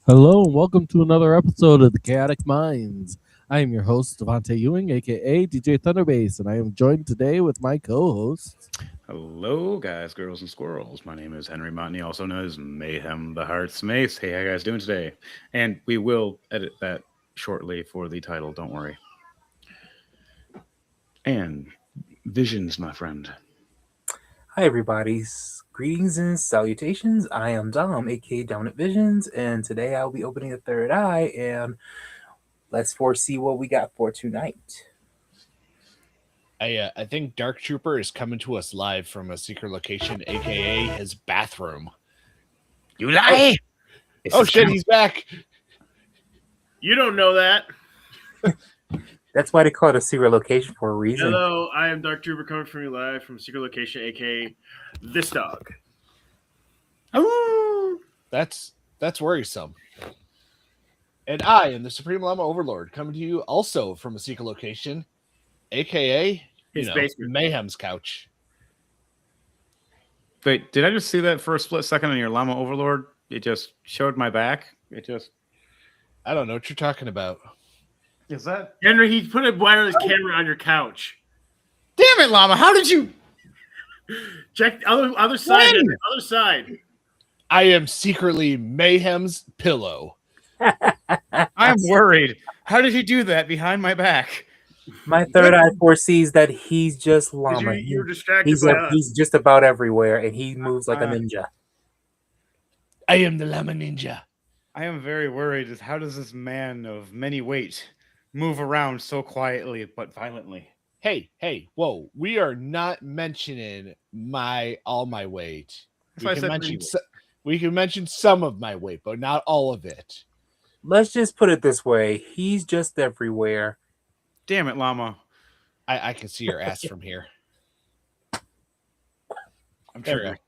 Hello and welcome to another episode of the Chaotic Minds. I am your host, Devontae Ewing, aka DJ Thunderbase, and I am joined today with my co-hosts. Hello, guys, girls, and squirrels. My name is Henry Montney, also known as Mayhem the Heart's Mace. Hey, how you guys doing today? And we will edit that shortly for the title, don't worry. And Visions, my friend. Hi, everybody's greetings and salutations. I am Dom, aka Dominant Visions, and today I'll be opening the third eye. And let's foresee what we got for tonight. I think Dark Trooper is coming to us live from a secret location, aka his bathroom. You lie! Oh shit, he's back! You don't know that. That's why they call it a secret location for a reason. Hello, I am Dark Trooper coming from you live from Secret Location, aka this dog. Oh, That's worrisome. And I am the Supreme Llama Overlord, coming to you also from a secret location, aka His basement. Mayhem's couch. wait, did I just see that for a split second on your Llama Overlord? It just showed my back. I don't know what you're talking about. Is that? Henry, he put a wireless camera on your couch. Damn it, Llama! How did you? Check the other side. When? The other side. I am secretly Mayhem's pillow. I'm worried. How did you do that behind my back? My third eye foresees that he's just 'Cause llama. You were distracted He's by like, us. he's just about everywhere, and he moves like a ninja. I am the Llama Ninja. I am very worried. How does this man of many weight move around so quietly but violently? Hey, whoa! We are not mentioning all my weight. That's why I said many We can mention some of my weight, but not all of it. Let's just put it this way: he's just everywhere. Damn it, Llama. I can see your ass from here. I'm There we triggered.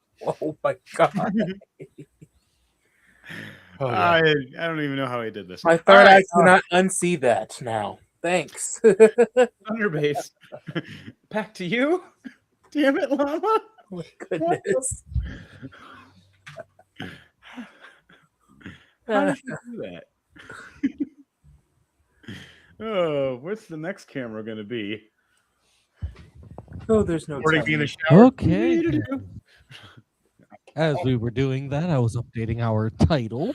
Oh my god! Oh, yeah. I don't even know how he did this. My third eye cannot unsee that now. Thanks. Thunderbase. Back to you. Damn it, Llama. Oh my goodness. How did you do that? Oh, what's the next camera going to be? Oh, there's no Already time. being a shower. Okay. As we were doing that, I was updating our title.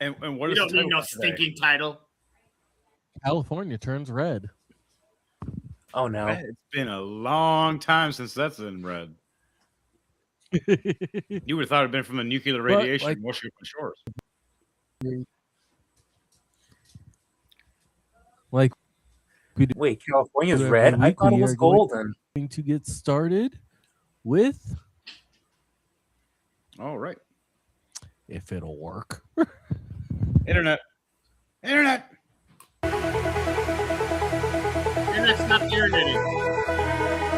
And what You is don't the need title no for today? stinking title. California turns red. Oh no. It's been a long time since that's been red. You would have thought it'd been from the nuclear But, radiation like- washing up on shores. Like Wait, California's every red? I week thought it we was are going- golden. going to get started with All right. if it'll work. Internet. Internet's not interneting.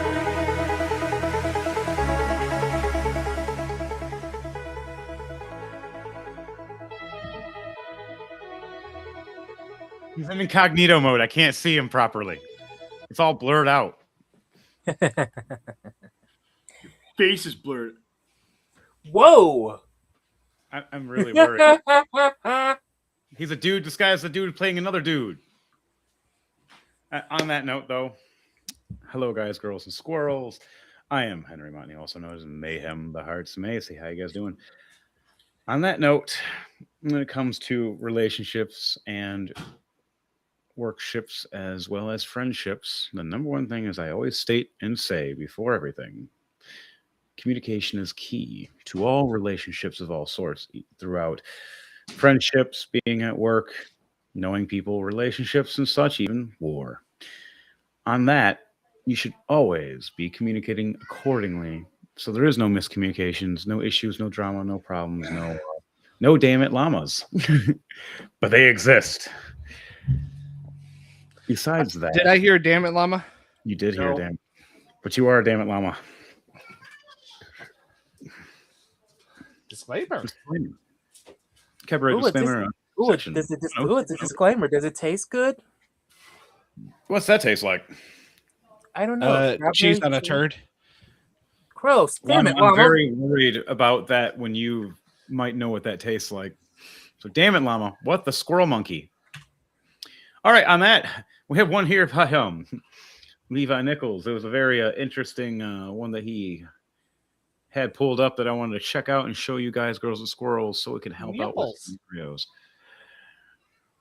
He's in incognito mode. I can't see him properly. It's all blurred out. Face is blurred. Whoa! I'm really worried. He's a dude disguised as a dude playing another dude. On that note, though, hello, guys, girls, and squirrels. I am Henry Montney, also known as Mayhem the Heart's Mace. How you guys doing? On that note, when it comes to relationships and workships as well as friendships, the number one thing is I always state and say before everything, communication is key to all relationships of all sorts throughout friendships, being at work, knowing people, relationships, and such, even war. On that, you should always be communicating accordingly. So there is no miscommunications, no issues, no drama, no problems, no damn it llamas. But they exist. Besides that, Did I hear "Damn it, Llama"? you did hear No. damn, but you are a damn it llama. Disclaimer. Disclaimer. Cabaret Ooh, it's disclaimer. Ooh, Section. it's a disclaimer. Does it taste good? What's that taste like? I don't know. Cheese on a Strawberry turd. Gross. Damn I'm, it, I'm Llama. very worried about that when you might know what that tastes like. So damn it, llama. What the squirrel monkey? All right, on that, we have one here by Levi Nichols. It was a very interesting one that he had pulled up that I wanted to check out and show you guys, girls and squirrels, so it can help out with scenarios.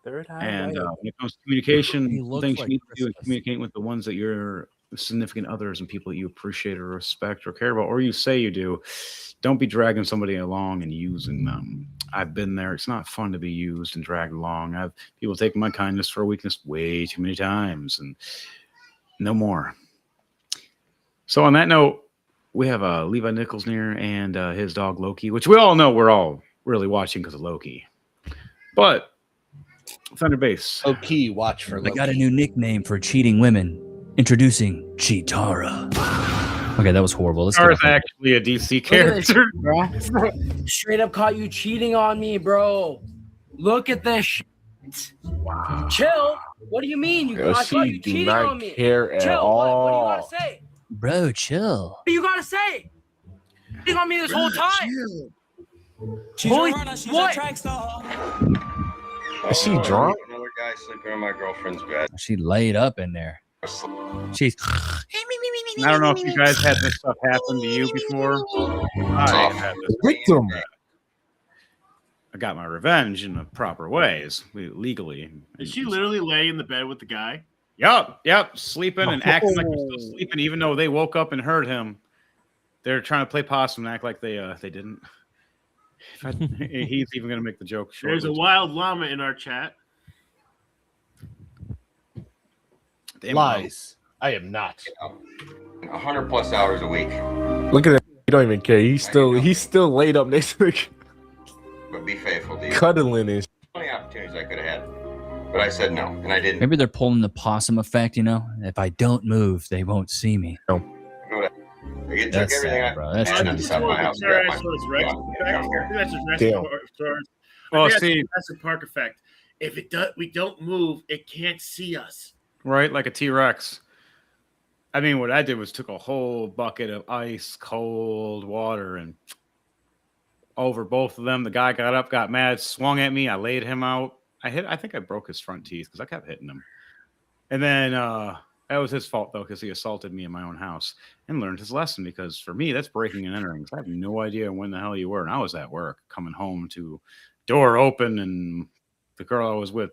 Third eye. And when it comes to communication, He looks things like you need to do is Christmas. communicate with the ones that your significant others and people that you appreciate or respect or care about, or you say you do. Don't be dragging somebody along and using them. I've been there. It's not fun to be used and dragged along. I've people taking my kindness for a weakness way too many times, and no more. So on that note, we have Levi Nichols near and his dog Loki, which we all know we're all really watching because of Loki. But Thunder Base. Low key, watch for I Loki. got a new nickname for cheating women. Introducing Cheetara. Okay, that was horrible. Let's Chitara's get actually a DC Look at this, character. bro. Straight up caught you cheating on me, bro. Look at this shit. Wow. Chill. What do you mean? I caught you do cheating on not me. care at Chill. What do you all. gotta say? Bro, chill. What do you gotta say? Cheating on me this whole time. Holy what? Is she drunk? Another guy sleeping in my girlfriend's bed. She laid up in there. She's I don't know if you guys had this stuff happen to you before. I had this. Victim. I got my revenge in the proper ways, legally. Did she literally lay in the bed with the guy? Yep, sleeping and acting like they're still sleeping, even though they woke up and heard him. They're trying to play possum and act like they didn't. He's even gonna make the joke. There's a wild llama in our chat. Damn, Lies. I am not. 100 plus hours a week. Look at him. He don't even care. He's still laid up next to the But be faithful to you. cuddling and Plenty of opportunities I could have had. But I said no, and I didn't. maybe they're pulling the possum effect, you know? If I don't move, they won't see me. I took That's everything sad, I bro. That's had true. inside my house. Tyrannosaurus Rex effect. That's just Damn. Oh, see, Jurassic Park effect. If it does, we don't move, it can't see us. right, like a T-Rex. I mean, what I did was took a whole bucket of ice cold water and over both of them. The guy got up, got mad, swung at me. I laid him out. I think I broke his front teeth because I kept hitting him. And then that was his fault though, because he assaulted me in my own house and learned his lesson. Because for me, that's breaking and entering. I have no idea when the hell you were, and I was at work, coming home to door open, and the girl I was with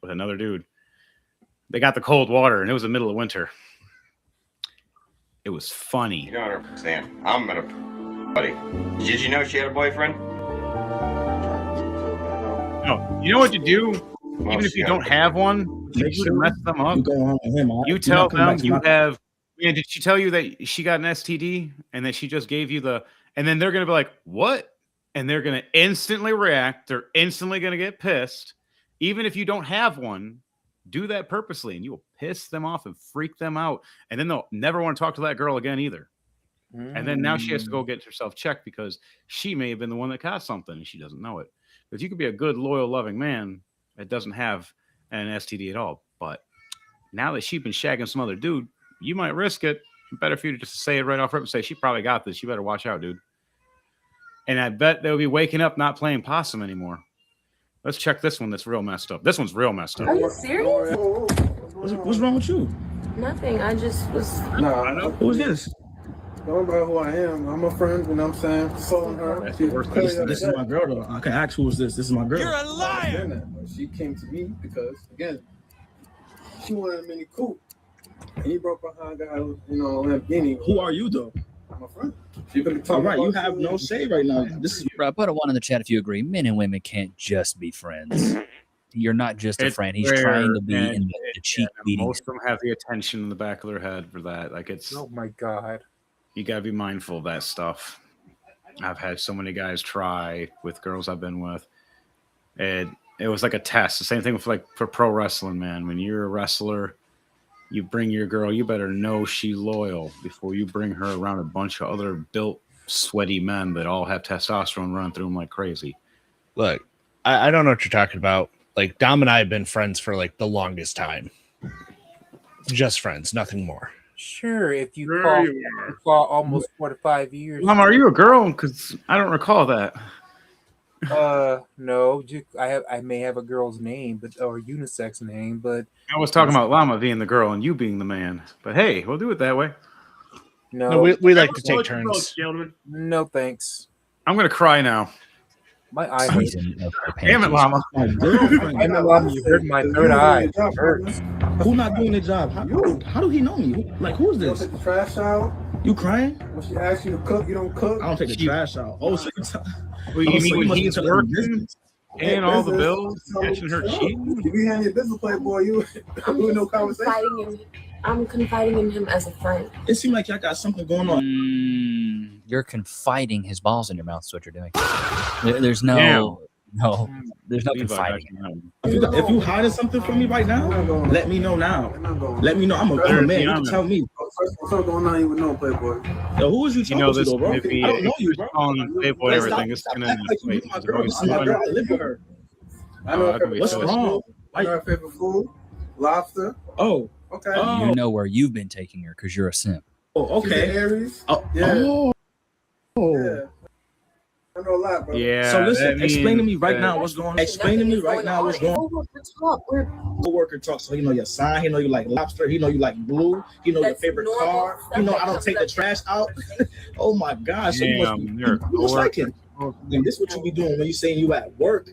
another dude. They got the cold water, and it was the middle of winter. It was funny. You don't understand. I'm gonna, buddy. Did you know she had a boyfriend? No, you know what you do? Well, Even if she you got don't a have one, to mess them up. You tell them you have. Man, did she tell you that she got an STD and that she just gave you the? And then they're gonna be like, "What?" And they're gonna instantly react. They're instantly gonna get pissed, even if you don't have one. Do that purposely, and you will piss them off and freak them out, and then they'll never want to talk to that girl again either. And then now she has to go get herself checked because she may have been the one that caught something and she doesn't know it. Because you could be a good, loyal, loving man that doesn't have an STD at all. But now that she's been shagging some other dude, you might risk it. Better for you to just say it right off rip and say, she probably got this. You better watch out, dude. And I bet they'll be waking up not playing possum anymore. Let's check this one that's real messed up. This one's real messed up. Are you serious? What's wrong with you? Nothing. I just was. Nah, who's this? Don't know who I am. I'm a friend, you know what I'm saying? Following her. That's the worst. This is my girl, though. I can ask who is this. This is my girl. You're a liar! She came to me because, again, she wanted a mini coupe. And he broke behind a guy who, Lamborghini. Who are you, though? I'm a friend. She could be All talking right, you about have no say right now. This is Bro, put a one in the chat if you agree. Men and women can't just be friends. You're not just a It's friend. He's rare, trying to be and in the cheek beating. most of them have the attention in the back of their head for that. Like Oh my god. you gotta be mindful of that stuff. I've had so many guys try with girls I've been with. It was like a test. The same thing with for pro wrestling, man. When you're a wrestler, you bring your girl, you better know she's loyal before you bring her around a bunch of other built, sweaty men that all have testosterone running through them like crazy. Look, I don't know what you're talking about. Like, Dom and I have been friends for like the longest time. Just friends, nothing more. Sure, if you Sure call, you are. for almost 4 to 5 years. Mom, are you a girl? Because I don't recall that. No, I may have a girl's name, or unisex name, but I was talking about Llama being the girl and you being the man. But hey, we'll do it that way. No, we like to take Approach, turns. gentlemen. no thanks. I'm gonna cry now. My eye hurts. Season of her Damn it, panties. Llama. My girlfriend. I know, Llama, you hurt my third eye. It hurts. Who not doing the job? How do he know me? Who is You don't this? take the trash out. You crying? When she asks you to cook, you don't cook. I don't take the trash out. Oh, so Well, you so mean when must be he's telling me working, business. paying all the Business, bills, tell me catching her what's up. cheating? If you hand your business playboy, you no conversation. I'm confiding in him as a friend. It seems like y'all got something going on. You're confiding his balls in your mouth. Is what you're doing. There's no, there's no Levi, confiding. If you hiding something from me right now, let me know now. Let me know. I'm a man. You can tell me. What's going on? You would know, playboy. Yo, who is you You talking know to, this. though, bro? If he, I don't know if you, he's bro. calling him Playboy and everything, it's gonna end this way. My girl. He's I'm my always girl. I live with her. I know Oh, her that could be favorite What's so food. wrong? I know her favorite food. Lobster. Oh, Okay. Oh. You know where you've been taking her because you're a simp. oh, She's an okay. Aries. Oh, Yeah. oh. Yeah. I know a lot, bro. Yeah. So listen, that explain to me means right that- now what's going on. Explain to me right now what's going on. Coworker talk, so he know your sign, he know you like lobster, he know you like blue, he know your That's favorite normal car, stuff he know that I don't comes take the up. trash out. Oh my gosh, so you must be, Damn, you're a you must like him. coworker. And this what you be doing when you saying you at work.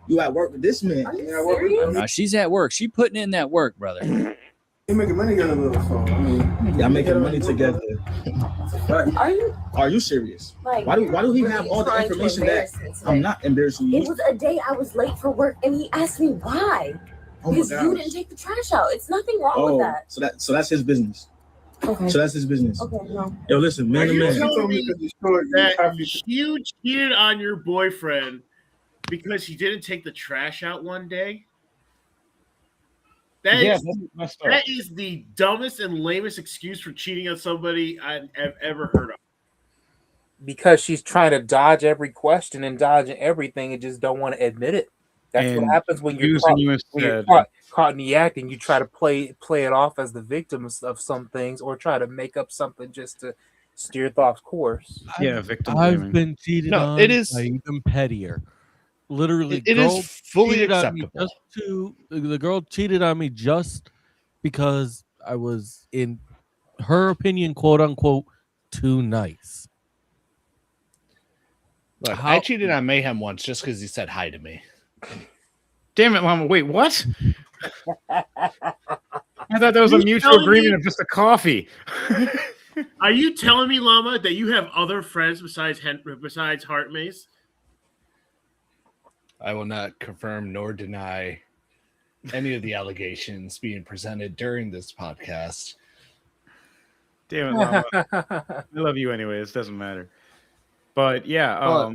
You at work with this man. Are you Yeah, what we- serious? Now she's at work. She putting in that work, brother. You making money together, little so I mean, Y'all making money together. Are you Are you serious? like? Why do he were have you all the trying to information that embarrass me today? I'm not embarrassing It you? was a day I was late for work, and he asked me why. Oh my Because you gosh. didn't take the trash out. It's nothing wrong Oh, with that. so that's his business. Okay. So that's his business. Okay. No. Yo, listen, man Are to you man. telling me because you're short, you that have to- you cheated on your boyfriend because he didn't take the trash out one day? That Yeah, is that's messed up. that is the dumbest and lamest excuse for cheating on somebody I have ever heard of. Because she's trying to dodge every question and dodging everything and just don't want to admit it. That's And what happens when you're using caught, you when you're instead. caught in the act and you try to play it off as the victim of some things or try to make up something just to steer off course. Yeah, victim I've blaming. been cheated No, on. it is- by even pettier. Literally, It girl is fully cheated on me acceptable. the girl cheated on me just because I was, in her opinion, quote unquote, too nice. Look, How- I cheated on Mayhem once just because he said hi to me. Damn it, Llama. Wait, what? I thought that was a You mutual telling agreement me- of just a coffee. Are you telling me, Llama, that you have other friends besides Heart Maze? I will not confirm nor deny any of the allegations being presented during this podcast. Damn it, Llama. I love you anyways. Doesn't matter. But yeah,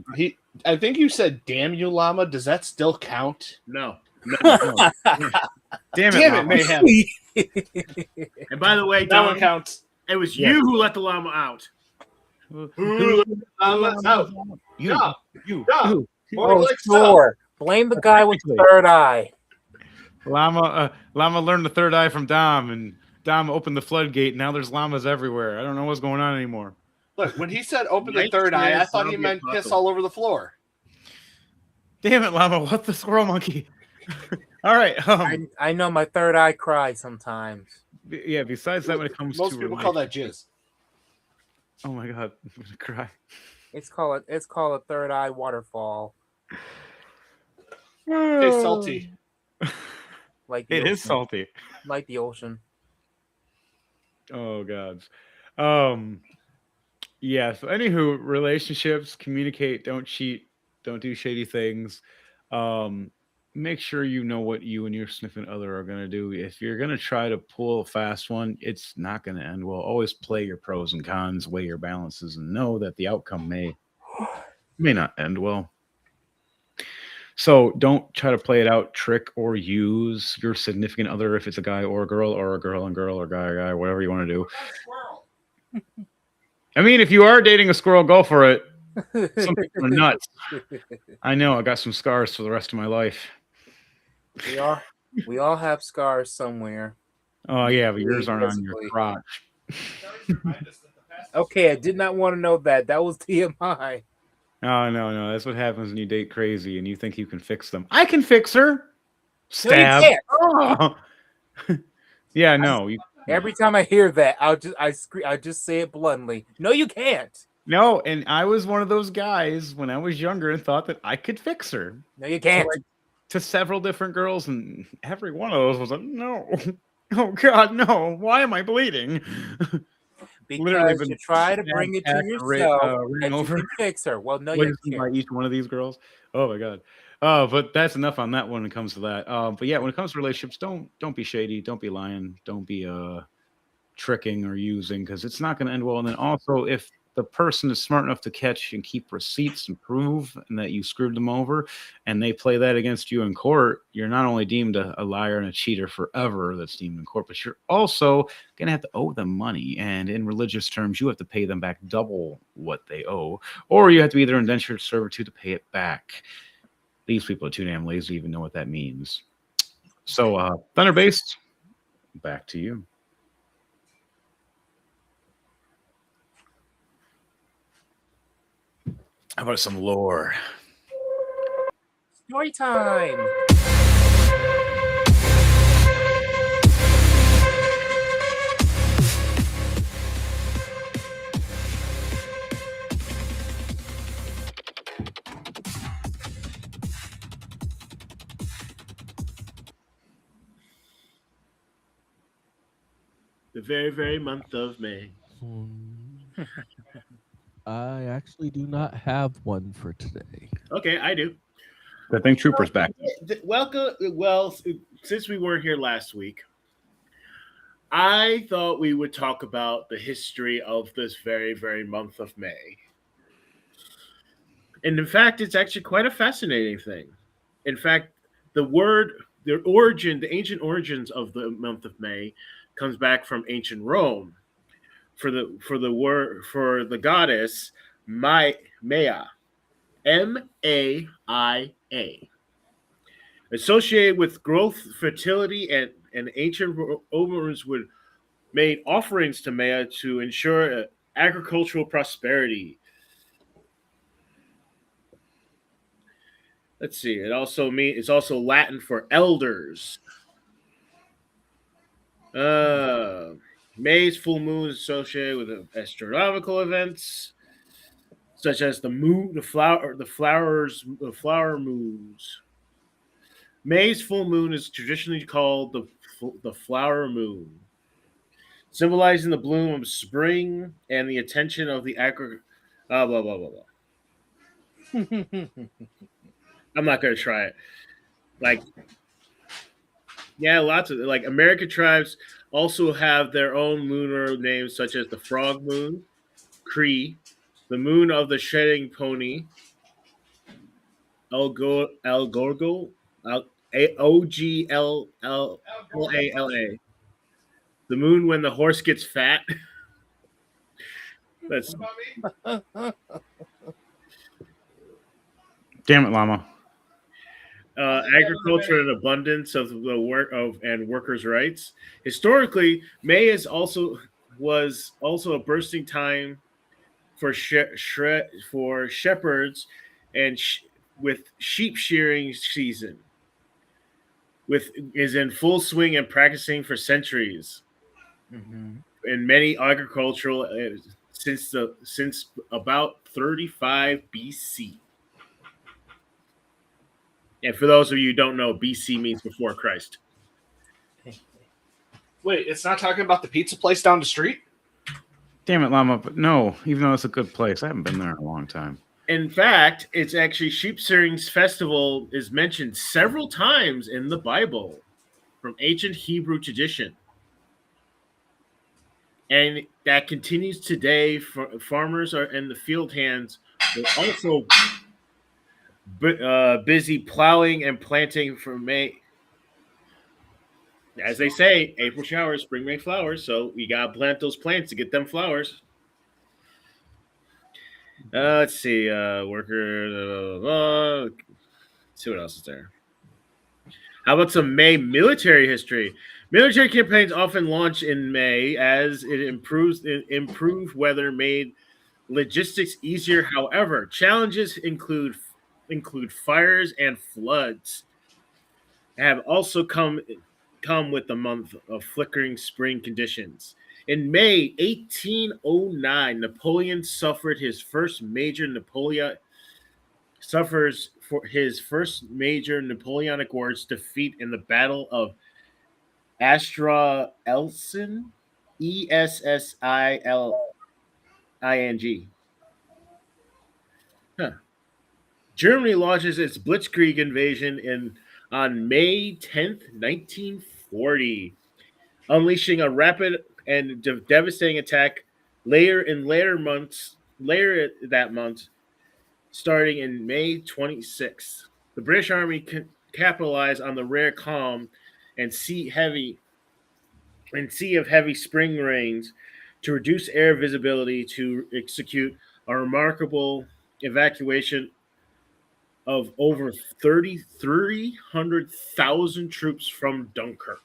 I think you said "damn you, llama." Does that still count? No. damn it, Damn it, Llama. Mayhem. And by the way, That one Dom, counts. it was Yeah. you who let the llama out. Who let the llama out? You. Dom, You. Dom. You. Oh, sure. Blame the guy with the third eye. Llama learned the third eye from Dom, and Dom opened the floodgate. Now there's llamas everywhere. I don't know what's going on anymore. Look, when he said "open the Nice third eye," I man's thought he zombie meant piss apocalypse. all over the floor. Damn it, Llama. What the squirrel monkey? All right. I know my third eye cries sometimes. Yeah, besides that, when it comes Most to people call that jizz. Oh my god, I'm gonna cry. It's called a third eye waterfall. It's salty. Like the It is ocean. salty. Like the ocean. Oh god. Yeah, so anywho, relationships, communicate, don't cheat, don't do shady things. Make sure you know what you and your significant other are gonna do. If you're gonna try to pull a fast one, it's not gonna end well. Always play your pros and cons, weigh your balances, and know that the outcome may not end well. So don't try to play it out, trick or use your significant other if it's a guy or a girl and girl or guy, whatever you want to do. I mean, if you are dating a squirrel, go for it. Some people are nuts. I know. I got some scars for the rest of my life. We all have scars somewhere. Oh yeah, but yours aren't on your Physically. crotch. Okay, I did not want to know that. That was TMI. Oh no, that's what happens when you date crazy and you think you can fix them. I can fix her. No, you Stab. can't. Oh. Yeah, no. Every time I hear that, I just say it bluntly. No, you can't. No, and I was one of those guys when I was younger and thought that I could fix her. No, you can't. To several different girls, and every one of those was like, no. Oh God, no! Why am I bleeding? Because you try to bring it to yourself and over. you can fix her. Well, no, you can't. By each one of these girls. Oh my God. But that's enough on that when it comes to that. But yeah, when it comes to relationships, don't be shady, don't be lying, don't be tricking or using, because it's not going to end well. And then also, if the person is smart enough to catch and keep receipts and prove and that you screwed them over, and they play that against you in court, you're not only deemed a liar and a cheater forever, that's deemed in court, but you're also going to have to owe them money. And in religious terms, you have to pay them back double what they owe, or you have to be their indentured servitude to pay it back. These people are too damn lazy to even know what that means. So, Thunderbase, back to you. How about some lore? Story time. The very, very month of May. I actually do not have one for today. Okay, I do. I think Trooper's back. Welcome. Well, since we weren't here last week, I thought we would talk about the history of this very, very month of May. And in fact, it's actually quite a fascinating thing. In fact, the ancient origins of the month of May comes back from ancient Rome. For the goddess Maia, M-A-I-A, associated with growth, fertility, and ancient Romans would made offerings to Maia to ensure agricultural prosperity. Let's see. It's also Latin for elders. May's full moon is associated with astronomical events such as the flower moons. May's full moon is traditionally called the flower moon, symbolizing the bloom of spring and the attention of the blah blah blah blah blah. I'm not gonna try it. Lots of American tribes also have their own lunar names, such as the frog moon, Cree, the moon of the shedding pony, El Gorgo, Oglala, the moon when the horse gets fat. That's damn it, llama. Agriculture and abundance of the work of and workers' rights. Historically, May was also a bursting time for shepherds and with sheep shearing season, is in full swing and practicing for centuries. Mm-hmm. In many agricultural since about 35 BC. And for those of you who don't know, BC means before Christ. Wait, it's not talking about the pizza place down the street? Damn it, llama! But no, even though it's a good place, I haven't been there in a long time. In fact, it's actually Sheep Shearing's festival is mentioned several times in the Bible from ancient Hebrew tradition. And that continues today. Farmers are in the field hands. They're also busy plowing and planting for May. As they say, April showers, spring May flowers. So we got to plant those plants to get them flowers. Let's see. Worker. Let's see what else is there. How about some May military history? Military campaigns often launch in May as it improve weather made logistics easier. However, challenges include fires and floods. Have also come with the month of flickering spring conditions. In May 1809, Napoleon suffered his first major Napoleonic Wars defeat in the Battle of Astra Elsin, Essilling. Germany launches its Blitzkrieg invasion on May 10th, 1940, unleashing a rapid and devastating attack later that month, starting in May 26th. The British Army capitalized on the rare calm and sea of heavy spring rains to reduce air visibility to execute a remarkable evacuation of over 300,000 troops from Dunkirk.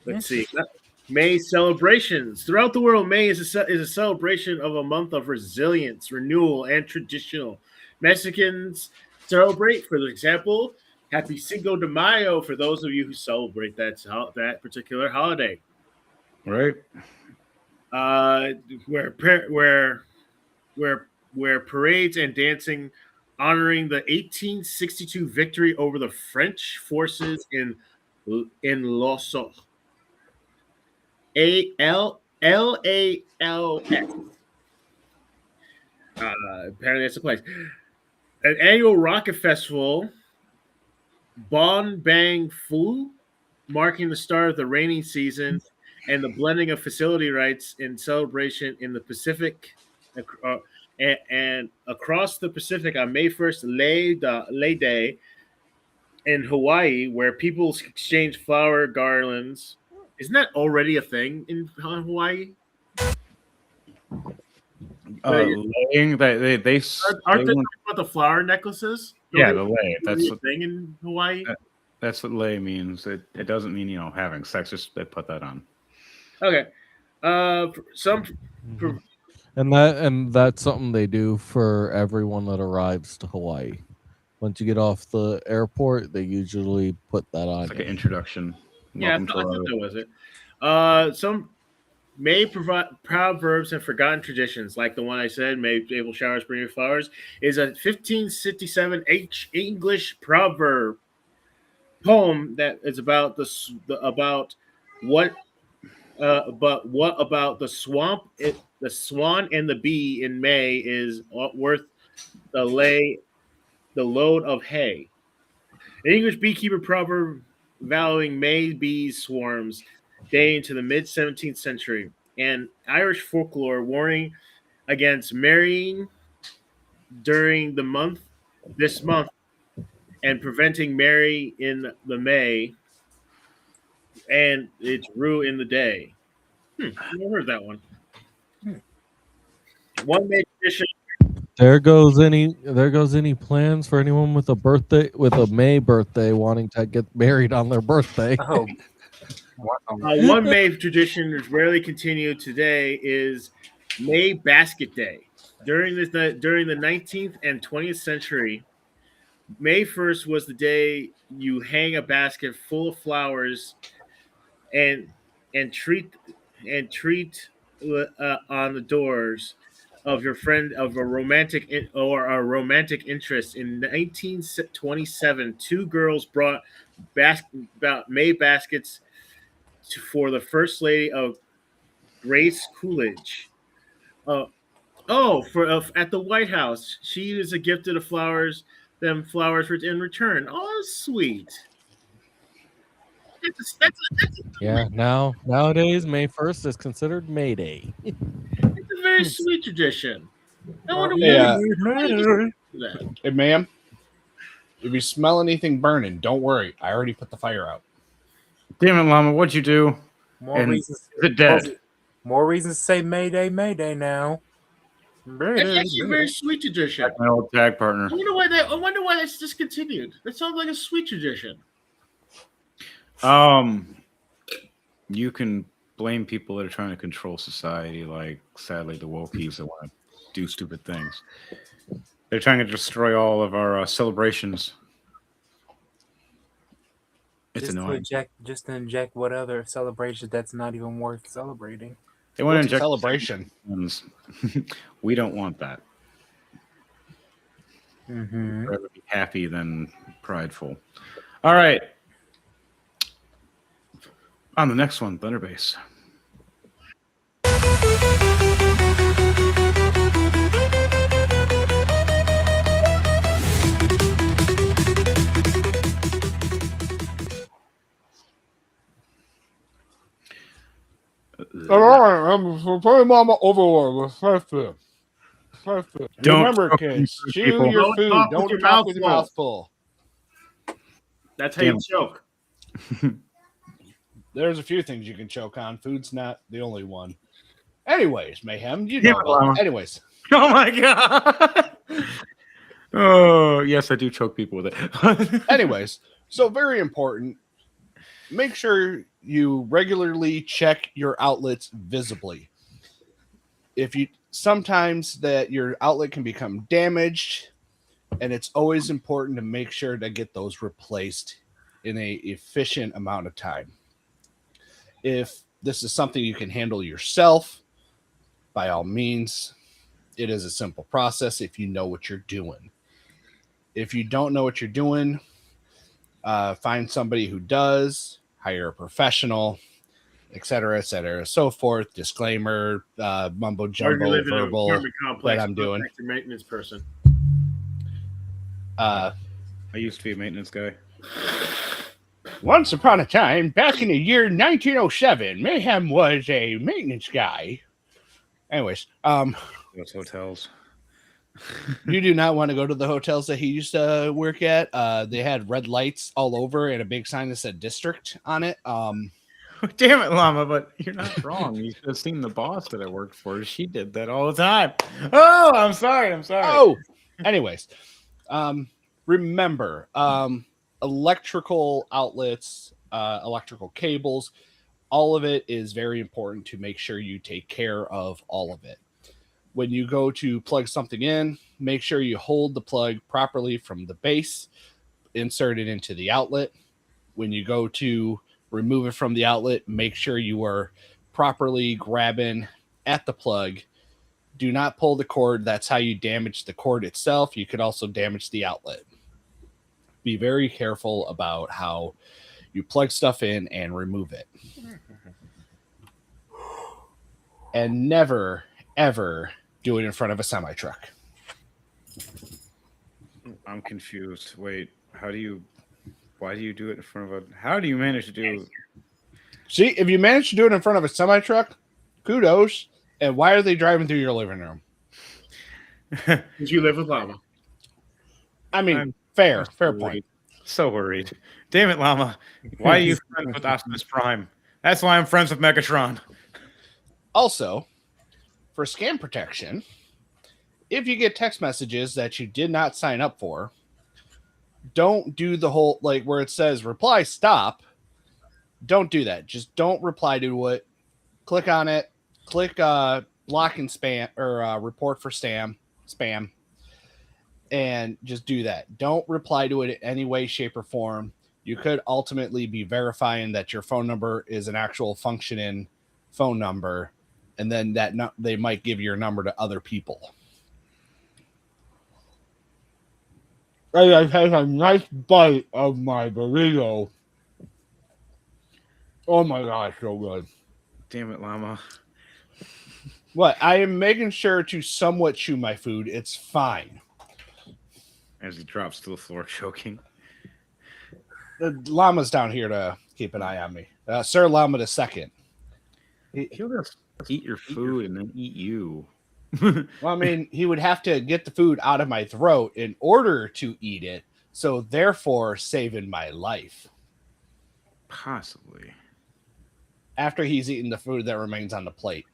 Let's see. May celebrations. Throughout the world, May is a celebration of a month of resilience, renewal, and traditional. Mexicans celebrate, for example, Happy Cinco de Mayo for those of you who celebrate that particular holiday. Right. Where parades and dancing honoring the 1862 victory over the French forces in Losos. LALS. Apparently that's the place. An annual rocket festival, Bon Bang Fu, marking the start of the rainy season and the blending of facility rights in celebration in the Pacific and across the Pacific on May 1st, Lay Day in Hawaii, where people exchange flower garlands. Isn't that already a thing in Hawaii? Laying they aren't they talking about the flower necklaces? Yeah, the lay. That's a thing in Hawaii. That's what lay means. It doesn't mean having sex. Just they put that on. Okay. And that's something they do for everyone that arrives to Hawaii. Once you get off the airport, they usually put that on. It's like an introduction. Yeah, I thought that was it. Some May provide proverbs and forgotten traditions, like the one I said, May April showers bring you flowers, is a 1567 English proverb poem that is about about what about the swamp? The swan and the bee in May is worth the load of hay. An English beekeeper proverb valuing May bees swarms dating to the mid-17th century, and Irish folklore warning against marrying during this month, and preventing marry in the May, and it's rue in the day. I never heard that one. One May tradition. There goes any plans for anyone with a May birthday wanting to get married on their birthday. Oh. One May tradition is rarely continued today is May Basket Day. During the 19th and 20th century, May 1st was the day you hang a basket full of flowers and treat on the doors of your friend of a romantic interest. In 1927, two girls brought May baskets for the First Lady of Grace Coolidge. At the White House, she was gifted flowers in return. Oh, sweet. Yeah, nowadays May 1st is considered May Day. It's a very sweet tradition. I wonder Hey, ma'am, if you smell anything burning, don't worry. I already put the fire out. Damn it, Llama! What'd you do? More reasons to say Mayday, Mayday now. It's actually a very sweet tradition. My old tag partner. I wonder why that's discontinued. That sounds like a sweet tradition. You can blame people that are trying to control society, like sadly the wokies that want to do stupid things. They're trying to destroy all of our celebrations. It's annoying. Just to inject what other celebration that's not even worth celebrating. They want to What's a inject celebration. We don't want that. Mm-hmm. I'd rather be happy than prideful. All right. On the next one, Thunderbase. All right, I'm Supreme Mama Overlord. Let's do it. Don't Remember, talk kids, to chew people. your Don't food. talk with Don't your talk mouth with your full. mouth full. That's how Damn. you choke. There's a few things you can choke on. Food's not the only one. Anyways, Mayhem, you Yeah, know. Llama. Anyways, Oh my god. Oh, yes, I do choke people with it. anyways, so very important. Make sure you regularly check your outlets visibly. If you sometimes that your outlet can become damaged, and it's always important to make sure to get those replaced in a efficient amount of time. If this is something you can handle yourself, by all means, it is a simple process if you know what you're doing. If you don't know what you're doing, find somebody who does, hire a professional, etc., so forth. Disclaimer, mumbo Or you jumbo, live in an verbal apartment complex. that I'm doing. Contact your maintenance person. I used to be a maintenance guy. Once upon a time, back in the year 1907, Mayhem was a maintenance guy. Anyways, Those hotels. you do not want to go to the hotels that he used to work at. They had red lights all over and a big sign that said district on it. Damn it, Llama, but you're not wrong. You should have seen the boss that I worked for. She did that all the time. Oh, I'm sorry. Oh, anyways, remember, electrical outlets, electrical cables, all of it is very important to make sure you take care of all of it. When you go to plug something in, make sure you hold the plug properly from the base, insert it into the outlet. When you go to remove it from the outlet, make sure you are properly grabbing at the plug. Do not pull the cord. That's how you damage the cord itself. You could also damage the outlet. Be very careful about how you plug stuff in and remove it. And never, ever do it in front of a semi-truck. I'm confused. Wait, why do you do it in front of how do you manage to do? See, if you manage to do it in front of a semi-truck, kudos. And why are they driving through your living room? Because you live with Llama. I mean, fair point. So worried. Damn it, Llama. Why are you friends with Optimus Prime? That's why I'm friends with Megatron. Also, for scam protection, if you get text messages that you did not sign up for, don't do the whole, like where it says reply stop. Don't do that. Just don't reply to it. Click on it. Click block and spam or report for spam, and just do that. Don't reply to it in any way, shape, or form. You could ultimately be verifying that your phone number is an actual functioning phone number, and then they might give your number to other people. I had a nice bite of my burrito. Oh my gosh, so good. Damn it, Llama. What? I am making sure to somewhat chew my food. It's fine. As he drops to the floor choking. The llama's down here to keep an eye on me. Sir Llama the second. He'll just eat your food and then eat you. Well, I mean, he would have to get the food out of my throat in order to eat it, so therefore saving my life. Possibly. After he's eaten the food that remains on the plate.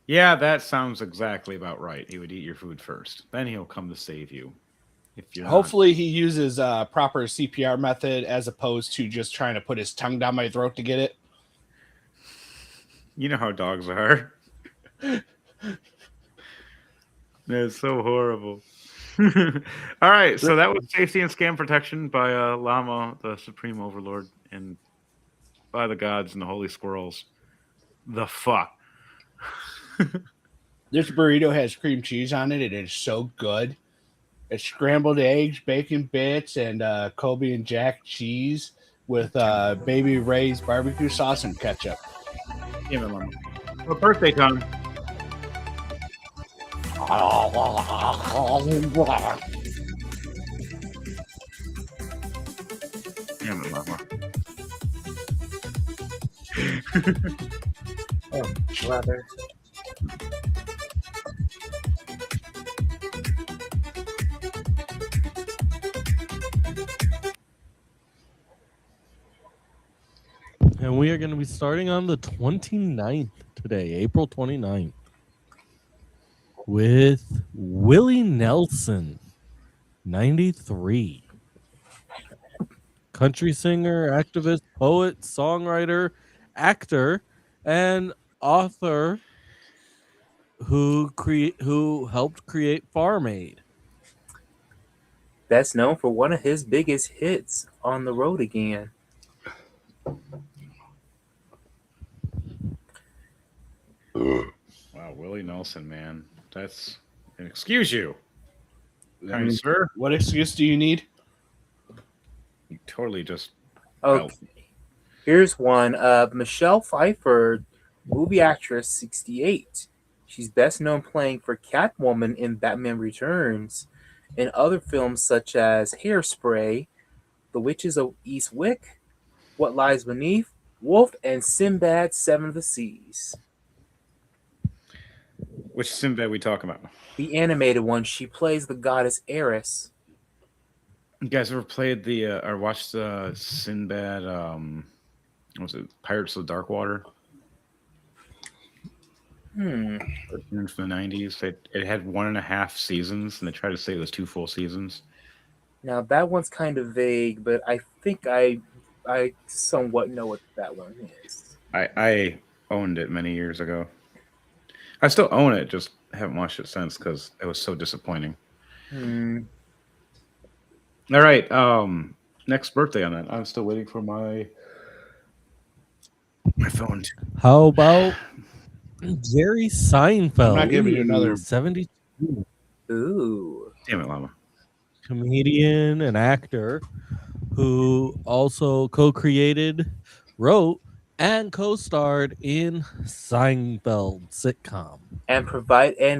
Yeah, that sounds exactly about right. He would eat your food first. Then he'll come to save you. If you're Hopefully he uses a proper CPR method as opposed to just trying to put his tongue down my throat to get it. You know how dogs are. It's so horrible. All right, so that was Safety and Scam Protection by Llama, the Supreme Overlord, and by the gods and the holy squirrels. The fuck. This burrito has cream cheese on it. It is so good. It's scrambled eggs, bacon bits, and Kobe and Jack cheese with Baby Ray's barbecue sauce and ketchup. Damn it, Llama. Well, birthday time. Damn it, Llama. Oh, brother. And we are going to be starting on the 29th today, April 29th, with Willie Nelson, 93. Country singer, activist, poet, songwriter, actor, and author who helped create Farm Aid. Best known for one of his biggest hits, On the Road Again. Wow, Willie Nelson, man. That's excuse you. I mean, Sir. What excuse do you need? You totally just Okay. Here's one. Michelle Pfeiffer, movie actress, 68. She's best known playing for Catwoman in Batman Returns, and other films such as Hairspray, The Witches of Eastwick, What Lies Beneath, Wolf, and Sinbad, Seven of the Seas. Which Sinbad we talking about? The animated one. She plays the goddess Eris. You guys ever played the or watched the Sinbad? What was it Pirates of the Dark Water? From the 90s. It had 1.5 seasons, and they tried to say it was 2 full seasons. Now that one's kind of vague, but I think I somewhat know what that one is. I owned it many years ago. I still own it, just haven't watched it since because it was so disappointing. All right, next birthday on that. I'm still waiting for my phone. How about Jerry Seinfeld? I'm not giving you another 72. Ooh. Damn it, Llama. Comedian and actor who also co-created, wrote, and co-starred in Seinfeld sitcom. And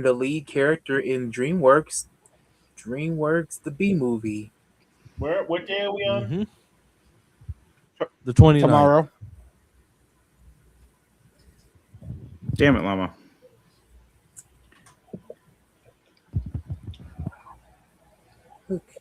the lead character in DreamWorks, the B movie. What day are we on? Mm-hmm. The 29th. Tomorrow. Damn it, Llama. Okay.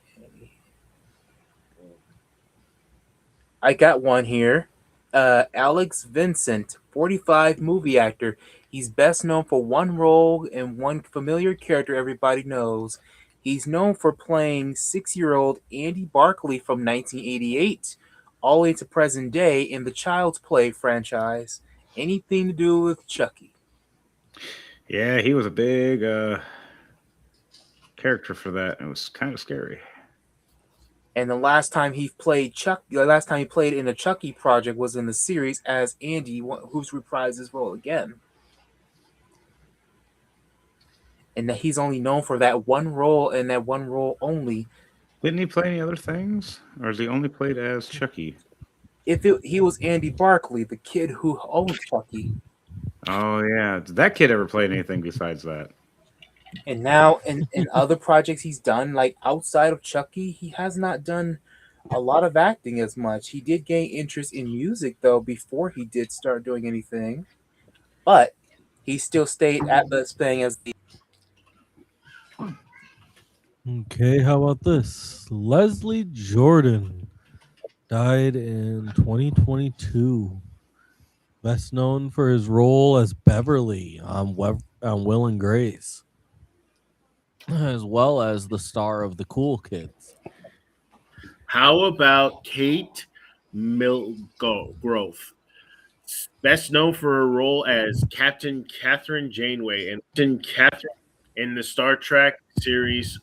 I got one here. Alex Vincent, 45, movie actor. He's best known for one role and one familiar character everybody knows. He's known for playing 6-year-old Andy Barkley from 1988 all the way to present day in the Child's Play franchise. Anything to do with Chucky. Yeah, he was a big character for that. It was kind of scary. And the last time he played in a Chucky project was in the series as Andy, who's reprised his role again. And that he's only known for that one role and that one role only. Didn't he play any other things? Or is he only played as Chucky? He was Andy Barkley, the kid who owned Chucky. Oh, yeah. Did that kid ever play anything besides that? And now in other projects he's done, like outside of Chucky, he has not done a lot of acting as much. He did gain interest in music, though, before he did start doing anything. But he still stayed at the thing as the... Okay, how about this? Leslie Jordan died in 2022. Best known for his role as Beverly on Will and Grace, as well as the star of The Cool Kids. How about Kate Milgrove, best known for her role as Captain Catherine Janeway and Captain Catherine in the Star Trek series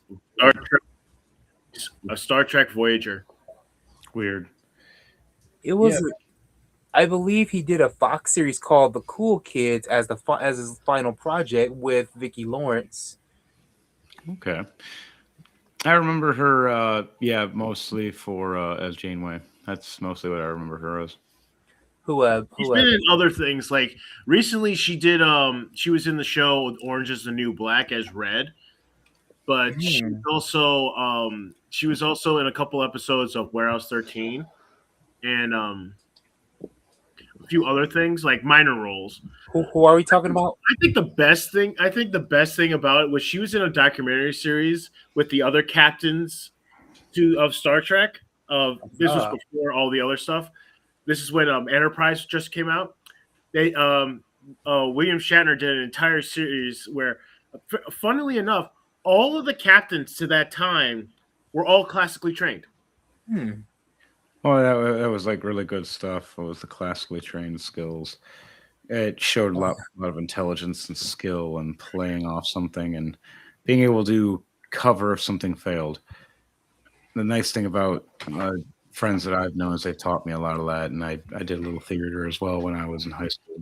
Star Trek Voyager. Weird. It was, I believe, he did a Fox series called The Cool Kids as his final project with Vicki Lawrence. Okay. I remember her, mostly for as Janeway. That's mostly what I remember her as. She's been in other things. Like recently, she did. She was in the show Orange Is the New Black as Red, but she was also in a couple episodes of Warehouse 13, and a few other things like minor roles. Who are we talking about? I think the best thing about it was she was in a documentary series with the other captains of Star Trek. This was before all the other stuff. This is when Enterprise just came out. They William Shatner did an entire series where, funnily enough, all of the captains to that time were all classically trained. Oh, that was like really good stuff. It was the classically trained skills. It showed a lot of intelligence and skill and playing off something and being able to cover if something failed. The nice thing about friends that I've known is they taught me a lot of that, and I did a little theater as well when I was in high school.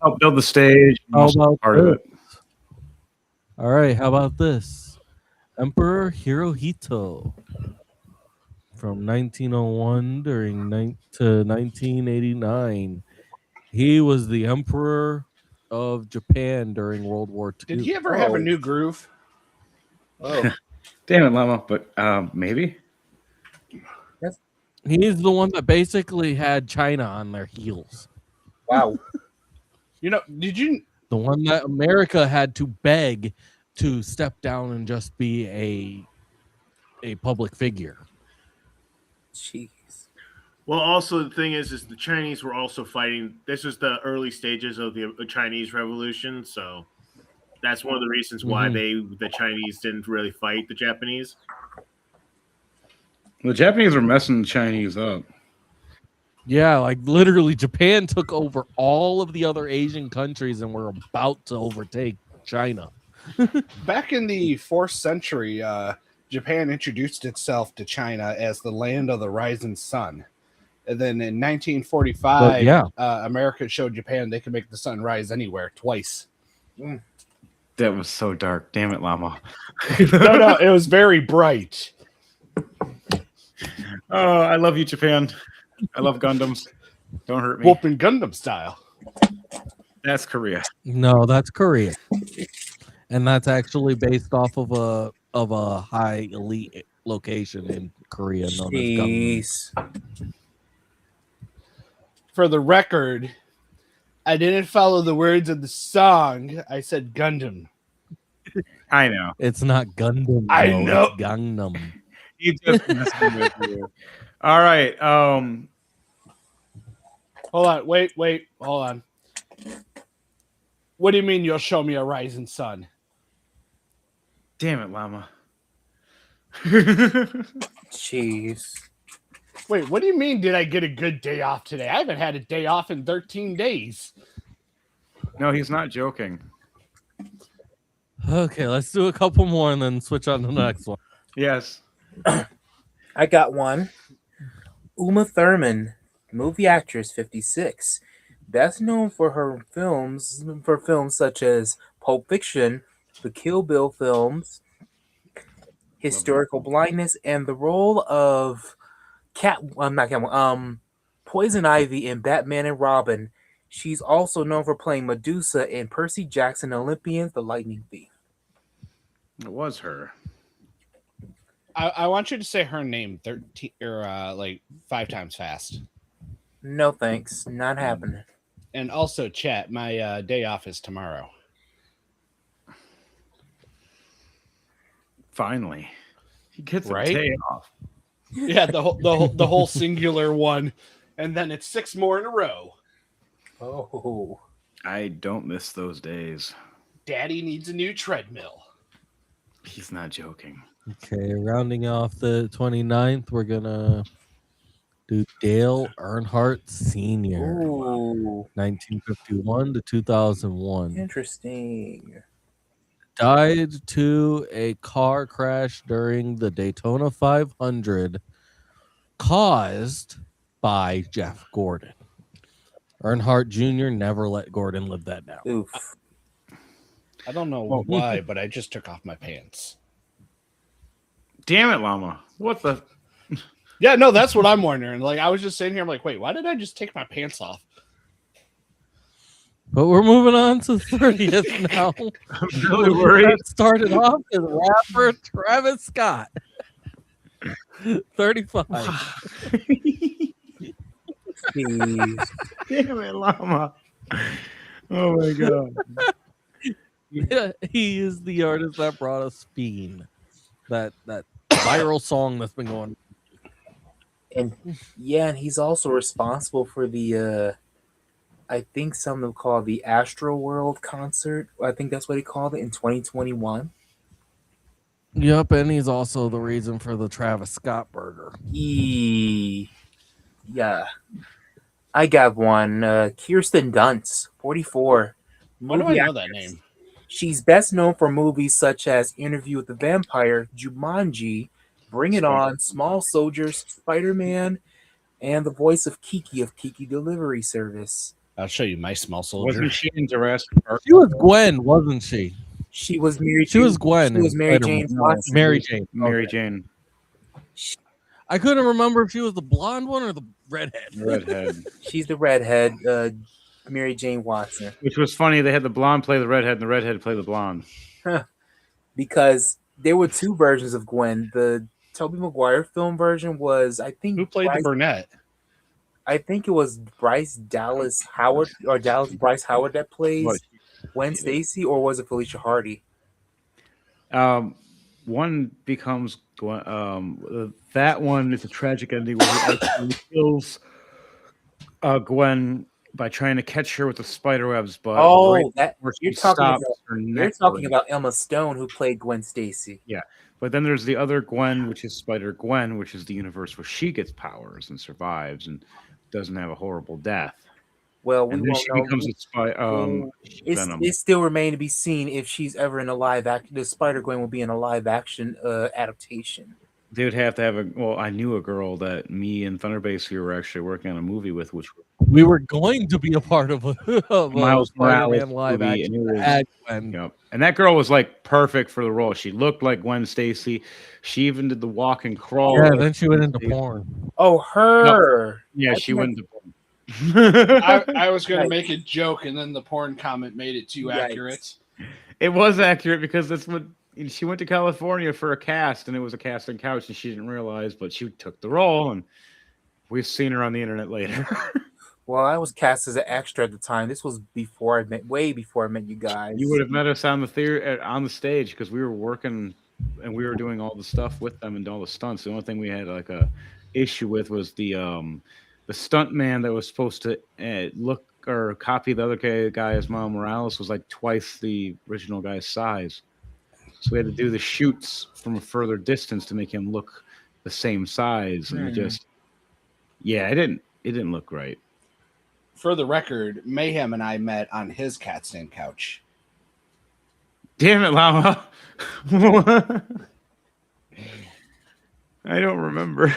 Help build the stage. How about part of this? it. All right, how about this? Emperor Hirohito from 1901 to 1989. He was the emperor of Japan during World War II. Did he ever have a new groove? Oh, Damn it, Llama, but maybe. He's the one that basically had China on their heels. wow. Did you? The one that America had to beg to step down and just be a public figure. Jeez. Well, also the thing is the Chinese were also fighting. This was the early stages of the Chinese Revolution, so that's one of the reasons why the Chinese didn't really fight the Japanese. The Japanese were messing the Chinese up. Yeah, like literally Japan took over all of the other Asian countries and were about to overtake China. Back in the 4th century, Japan introduced itself to China as the land of the rising sun. And then in 1945, America showed Japan they could make the sun rise anywhere twice. That was so dark. Damn it, Llama. No, it was very bright. Oh, I love you, Japan. I love Gundams. Don't hurt me. Whooping Gundam style. That's Korea. No, that's Korea. And that's actually based off of a high elite location in Korea known as Gundam. For the record, I didn't follow the words of the song. I said Gundam. I know. It's not Gundam. I though, know. It's Gangnam. You just messing with you. All right. Hold on. Wait. Hold on. What do you mean you'll show me a rising sun? Damn it, Llama. Jeez. Wait, what do you mean did I get a good day off today? I haven't had a day off in 13 days. No, he's not joking. Okay, let's do a couple more and then switch on to the next one. Yes. I got one. Uma Thurman, movie actress, 56. Best known for her films such as Pulp Fiction, the Kill Bill films, Historical Blindness, and the role of Poison Ivy in Batman and Robin. She's also known for playing Medusa in Percy Jackson Olympians, The Lightning Thief. It was her. I want you to say her name 13 or like 5 times fast. No thanks, not happening. And also, chat. My day off is tomorrow. Finally, he gets a Right? day off. Yeah, the whole singular one, and then it's 6 more in a row. Oh, I don't miss those days. Daddy needs a new treadmill. He's not joking. Okay, rounding off the 29th, we're gonna Dude, Dale Earnhardt Sr. Ooh, 1951 to 2001. interesting. Died to a car crash during the Daytona 500 caused by Jeff Gordon. Earnhardt Jr. never let Gordon live that down. Oof. I don't know why, but I just took off my pants. Damn it, Llama. What the? Yeah, no, that's what I'm wondering. Like, I was just sitting here, I'm like, wait, why did I just take my pants off? But we're moving on to 30th now. I'm really worried. Started off with rapper Travis Scott. 35. Jeez. Damn it, Llama. Oh my god. Yeah, he is the artist that brought us Fiend. That viral song that's been going. And yeah, and he's also responsible for the I think some of them call the Astro World concert. I think that's what he called it in 2021. Yep, and he's also the reason for the Travis Scott burger. Yeah. I got one. Kirsten Dunst, 44. Why do I Movie know that actress. name? She's best known for movies such as Interview with the Vampire, Jumanji, Bring It On, Small Soldiers, Spider-Man, and the voice of Kiki Delivery Service. I'll show you my small soldier. Wasn't she in Jurassic Park? She was Gwen, wasn't she? She was Mary. She was Gwen. She was in Mary Spider-Man. Jane Watson. Mary Jane. Mary Okay. Jane. I couldn't remember if she was the blonde one or the redhead. Redhead. She's the redhead, Mary Jane Watson. Which was funny. They had the blonde play the redhead and the redhead play the blonde. Because there were two versions of Gwen. The Tobey Maguire film version was, I think, Who played the brunette? I think it was Bryce Dallas Howard or Dallas Bryce Howard that plays What? Gwen Stacy, or was it Felicia Hardy? One becomes Gwen. That one is a tragic ending where he actually kills Gwen by trying to catch her with the spider webs. But That where you're she talking stops, about. her You're neck talking breaks. about Emma Stone, who played Gwen Stacy. Yeah, but then there's the other Gwen, which is Spider Gwen, which is the universe where she gets powers and survives and doesn't have a horrible death. Well, we And then won't she know. becomes a spy. Venom. It still remains to be seen if she's ever in a live action. The Spider Gwen will be in a live action adaptation. They would have to have a. Well, I knew a girl that me and Thunderbase here were actually working on a movie with, which We were going to be a part of a Miles Morales Spider-Man live movie, action. and it was- ad Gwen. Yep. And that girl was like perfect for the role. She looked like Gwen Stacy. She even did the walk and crawl. Yeah, then she went into porn. Oh, her. Yeah, I she think went into porn. I was going to make a joke, and then the porn comment made it too Yikes. accurate. It was accurate because that's what she went to California for a cast, and it was a casting couch, and she didn't realize, but she took the role, and we've seen her on the internet later. Well, I was cast as an extra at the time. This was way before I met you guys. You would have met us on the stage because we were working and we were doing all the stuff with them and all the stunts. The only thing we had like a issue with was the stunt man that was supposed to look or copy the other guy as Miles Morales was like twice the original guy's size. So we had to do the shoots from a further distance to make him look the same size, and it didn't look right. For the record, Mayhem and I met on his cat stand couch. Damn it, Llama. I don't remember.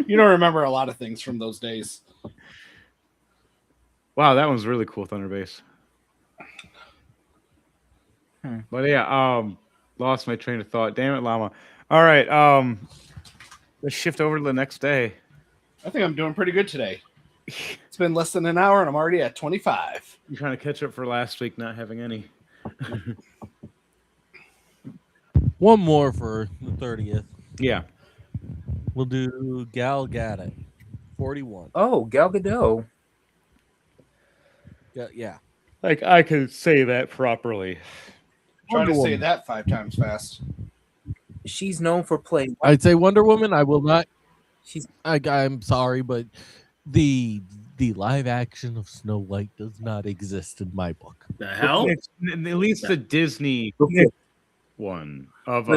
You don't remember a lot of things from those days. Wow, that one's really cool, Thunderbase. But yeah, lost my train of thought. Damn it, Llama. All right, let's shift over to the next day. I think I'm doing pretty good today. It's been less than an hour, and I'm already at 25. I'm trying to catch up for last week, not having any. One more for the 30th. Yeah. We'll do Gal Gadot, 41. Oh, Gal Gadot. Yeah. Like I could say that properly. Try to Wonder say Woman. that 5 times fast. She's known for playing. I'd say Wonder Woman. I will not. She's. I'm sorry, but the live action of Snow White does not exist in my book. The hell? It's, at least the Disney one of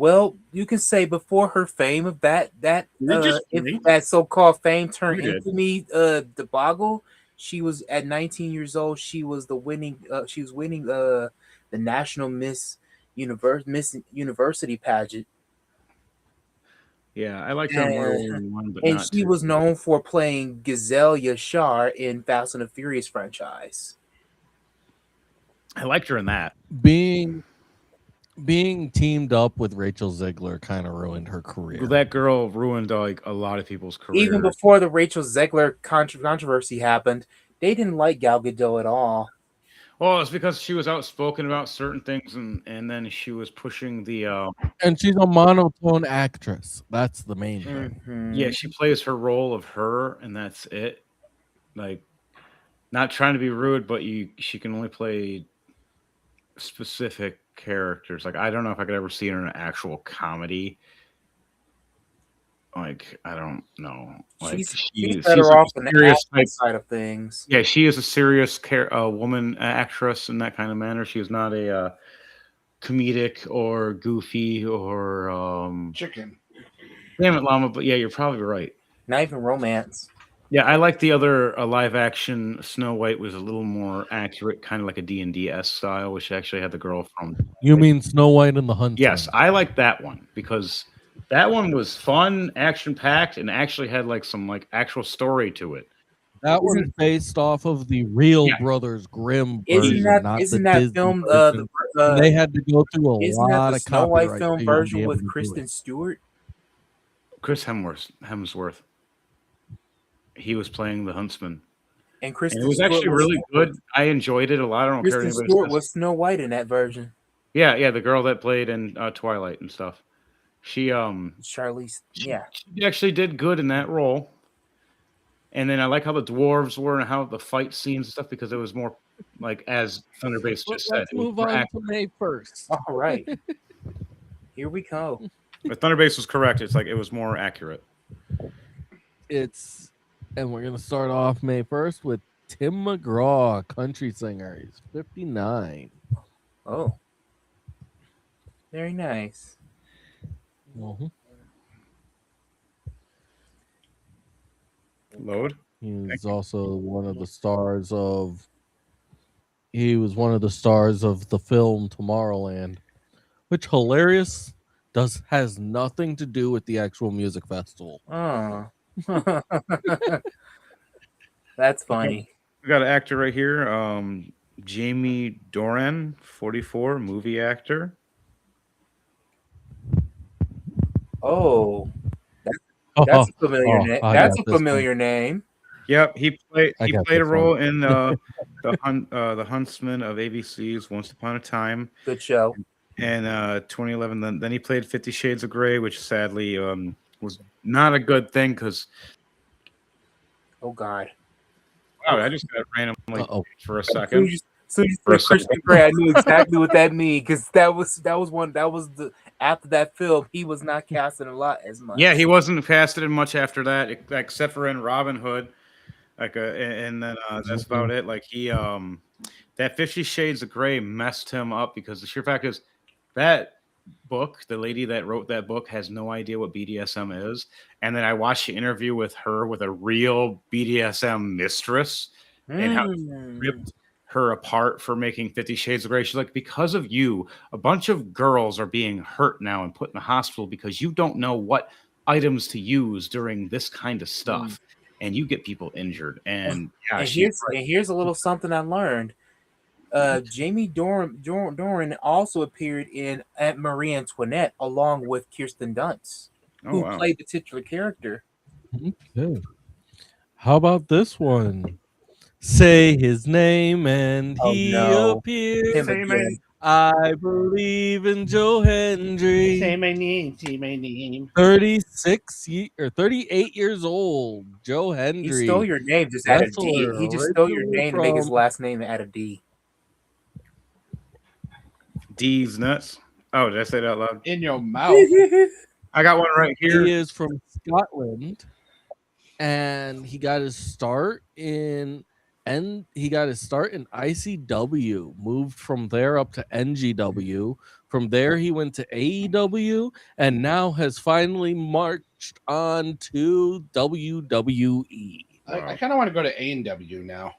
Well, you can say before her fame of that Interesting. that so-called fame turned You did. infamy debacle, she was at 19 years old. She was winning the national Miss University pageant. Yeah, I liked her in Wonder And, Woman 1, but and not she 2. was known for playing Gazelle Yashar in Fast and the Furious franchise. I liked her in that. Being teamed up with Rachel Zegler kind of ruined her career. That girl ruined like a lot of people's careers. Even before the Rachel Zegler controversy happened, they didn't like Gal Gadot at all. Well, it's because she was outspoken about certain things, and then she was pushing the. And she's a monotone actress. That's the main thing. Mm-hmm. Yeah, she plays her role of her, and that's it. Like, not trying to be rude, but she can only play specific characters. Like, I don't know if I could ever see her in an actual comedy. Like, I don't know. Like, she's better off in the serious acting side of things. Yeah, she is a serious woman actress in that kind of manner. She is not a comedic or goofy or chicken. Damn it, Llama! But yeah, you're probably right. Not even romance. Yeah, I like the other live action Snow White was a little more accurate, kind of like a D&D-esque style, which actually had the girl from. You mean Snow White and the Huntsman? Yes, I like that one because that one was fun, action packed, and actually had like some like actual story to it. That one's based off of the real Brothers Grimm version, Isn't that film? They had to go through a Isn't that lot the of Snow White copyright film to be version able with to do Kristen it. Stewart? Chris Hemsworth. He was playing the Huntsman. And Kristen it was Stewart actually really good. I enjoyed it a lot. I don't care what Kristen anybody Stewart says. was Snow White in that version. Yeah, the girl that played in Twilight and stuff. She Charlize, yeah. She actually did good in that role. And then I like how the dwarves were and how the fight scenes and stuff because it was more like as Thunderbase just said. Let's move on to May 1st. All right. Here we go. But Thunderbase was correct. It's like it was more accurate. And we're gonna start off May 1st with Tim McGraw, country singer. He's 59. Oh. Very nice. Mm-hmm. Load. He's also one of the stars of. He was one of the stars of the film Tomorrowland, which hilarious has nothing to do with the actual music festival. Oh. That's funny. We got an actor right here, Jamie Doran, 44, movie actor. Oh. That's a familiar name. That's a familiar name. Yep, he played a role in the Huntsman of ABC's Once Upon a Time. Good show. And 2011, then he played 50 Shades of Grey, which sadly was not a good thing because. Oh God! Wow, I just got randomly for a second. So you said Christian Grey, I knew exactly what that means because that was the after that film he was not casted a lot as much. Yeah, he wasn't casted in much after that, except for in Robin Hood. Like, and then that's about it. Like that 50 Shades of Grey messed him up because the sheer fact is that book, the lady that wrote that book has no idea what BDSM is. And then I watched the interview with her with a real BDSM mistress and how she ripped her apart for making 50 Shades of Grey. She's like, because of you, a bunch of girls are being hurt now and put in the hospital because you don't know what items to use during this kind of stuff. And you get people injured. And here's a little something I learned. Jamie Doran also appeared in Aunt Marie Antoinette along with Kirsten Dunst, who played the titular character. Okay. How about this one? Say his name and he appears. I believe in Joe Hendry. Say my name. Say my name. 38 years old. Joe Hendry. He stole your name. Just add a D. He just stole your name to make his last name add a D. D's nuts. Oh, did I say that out loud? In your mouth. I got one right here. He is from Scotland, and he got his start in he got his start in ICW, moved from there up to NGW. From there, he went to AEW, and now has finally marched on to WWE. I kind of want to go to A&W now.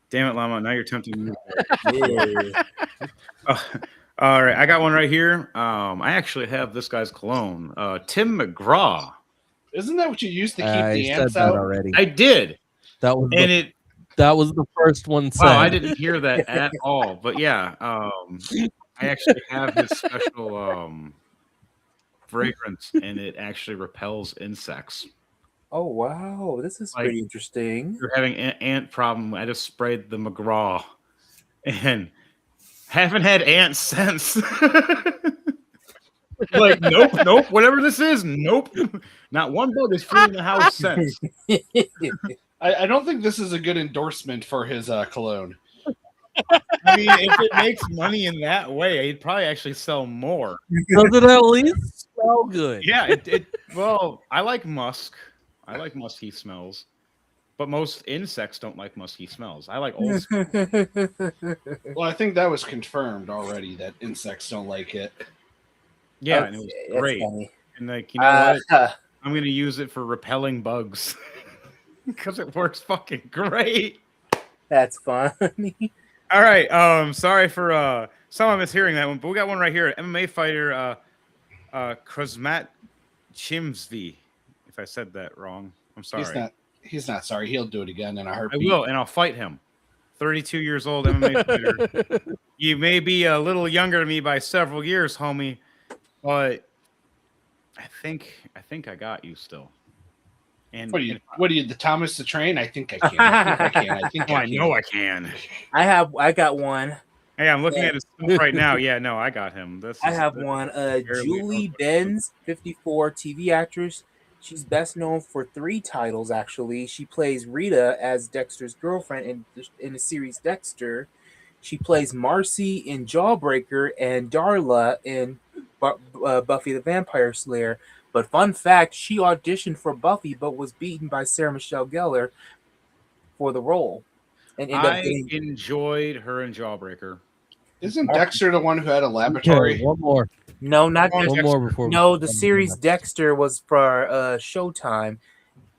Damn it, Llama! Now you're tempting me. All right, I got one right here. I actually have this guy's cologne, Tim McGraw. Isn't that what you used to keep I the said ants that out? already. I did, That was and the, that was the first one said. wow, I didn't hear that at all. But yeah, I actually have his special fragrance, and it actually repels insects. Oh wow, this is Like, pretty interesting. If you're having an ant problem, I just sprayed the McGraw, and haven't had ants since. Like, nope, whatever this is, nope. Not one bug is free in the house since. I don't think this is a good endorsement for his cologne. I mean, if it makes money in that way, he'd probably actually sell more. Does it at least smell good? Yeah, well, I like musk. I like musky smells. But most insects don't like musky smells. I like old school. Well, I think that was confirmed already that insects don't like it. Yeah, and it was That's great. funny. And like, you know what? I'm gonna use it for repelling bugs because it works fucking great. That's funny. All right. Sorry for some mishearing that one, but we got one right here. MMA fighter Kazmat Chimsvi. If I said that wrong, I'm sorry. He's not sorry. He'll do it again in a I heartbeat. will, and I'll fight him. 32 years old MMA fighter. You may be a little younger than me by several years, homie, but I think I got you still. And What are you, the Thomas the Train? I think I can. I know I can. I got one. Hey, I'm looking at his stuff right now. Yeah, no, I got him. I have one. Julie Benz, 54, TV actress. She's best known for 3 titles, actually. She plays Rita as Dexter's girlfriend in the series Dexter. She plays Marcy in Jawbreaker and Darla in Buffy the Vampire Slayer. But fun fact, she auditioned for Buffy but was beaten by Sarah Michelle Gellar for the role. And enjoyed her in Jawbreaker. Isn't Dexter the one who had a laboratory? Okay, one more. No, not one more before. No, the series Dexter was for Showtime.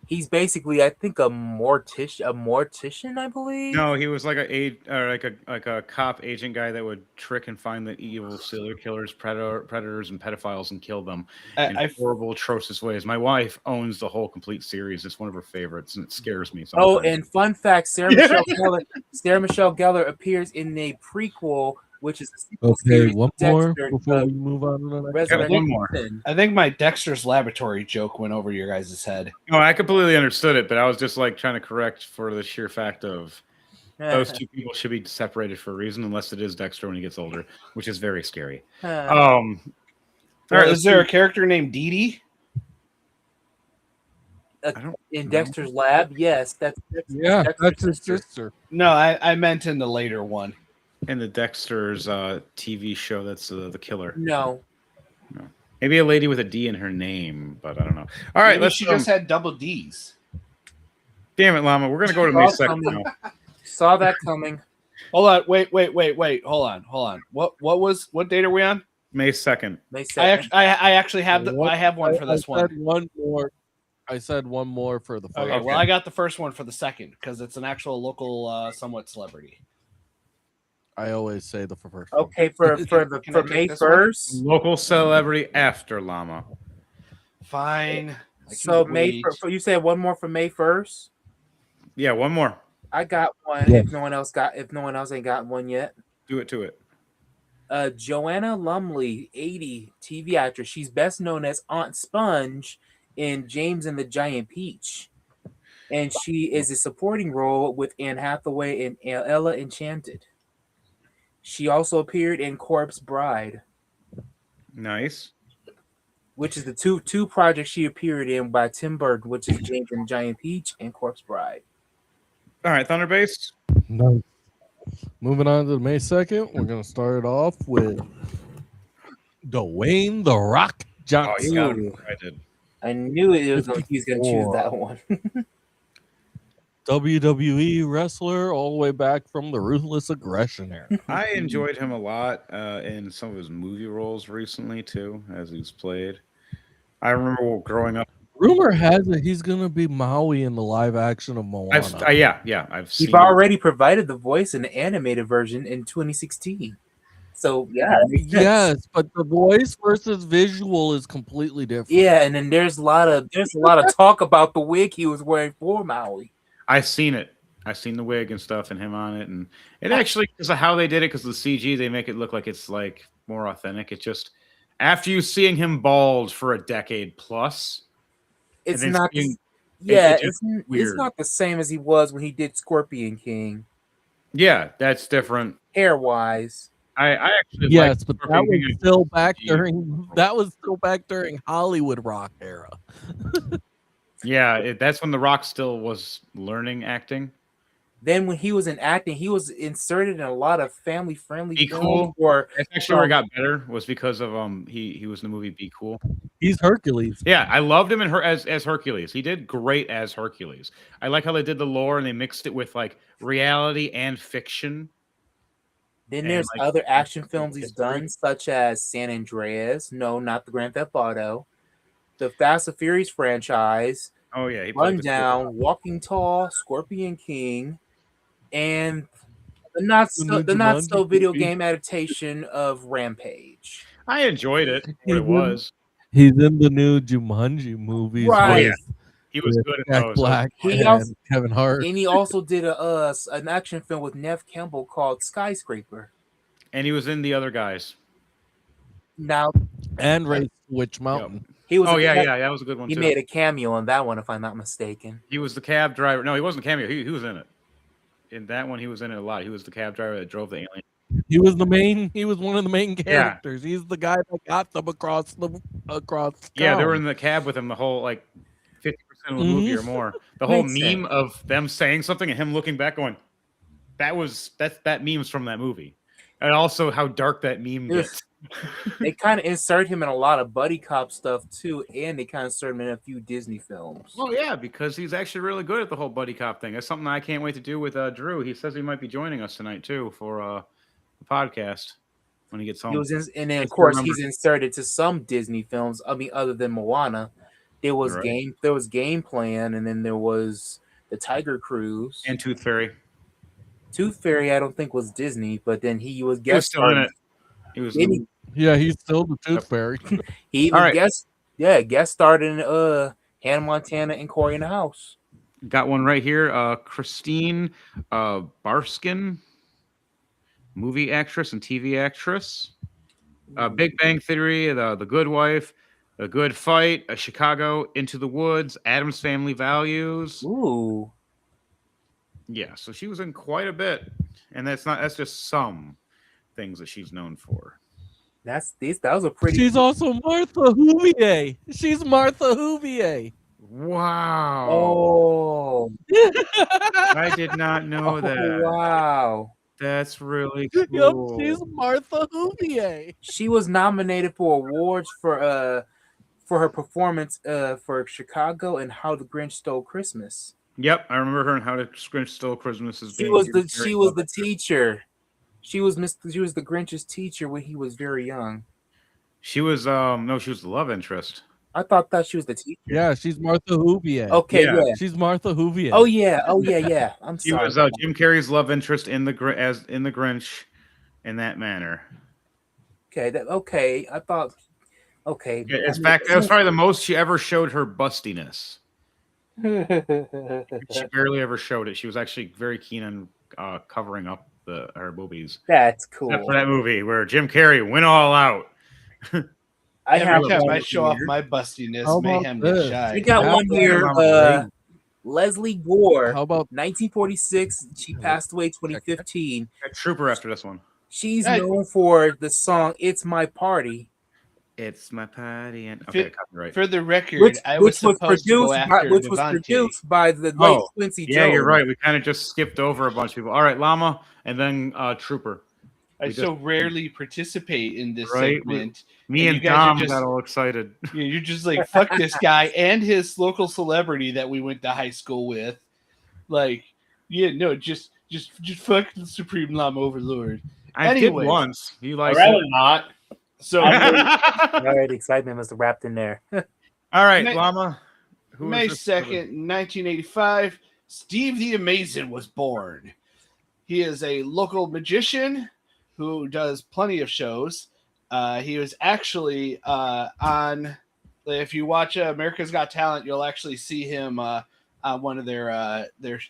He's basically, I think, a mortician, I believe. No, he was like a cop agent guy that would trick and find the evil serial killers, predators, and pedophiles and kill them in horrible, atrocious ways. My wife owns the whole complete series. It's one of her favorites, and it scares me sometimes. Oh, and fun fact: Sarah Michelle Gellar appears in a prequel, which is okay. One more before we move on to the next. One more. I think my Dexter's Laboratory joke went over your guys' head. No, I completely understood it, but I was just like trying to correct for the sheer fact of those two people should be separated for a reason, unless it is Dexter when he gets older, which is very scary. All right, is there a character named Dee Dee? In Dexter's lab? Yes, that's his sister. No, I meant in the later one. In the Dexter's TV show, that's the killer. No. Maybe a lady with a D in her name, but I don't know. All right, Maybe she just had double D's. Damn it, Llama. We're gonna go to May 2nd now. Saw that coming. Hold on, wait. Hold on. What date are we on? May 2nd. May 2nd. I actually have I have one for this one. One more. I said one more for the first. Okay, well, I got the first one for the second because it's an actual local, somewhat celebrity. I always say the first. Okay, for May 1st. Local celebrity after Llama. Fine. So May. You said one more for May 1st. Yeah, one more. I got one. Yeah. If no one else ain't got one yet. Do it to it. Joanna Lumley, 80, TV actress. She's best known as Aunt Sponge in James and the Giant Peach. And she is a supporting role with Anne Hathaway in Ella Enchanted. She also appeared in Corpse Bride. Nice. Which is the two projects she appeared in by Tim Burton, which is James and the Giant Peach and Corpse Bride. All right, Thunderbase. No. Moving on to May 2nd, we're going to start off with Dwayne "The Rock" Johnson. Oh, you got it. I did. I knew he was going to choose that one. WWE wrestler all the way back from the Ruthless Aggression era. I enjoyed him a lot in some of his movie roles recently too, as he's played. I remember growing up. Rumor has it he's gonna be Maui in the live action of Moana. I've seen. He's already provided the voice in the animated version in 2016. So yeah, it makes sense. Yes, but the voice versus visual is completely different. Yeah, and then there's a lot of talk about the wig he was wearing for Maui. I've seen it. I've seen the wig and stuff and him on it, and it actually because of how they did it, because the CG they make it look like it's like more authentic. It just after you seeing him bald for a decade plus, It's and then not. seeing- It's weird. not the same as he was when he did Scorpion King, Yeah, that's different. hair wise. I actually Yes, liked but that Scorpion was King. still back during Hollywood Rock era. Yeah, that's when The Rock still was learning acting. Then when he was in acting, he was inserted in a lot of family friendly Be films. Cool. Or That's actually where it got better was because of he was in the movie Be Cool. He's Hercules. Yeah, I loved him in as Hercules. He did great as Hercules. I like how they did the lore and they mixed it with like reality and fiction. Then And, there's like, other action films he's history. done, such as San Andreas. No, not the Grand Theft Auto. The Fast and Furious franchise. Oh yeah, he played the Rundown, Walking Tall, Scorpion King, and the not so Jumanji video movie. game adaptation of Rampage. I enjoyed it. What it was. He's in the new Jumanji movies. Right. with- He was with good at Jack those. Black He and also- Kevin Hart. And he also did an action film with Nev Campbell called Skyscraper. And he was in The Other Guys. Now And Race to Witch Mountain. he was. Oh yeah, that was a good one He too. made a cameo in that one, if I'm not mistaken. He was the cab driver. No, he wasn't a cameo. He was in it. In that one, he was in it a lot. He was the cab driver that drove the alien. He was one of the main characters. He's the guy that got them across. Yeah, they were town. in the cab with him the whole like 50% of the movie or more. The whole Makes meme sense. of them saying something and him looking back going, that meme's from that movie. And also how dark that meme Yes. gets. They kind of insert him in a lot of buddy cop stuff too, and they kind of insert him in a few Disney films. Well, yeah, because he's actually really good at the whole buddy cop thing. That's something I can't wait to do with Drew. He says he might be joining us tonight too for the podcast when he gets home. He was and then of Just course remember- he's inserted to some Disney films. I mean, other than Moana, there was Right. Game Plan, and then there was the Tiger Cruise and Tooth Fairy. Tooth Fairy. I don't think was Disney, but then he was He was guest still in starring. it. He was. Didn't he? Yeah, he's still the Tooth Fairy. He even All right. guest starred in Hannah Montana and Corey in the House. Got one right here. Christine Barskin, movie actress and TV actress. Big Bang Theory, the Good Wife, The Good Fight, Chicago, Into the Woods, Addams Family Values. Ooh, Yeah, so she was in quite a bit, and that's just some things that she's known for. that was a pretty. She's also Martha Huvier. She's Martha Huvier. Wow. Oh, I did not know that. wow. That's really Yep, cool. she's Martha Huvier. She was nominated for awards for her performance for Chicago and How the Grinch Stole Christmas. Yep, I remember her and How to Grinch Stole Christmas. She was the teacher. She was the Grinch's teacher when he was very young. She was she was the love interest. I thought that she was the teacher. Yeah, she's Martha Huvier. Okay, Yeah. yeah. She's Martha Huvier. Oh yeah. I'm She sorry. was Jim Carrey's love interest in the Grinch, in that manner. Okay. I thought. Okay. In fact, that was probably the most she ever showed her bustiness. She barely ever showed it. She was actually very keen on covering up her boobies. That's cool. Except for that movie where Jim Carrey went all out. I have Every time I one show off here. my How bustiness, about Mayhem this? gets shy. We got Yeah, one here. I'm Leslie Gore, How about 1946. She passed away 2015. Got Trooper after this one. She's Hey. known for the song "It's My Party," It's my party and okay, For- copyright. For the record, which I was was supposed to go produced by, after which was Devontae. produced by the late Oh, Quincy Yeah, Jones. you're right. We kind of just skipped over a bunch of people. All right, Llama, and then Trooper. I We so rarely participate in this Right, segment. Me And and you guys are Dom just- got all excited. You're just like, fuck this guy and his local celebrity that we went to high school with. Like, yeah, no, just fuck the Supreme Llama Overlord. I did Anyways. once. You I'd like rather it? not. So All right, excitement was wrapped in there. All right, May- Llama. Who May is this for? 2nd, 1985, Steve the Amazing was born. He is a local magician who does plenty of shows. He was actually on, if you watch America's Got Talent, you'll actually see him on one of their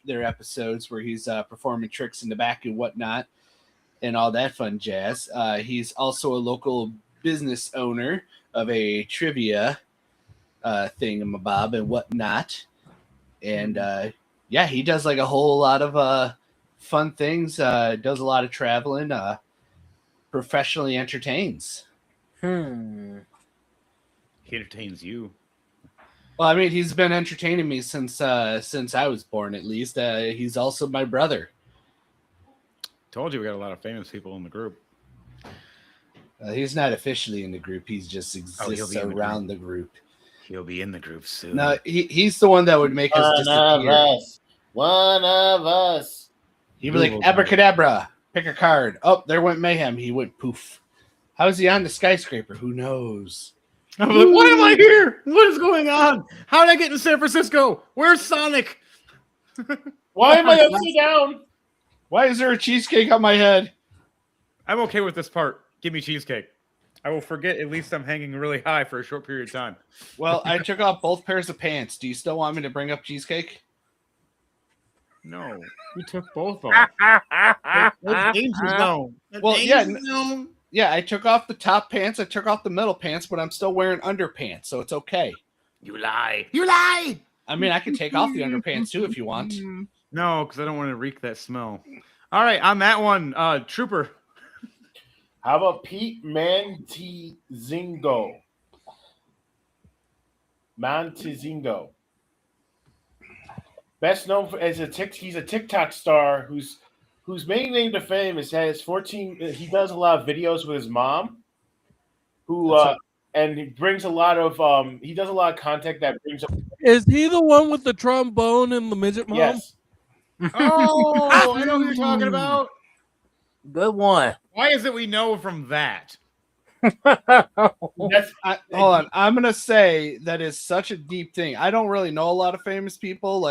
episodes where he's performing tricks in the back and whatnot and all that fun jazz. He's also a local business owner of a trivia thingamabob and whatnot. And yeah, he does like a whole lot of fun things, does a lot of traveling, professionally entertains. He entertains you. Well, I mean, he's been entertaining me since I was born, at least. He's also my brother. Told you we got a lot of famous people in the group. He's not officially in the group. He just exists be in the around the group. He'll be in the group soon. No, he's the one that would make us disappear. One of us. He'd be like, abracadabra, pick a card. Oh, there went Mayhem. He went poof. How is he on the skyscraper? Who knows? I'm like, why am I here? What is going on? How did I get in San Francisco? Where's Sonic? Why am I upside down? Why is there a cheesecake on my head? I'm okay with this part. Give me cheesecake. I will forget at least I'm hanging really high for a short period of time. Well, I took off both pairs of pants. Do you still want me to bring up cheesecake? No, we took both off. That's danger zone. Well, yeah, I took off the top pants. I took off the middle pants, but I'm still wearing underpants, so it's okay. You lie. You lie. I mean, I can take off the underpants too if you want. No, because I don't want to reek that smell. All right, on that one, Trooper. How about Pete Mantizingo? Best known for as he's a TikTok star whose main claim to fame is has 14. He does a lot of videos with his mom, and he brings a lot of he does a lot of content that brings up. Is he the one with the trombone and the midget mom? Yes. Oh, I know who you're talking about. Good one. Why is it we know from that? Hold on. I'm gonna say that is such a deep thing. I don't really know a lot of famous people,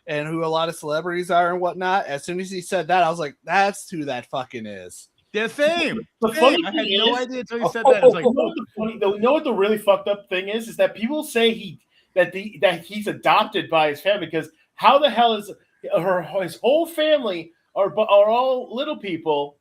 and who a lot of celebrities are and whatnot. As soon as he said that, I was like, "That's who that fucking is." The same. The funny I had thing no is- idea until you said that. It's like, you know what the really fucked up thing is that people say that he's adopted by his family, because how the hell is his whole family are all little people,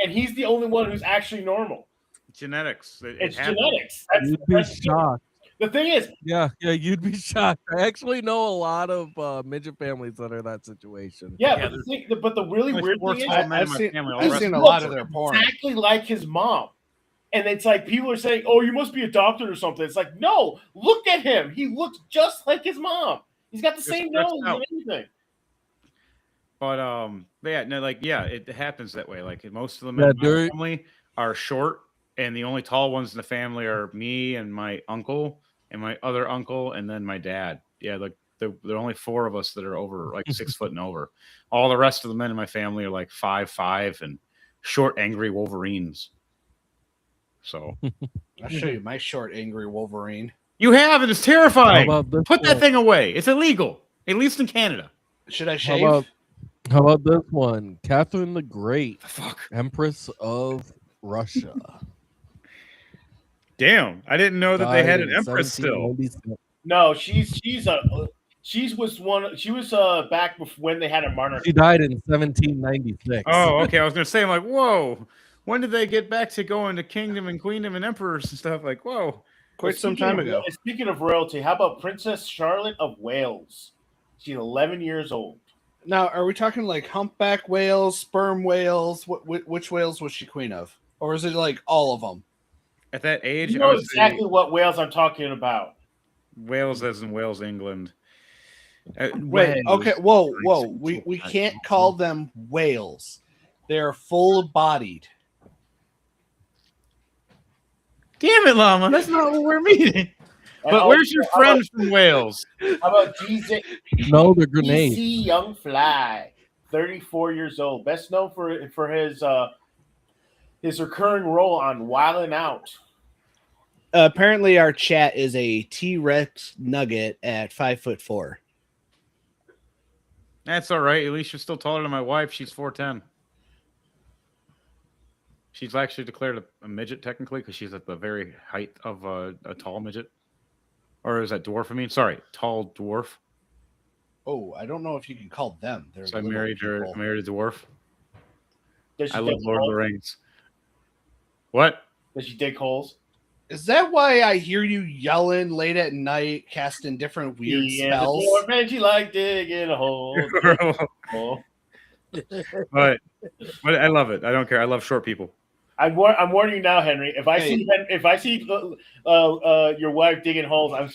and he's the only one who's actually normal. genetics. It's happens. genetics. You'd be shocked. The thing is, Yeah, you'd be shocked. I actually know a lot of midget families that are that situation. but the really Only weird four thing is, tall men in my family, all the I've rest seen of a them- lot of their porn. exactly like his mom. And it's like people are saying, "Oh, you must be adopted or something." It's like, no, look at him. He looks just like his mom. He's got the Just same stretched nose out. and everything. But it happens that way. Like most of the Yeah, men in my during- family are short, and the only tall ones in the family are me and my uncle and my other uncle, and then my dad. Yeah, like there are only four of us that are over like 6 foot and over. All the rest of the men in my family are like 5'5" and short, angry Wolverines. So I'll show you my short, angry Wolverine. you have it. It's terrifying. How about this Put that one? thing away. It's illegal, at least in Canada. Should I How shave? about this one? Catherine the Great, Empress of Russia. Damn, I didn't know that they had an Died in empress still. 1796. No, she was back before when they had a monarchy. She died in 1796. Oh, okay. I was gonna say, I'm like, whoa. When did they get back to going to kingdom and queendom and emperors and stuff? Like, whoa. Quite some time ago. Speaking of royalty, how about Princess Charlotte of Wales? She's 11 years old. Now, are we talking like humpback whales, sperm whales? Which whales was she queen of? Or is it like all of them? At that age, You I know was exactly what whales I'm talking about. Wales, as in Wales, England. Wait, okay, whoa. We can't call them whales. They're full-bodied. Damn it, Llama. That's not what we're meeting. But where's your friend from Wales? How about DJ? No, the grenade. DC Young Fly, 34 years old, best known for his recurring role on Wildin' Out. Apparently, our chat is a T-Rex nugget at 5'4". That's all right. At least you're still taller than my wife. She's 4'10". She's actually declared a midget technically because she's at the very height of a tall midget. Or is that dwarf? I mean, sorry, tall dwarf. Oh, I don't know if you can call them. They're So I little married people. a dwarf. Does she I love dig Lord of the holes? Rings. What? Does she dig holes? Is that why I hear you yelling late at night, casting different weird spells? Man, she like digging a hole. but I love it. I don't care. I love short people. I'm warning you now, Henry. If I see your wife digging holes, I'm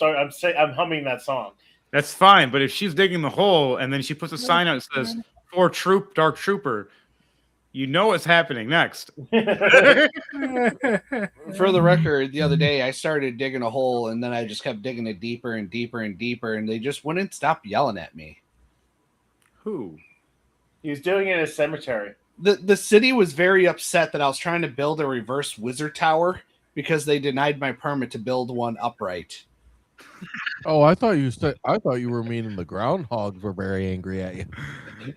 humming that song. That's fine. But if she's digging the hole and then she puts a sign out that says Dark Trooper, you know what's happening next. For the record, the other day I started digging a hole and then I just kept digging it deeper and deeper and deeper, and they just wouldn't stop yelling at me. Who? He was doing it in a cemetery. The city was very upset that I was trying to build a reverse wizard tower because they denied my permit to build one upright. Oh, I thought you were meaning the groundhogs were very angry at you.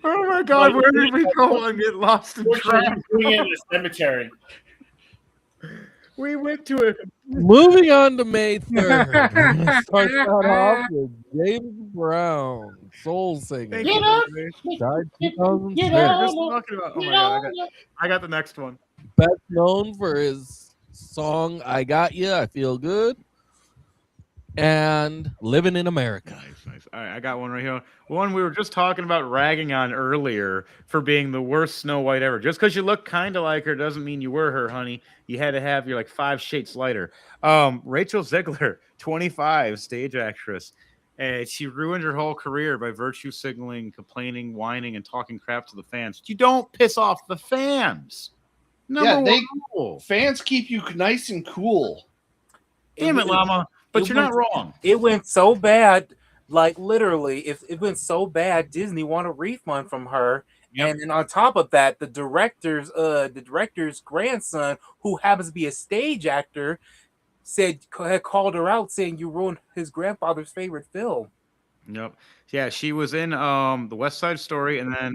Oh my God, where did we go and get lost in traffic? Doing it in a cemetery. We went to it. Moving on to May 3rd. We're gonna start that off with James Brown, soul singer. Get up, Died 2006. Talking about, oh my God, I got the next one. Best known for his song "I Got You, I Feel Good" and "Living in America." Nice. All right, I got one right here. One we were just talking about ragging on earlier for being the worst Snow White ever. Just because you look kind of like her doesn't mean you were her, honey. You had to have you're like 5 shades lighter. Rachel Zegler, 25, stage actress. And she ruined her whole career by virtue signaling, complaining, whining, and talking crap to the fans. You don't piss off the fans. Fans keep you nice and cool. Damn it, Llama. But you're not wrong. It went so bad, like literally, if it went so bad, Disney wanted a refund from her. Yep. And then on top of that, the director's grandson, who happens to be a stage actor, had called her out saying you ruined his grandfather's favorite film. Yep. Yeah, she was in the West Side Story, and then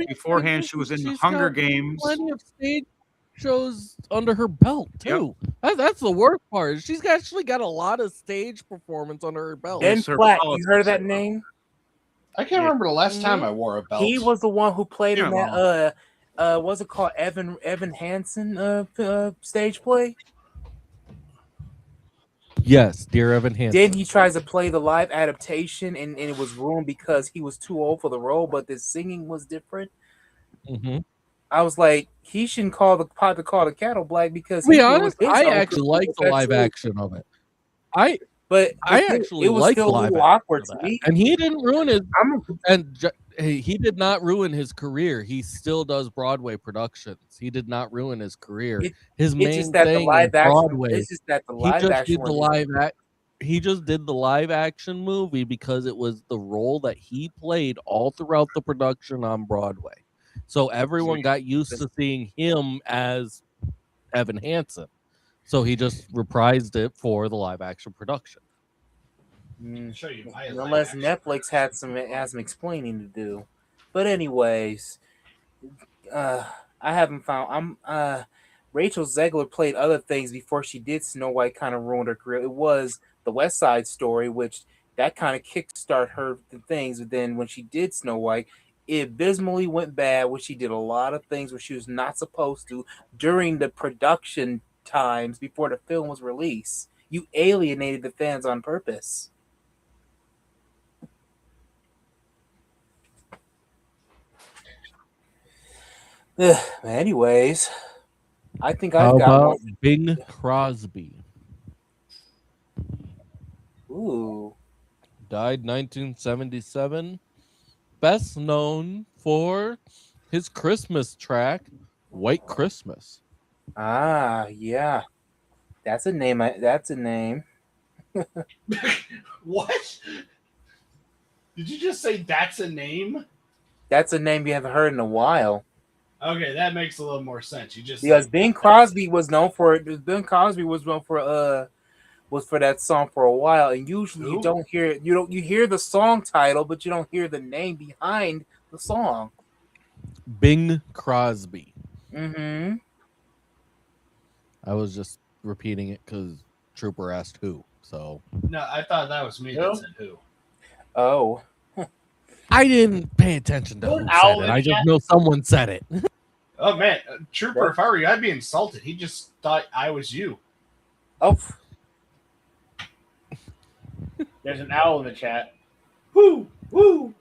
beforehand she was in the Hunger Games. Plenty of stage shows under her belt too. Yep. That's the worst part. She's actually got a lot of stage performance under her belt. Ben Platt, you heard of that name? I can't remember the last time I wore a belt. He was the one who played in that what's it called, Evan Hansen stage play. Yes, Dear Evan Hansen. Then he tries to play the live adaptation, and it was ruined because he was too old for the role, but the singing was different. Mm-hmm. I was like, he shouldn't call the pot to call the kettle black because. To be honest, I actually like the live action of it. I actually like the live awkward to me. And he didn't ruin his. He did not ruin his career. He still does Broadway productions. He did not ruin his career. His main thing is Broadway. It's just that the live action. He just did the live action movie because it was the role that he played all throughout the production on Broadway. So everyone got used to seeing him as Evan Hansen. So he just reprised it for the live action production. Unless Netflix had some explaining to do. But anyways, I haven't found. Rachel Zegler played other things before she did Snow White. Kind of ruined her career. It was the West Side Story, which that kind of kickstart her things. But then when she did Snow White, it abysmally went bad. Where she did a lot of things where she was not supposed to during the production times before the film was released. You alienated the fans on purpose. Anyways, I think I've got one. Bing Crosby. Ooh. Died 1977. Best known for his Christmas track, White Christmas. Ah, yeah. That's a name. What? Did you just say that's a name? That's a name you haven't heard in a while. Okay, that makes a little more sense. You just Because Bing Crosby was known for that song for a while, and usually you don't hear you hear the song title, but you don't hear the name behind the song. Bing Crosby. Mm-hmm. I was just repeating it because Trooper asked who. So No, I thought that was me that said who. Oh. I didn't pay attention to who said it. I just know someone said it. Oh man, Trooper, if I were you, I'd be insulted. He just thought I was you. Oh. There's an owl in the chat. Woo! Woo!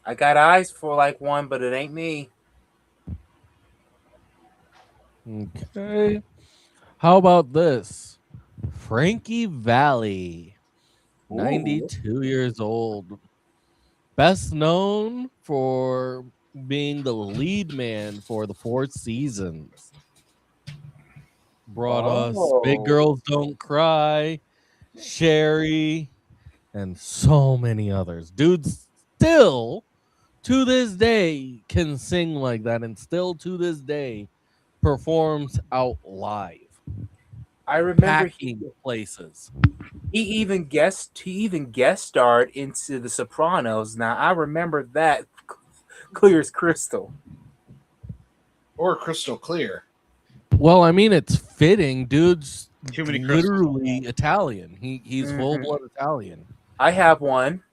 I got eyes for like one, but it ain't me. Okay. How about this? Frankie Valli, 92 years old. Best known for being the lead man for the 4 Seasons. Brought us Big Girls Don't Cry, Sherry, and so many others. Dude still, to this day, can sing like that, and still to this day performs out live. I remember Packing places. He even guest starred into The Sopranos. Now I remember that clear as crystal. Or crystal clear. Well, I mean, it's fitting. Dude's Too many literally Italian. He's full-blood Italian. I have one.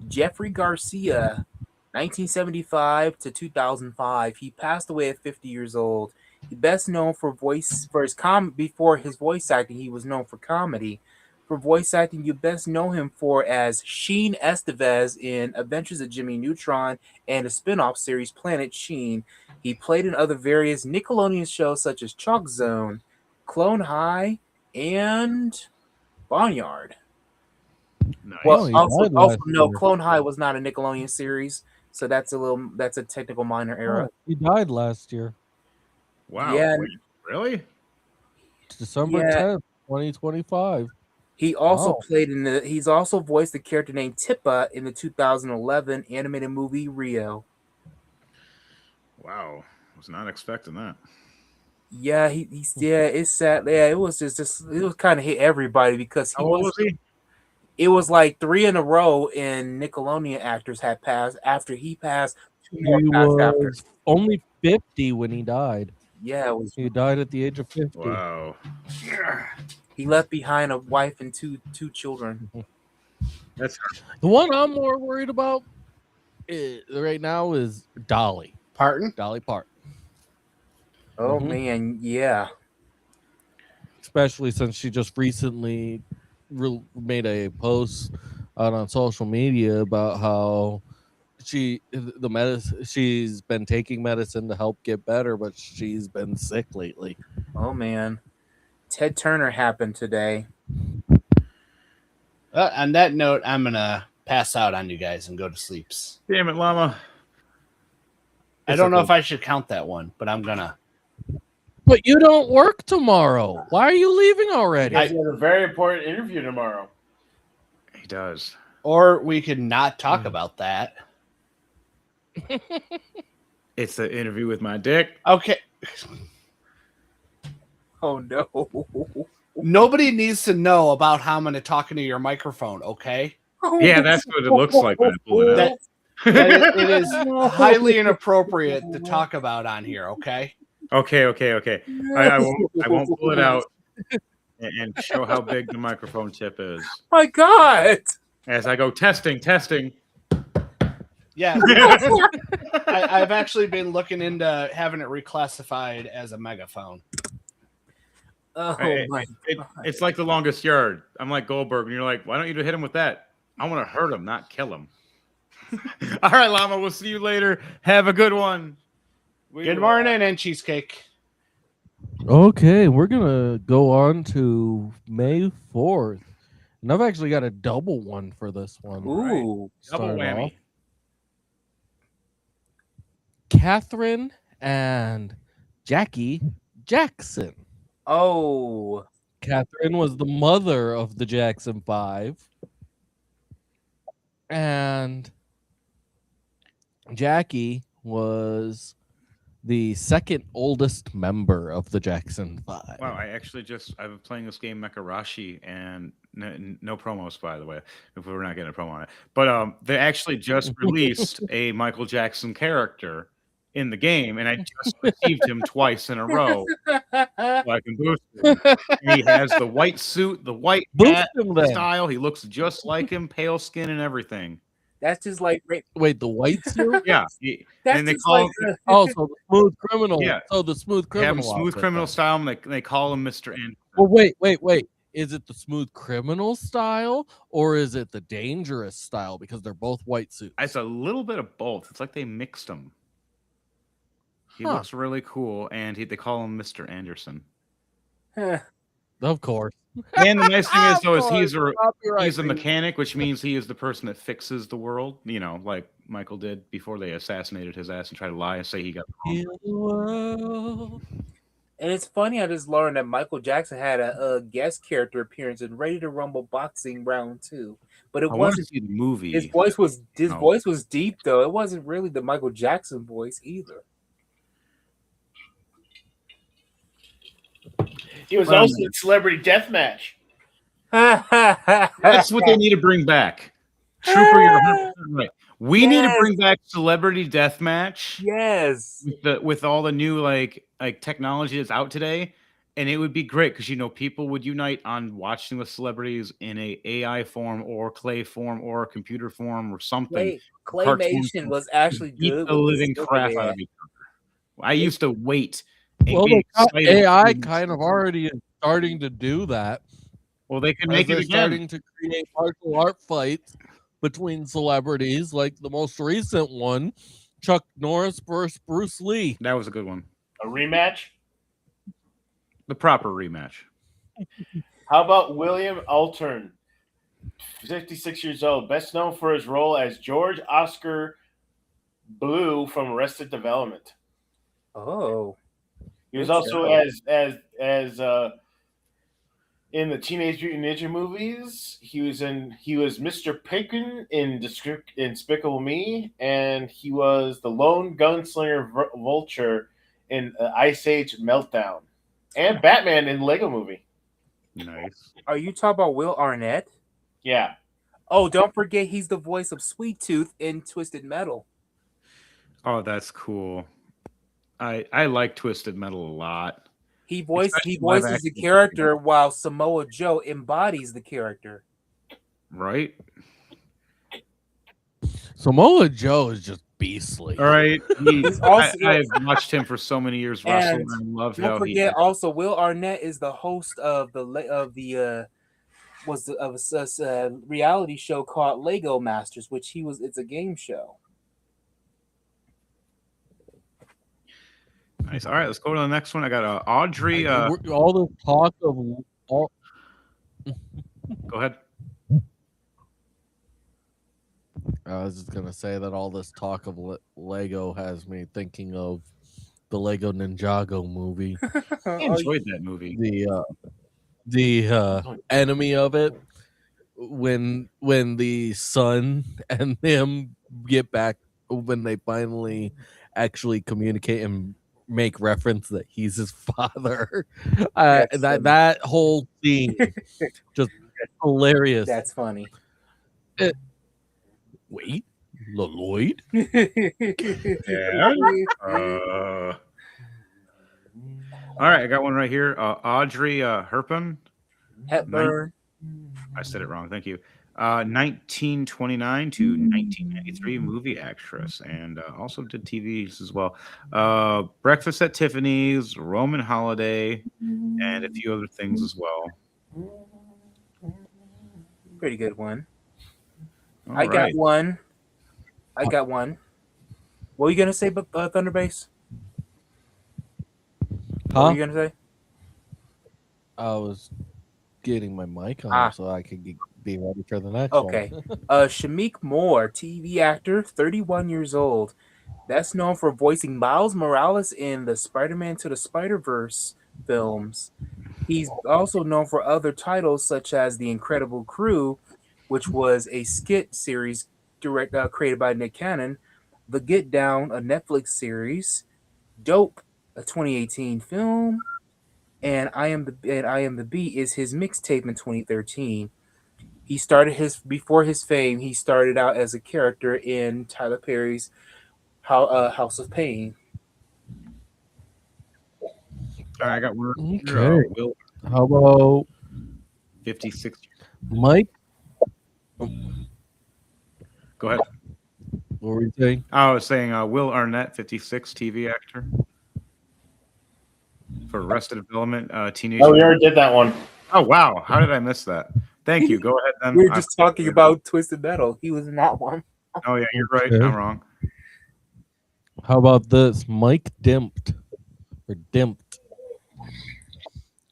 Jeffrey Garcia, 1975 to 2005. He passed away at 50 years old. He's best known for before his voice acting, he was known for comedy. For voice acting, you best know him for as Sheen Estevez in Adventures of Jimmy Neutron and a spin-off series Planet Sheen. He played in other various Nickelodeon shows such as Chalk Zone, Clone High, and Barnyard. Nice. Well, also no, Clone High was not a Nickelodeon series, so that's a technical minor error. Oh, he died last year. Wow. Yeah. Wait, really? December 10th, 2025. He also he's also voiced the character named Tippa in the 2011 animated movie Rio. Wow. Was not expecting that. Yeah, it's sad. Yeah, it was just it was kind of hit everybody because How old was he? It was like 3 in a row, and Nickelodeon actors had passed after he passed. 2 more He passed after. was only 50 when he died. Yeah, he died at the age of 50. Wow. He left behind a wife and two children. That's the one I'm more worried about right now is Dolly Parton. Dolly Parton. Oh man, yeah. Especially since she just recently made a post out on social media about how she's been taking medicine to help get better, but she's been sick lately. Oh man, Ted Turner happened today. On that note, I'm gonna pass out on you guys and go to sleep. Damn it, Llama. I don't know if I should count that one, but I'm gonna. But you don't work tomorrow. Why are you leaving already? I have a very important interview tomorrow. He does. Or we could not talk about that. It's the interview with my dick. Okay. Oh no. Nobody needs to know about how I'm going to talk into your microphone, okay? Yeah, that's what it looks like when I pull it out. It is highly inappropriate to talk about on here, okay? Okay. I won't pull it out and show how big the microphone tip is. My God! As I go testing. Yeah. I've actually been looking into having it reclassified as a megaphone. Oh my God. It's like The Longest Yard. I'm like Goldberg, and you're like, why don't you hit him with that? I want to hurt him, not kill him. All right, Llama, we'll see you later. Have a good one. Good morning and cheesecake. Okay, we're gonna go on to May 4th. And I've actually got a double one for this one. Ooh, double whammy. Off. Catherine and Jackie Jackson. Oh, Catherine was the mother of the Jackson 5. And Jackie was the second oldest member of the Jackson 5. Wow, I've been playing this game Mekarashi, and no promos, by the way, if we're not getting a promo on it. But they actually just released a Michael Jackson character in the game, and I just received him twice in a row. So I can boost him. And he has the white suit, the white hat style. He looks just like him, pale skin and everything. That's just like wait, the white suit? Yeah. That's and they just call like him, so the smooth criminal. Yeah. So the smooth they have criminal. him smooth outfit criminal then. style, and they call him Mr. Anderson. Well, wait. Is it the smooth criminal style or is it the dangerous style? Because they're both white suits. It's a little bit of both. It's like they mixed them. He looks really cool, and they call him Mr. Anderson. Of course. And the nice thing is, though, is he's Copyright a mechanic, which means he is the person that fixes the world. You know, like Michael did before they assassinated his ass and tried to lie and say he got Heal the world. And it's funny, I just learned that Michael Jackson had a guest character appearance in Ready to Rumble Boxing Round 2. But it I want to wasn't see the movie. his voice was deep though. It wasn't really the Michael Jackson voice either. He was also in Celebrity Deathmatch. That's what they need to bring back. Trooper, you're 100% right. We need to bring back Celebrity Deathmatch. Yes. With all the new like technology that's out today, and it would be great because people would unite on watching the celebrities in a AI form or clay form or computer form or something. Claymation was actually Beat good. the living crap out of each other. I used to wait. And Well, get excited AI to- kind of already is starting to do that. Well, they can As make they're it again. starting to create martial art fights between celebrities, like the most recent one, Chuck Norris versus Bruce Lee. That was a good one. A rematch? The proper rematch. How about William Altern, 56 years old, best known for his role as George Oscar Blue from Arrested Development. Oh. He was Good also show. as in the Teenage Mutant Ninja movies. He was Mr. Pinkman in Despicable Me, and he was the lone gunslinger Vulture in Ice Age Meltdown, and Batman in Lego Movie. Nice. Are you talking about Will Arnett? Yeah. Oh, don't forget he's the voice of Sweet Tooth in Twisted Metal. Oh, that's cool. I like Twisted Metal a lot. He voices live the action. character while Samoa Joe embodies the character. Right? Samoa Joe is just beastly. All right. He's also- I've watched him for so many years wrestling. I love Don't how he forget also Will Arnett is the host of the reality show called Lego Masters, it's a game show. Nice. All right, let's go to the next one. I got Audrey. All the talk of all. Go ahead. I was just gonna say that all this talk of Lego has me thinking of the Lego Ninjago movie. I enjoyed that movie. The enemy of it when the son and him get back, when they finally actually communicate and make reference that he's his father. That whole thing just hilarious. That's funny. Wait, Lloyd? Yeah. All right, I got one right here. Audrey Hepburn. Hepburn. I said it wrong. Thank you. 1929 to 1993 movie actress, and also did TVs as well. Breakfast at Tiffany's, Roman Holiday, and a few other things as well. Pretty good one. All I right. got one. What were you gonna say, Thunderbase? What were you gonna say? I was getting my mic on so I could be ready for the next Okay. one. Shameik Moore, TV actor, 31 years old. That's known for voicing Miles Morales in the Spider-Man to the Spider-Verse films. He's also known for other titles such as The Incredible Crew, which was a skit series created by Nick Cannon, The Get Down, a Netflix series, Dope, a 2018 film, and I Am the Beat is his mixtape in 2013. He started before his fame. He started out as a character in Tyler Perry's House of Pain. All right, I got one. Okay. Will How about 56. Mike? Go ahead. What were you saying? I was saying Will Arnett, 56, TV actor for Arrested Development, Teenage. Oh, we already did that one. Oh wow, how did I miss that? Thank you. Go ahead then. We were just talking about Twisted Metal. He was in that one. Oh yeah, you're right. Okay. I'm wrong. How about this? Mike Dimpt. Or Dimpt.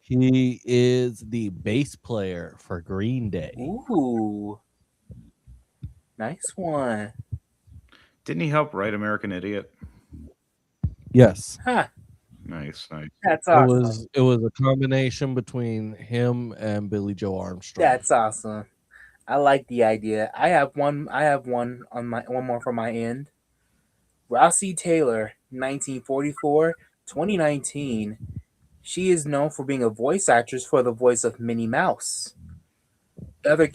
He is the bass player for Green Day. Ooh. Nice one. Didn't he help write American Idiot? Yes. Huh. Nice. That's It awesome. was a combination between him and Billy Joe Armstrong. That's awesome. I like the idea. I have one more from my end. Rosie Taylor, 1944, 2019. She is known for being a voice actress for the voice of Minnie Mouse. Other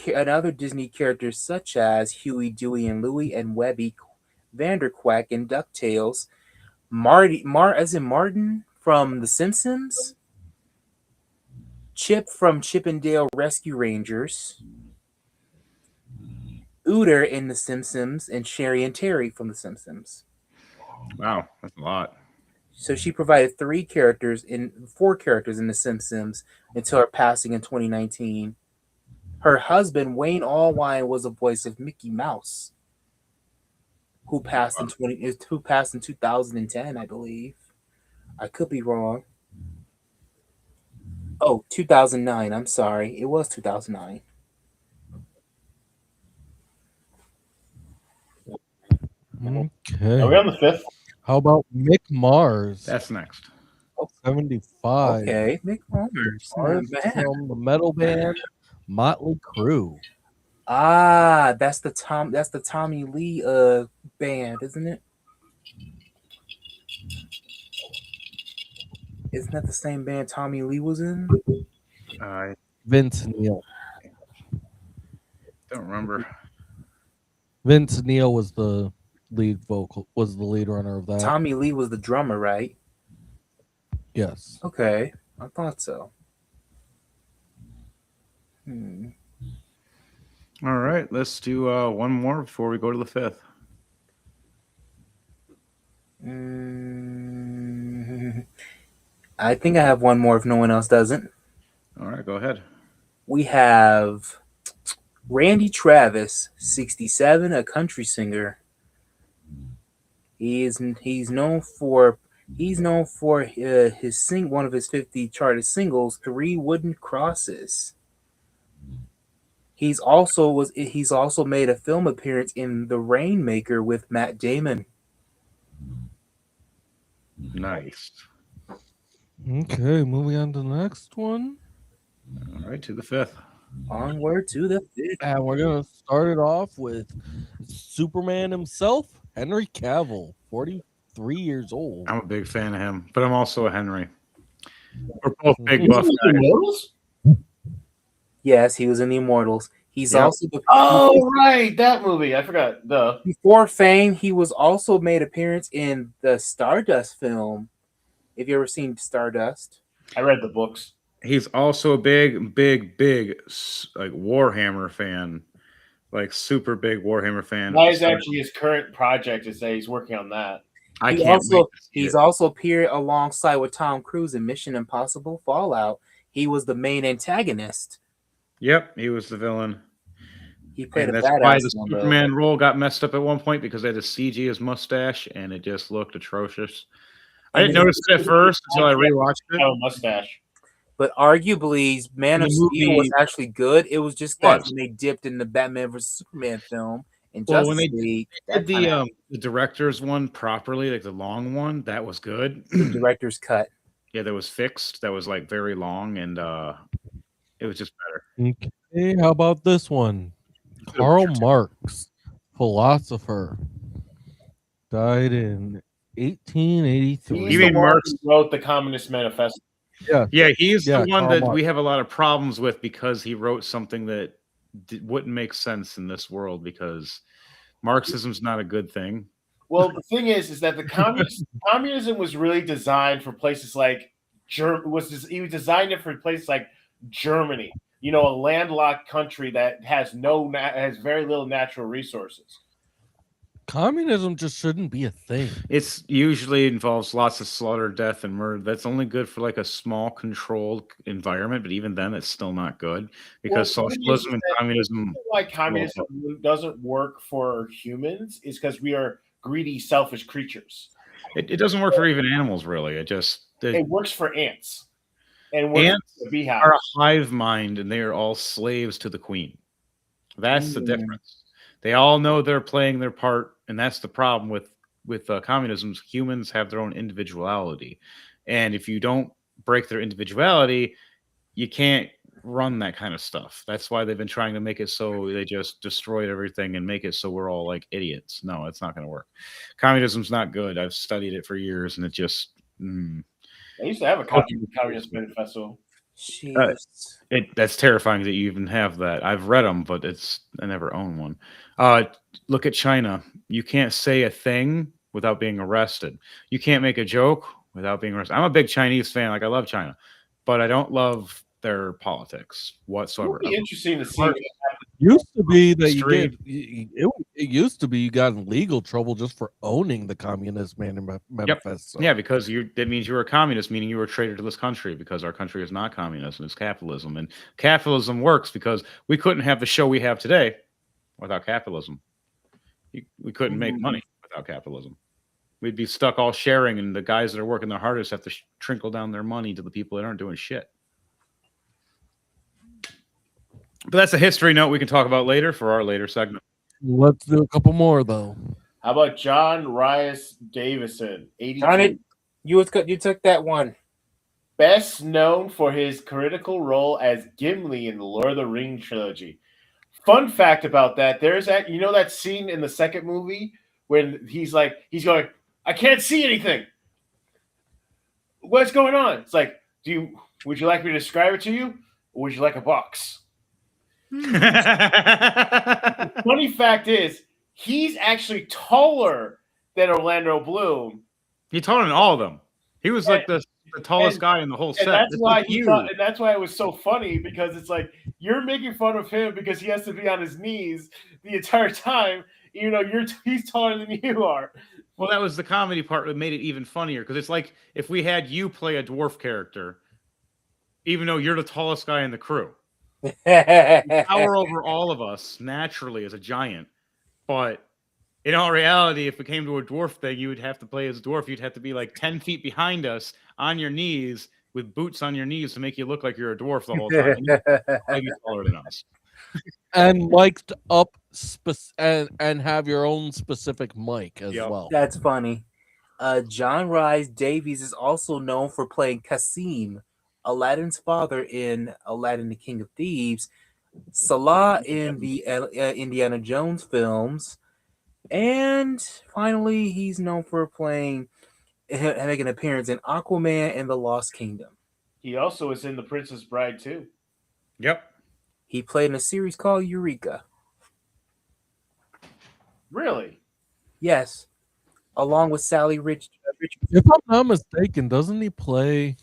Disney characters such as Huey, Dewey, and Louie, and Webby, Vanderquack, and DuckTales. Martin from The Simpsons. Chip from Chip and Dale Rescue Rangers. Ooter in The Simpsons, and Sherry and Terry from The Simpsons. Wow, that's a lot. So she provided 4 characters in The Simpsons until her passing in 2019. Her husband, Wayne Allwine, was the voice of Mickey Mouse, who passed in 2010, I believe. I could be wrong. Oh, 2009. I'm sorry. It was 2009. Okay. Are we on the 5th? How about Mick Mars? That's next. 75. Okay, Mick Mars. Mars from the metal band Motley Crue. Ah, that's the Tommy Lee band, isn't it? Isn't that the same band Tommy Lee was in? Vince Neil. Don't remember. Vince Neil was the lead runner of that. Tommy Lee was the drummer, right? Yes. Okay, I thought so. All right, let's do one more before we go to the 5th. I think I have one more if no one else doesn't. All right, go ahead. We have Randy Travis, 67, a country singer. He's known for one of his 50 charted singles, 3 Wooden Crosses. He's also made a film appearance in The Rainmaker with Matt Damon. Nice. Okay, moving on to the next one. All right, to the 5th. Onward to the 5th. And we're going to start it off with Superman himself, Henry Cavill, 43 years old. I'm a big fan of him, but I'm also a Henry. We're both big buff guys. Yes, he was in The Immortals. He's Yep. also Right, that movie. I forgot. Before fame, he was also made appearance in the Stardust film. Have you ever seen Stardust? I read the books. He's also a big like Warhammer fan, like super big Warhammer fan. That is actually his current project. Is that he's working on that. He's also appeared alongside with Tom Cruise in Mission Impossible Fallout. He was the main antagonist. Yep, he was the villain. He played And a that's why badass the one, Superman role got messed up at one point because they had to CG his mustache and it just looked atrocious. I didn't notice it at first until I rewatched it. Oh, mustache. But arguably, Man of The Steel movie- was actually good. It was just that Was. when they dipped in the Batman vs Superman film and Well, Justice when they League, did the director's one properly, like the long one, that was good. the director's cut. Yeah, that was fixed. That was like very long, and it was just better. Okay, how about this one? Karl Marx, philosopher, died in 1883. He's the one who wrote the Communist Manifesto. Yeah, he's the one Karl that Marx. we have a lot of problems with because he wrote something that wouldn't make sense in this world because Marxism's not a good thing. Well, the thing is that the communism was really designed for places like he was designed it for places like Germany, you know, a landlocked country that has has very little natural resources. Communism just shouldn't be a thing. It's usually involves lots of slaughter, death, and murder. That's only good for like a small controlled environment, but even then, it's still not good because socialism and communism. Why communism doesn't work for humans is because we are greedy, selfish creatures. It doesn't work for even animals, really. It works for ants. And ants for the beehive. are a hive mind, and they are all slaves to the queen. That's the difference. They all know they're playing their part, and that's the problem with communism. Humans have their own individuality, and if you don't break their individuality, you can't run that kind of stuff. That's why they've been trying to make it so they just destroyed everything and make it so we're all like idiots. No, it's not going to work. Communism's not good. I've studied it for years, and it just. I used to have a copy of the Communist Manifesto. That's terrifying that you even have that. I've read them, but I never own one. Look at China. You can't say a thing without being arrested. You can't make a joke without being arrested. I'm a big Chinese fan. Like I love China, but I don't love their politics whatsoever. It would be interesting to see. Used to be that it used to be you got in legal trouble just for owning the Communist Manifesto. Yeah, because that means you were a communist, meaning you were a traitor to this country because our country is not communism, it's capitalism. And capitalism works because we couldn't have the show we have today without capitalism. We couldn't make money without capitalism. We'd be stuck all sharing, and the guys that are working their hardest have to trickle down their money to the people that aren't doing shit. But that's a history note we can talk about later for our later segment. Let's do a couple more, though. How about John Rhys Davison, 82? Johnny, you took that one. Best known for his critical role as Gimli in the Lord of the Rings trilogy. Fun fact about that: there's that scene in the second movie when he's going, I can't see anything. What's going on? It's like, would you like me to describe it to you, or would you like a box? The funny fact is, he's actually taller than Orlando Bloom. He's taller than all of them. He was like the tallest guy in the whole set. That's why and that's why it was so funny, because it's like you're making fun of him because he has to be on his knees the entire time. You know, he's taller than you are. Well, that was the comedy part that made it even funnier, because it's like if we had you play a dwarf character, even though you're the tallest guy in the crew. You tower over all of us naturally as a giant, but in all reality, if it came to a dwarf thing, you would have to play as a dwarf. You'd have to be like 10 feet behind us on your knees with boots on your knees to make you look like you're a dwarf the whole time. You're taller than us. And mic'd up and have your own specific mic as well. That's funny. John Rhys Davies is also known for playing Cassim, Aladdin's father in Aladdin the King of Thieves, Salah in the Indiana Jones films, and finally he's known for making an appearance in Aquaman and the Lost Kingdom. He also is in The Princess Bride too. Yep. He played in a series called Eureka. Really? Yes. Along with Sally Rich. If I'm not mistaken, doesn't he play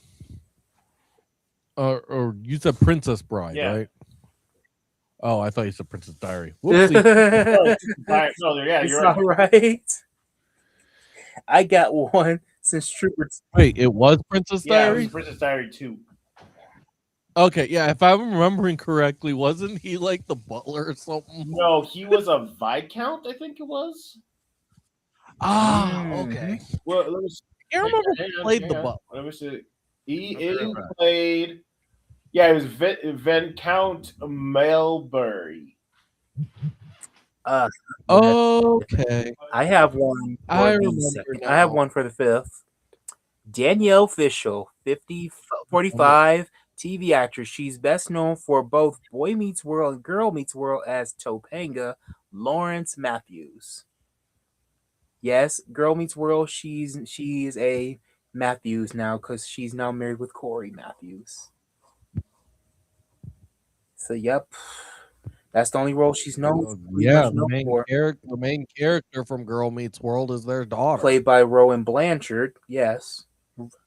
or you said Princess Bride, right? Oh, I thought you said Princess Diary. Whoopsie. You're all right. I got one since Troopers. Wait, it was Princess Diary? It was Princess Diary 2. Okay, yeah, if I'm remembering correctly, wasn't he like the butler or something? No, he was a Viscount, I think it was. Okay. Well, let me see. I remember who played the butler. Let me see. He played. Yeah, it was Viscount Melbury. Okay. I have one. I remember. I have one for the fifth. Danielle Fishel, 45, TV actress. She's best known for both Boy Meets World and Girl Meets World as Topanga Lawrence Matthews. Yes, Girl Meets World. She is a Matthews now because she's now married with Corey Matthews. So yep, that's the only role she's known. Yeah, the main character from Girl Meets World is their daughter, played by Rowan Blanchard. Yes,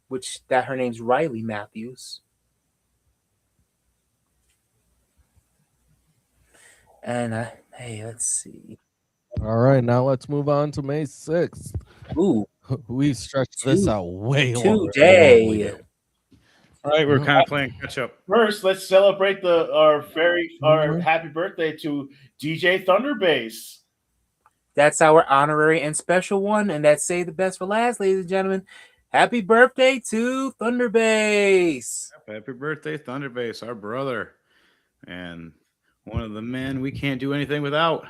which that her name's Riley Matthews. And hey, let's see. All right, now let's move on to May 6th. Ooh, we stretched this out way today. All right, we're kind of playing catch up. First, let's celebrate our happy birthday to DJ Thunderbass. That's our honorary and special one, and that's Save the Best for Last, ladies and gentlemen. Happy birthday to Thunderbass. Happy birthday, Thunderbass, our brother, and one of the men we can't do anything without.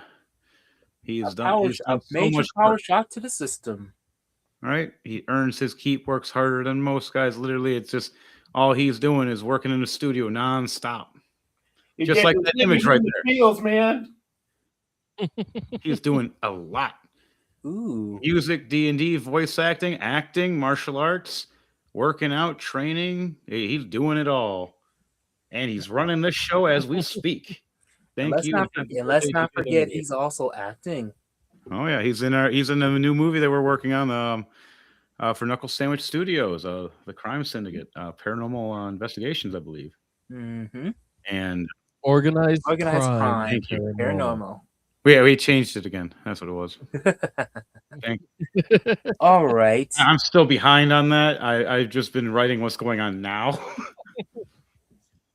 He's done a major power shock to the system. All right, he earns his keep, works harder than most guys. Literally, it's just all he's doing is working in the studio nonstop. Just like that image right there. Feels, man. He's doing a lot. Ooh. Music, D&D, voice acting, martial arts, working out, training. He's doing it all. And he's running this show as we speak. Thank you. Let's not forget he's also acting. Oh yeah, he's in the new movie that we're working on for Knuckle Sandwich Studios, the Crime Syndicate, Paranormal Investigations, I believe. Mm-hmm. And organized crime. Paranormal. Yeah, we changed it again. That's what it was. Thank you. All right. I'm still behind on that. I've just been writing what's going on now.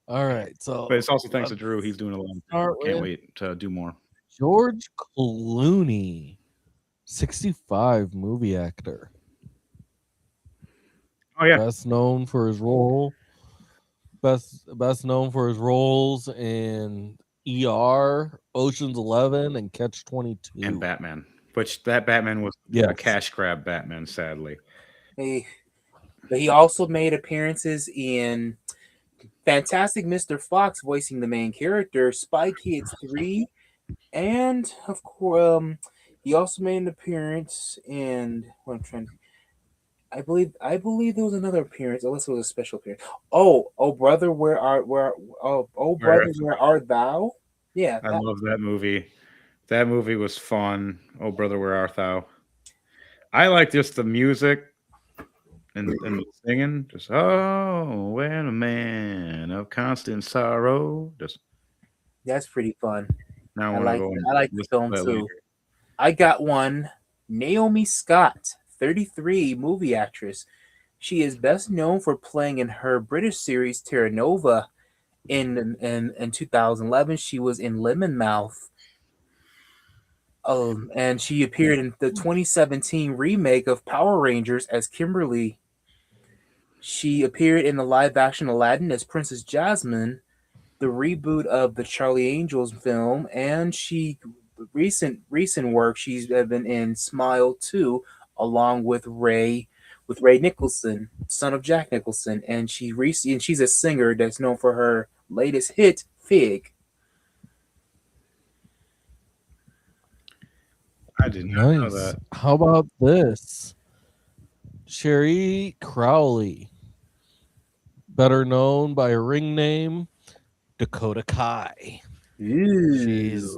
All right. But it's also thanks to Drew. He's doing a lot. Can't wait to do more. George Clooney, 65, movie actor. Oh yeah. Best known for his roles in ER, Ocean's 11, and Catch 22, and Batman. Which that Batman was a cash grab Batman, sadly. He also made appearances in Fantastic Mr. Fox, voicing the main character, Spy Kids 3, and of course, he also made an appearance in I believe there was another appearance, unless it was a special appearance. Oh brother, where art thou? Yeah, I love that movie. That movie was fun. Oh brother, where art thou? I like just the music and the singing. Just when a man of constant sorrow. That's pretty fun. Now I like the film too. Later. I got one. Naomi Scott, 33, movie actress. She is best known for playing in her British series Terra Nova. In 2011, she was in Lemon Mouth. And she appeared in the 2017 remake of Power Rangers as Kimberly. She appeared in the live-action Aladdin as Princess Jasmine, the reboot of the Charlie Angels film, and recent work she's been in Smile 2, along with Ray Nicholson, son of Jack Nicholson, and she's a singer that's known for her latest hit, Fig. I did not know that. How about this? Sherry Crowley, better known by her ring name Dakota Kai. Ooh. She's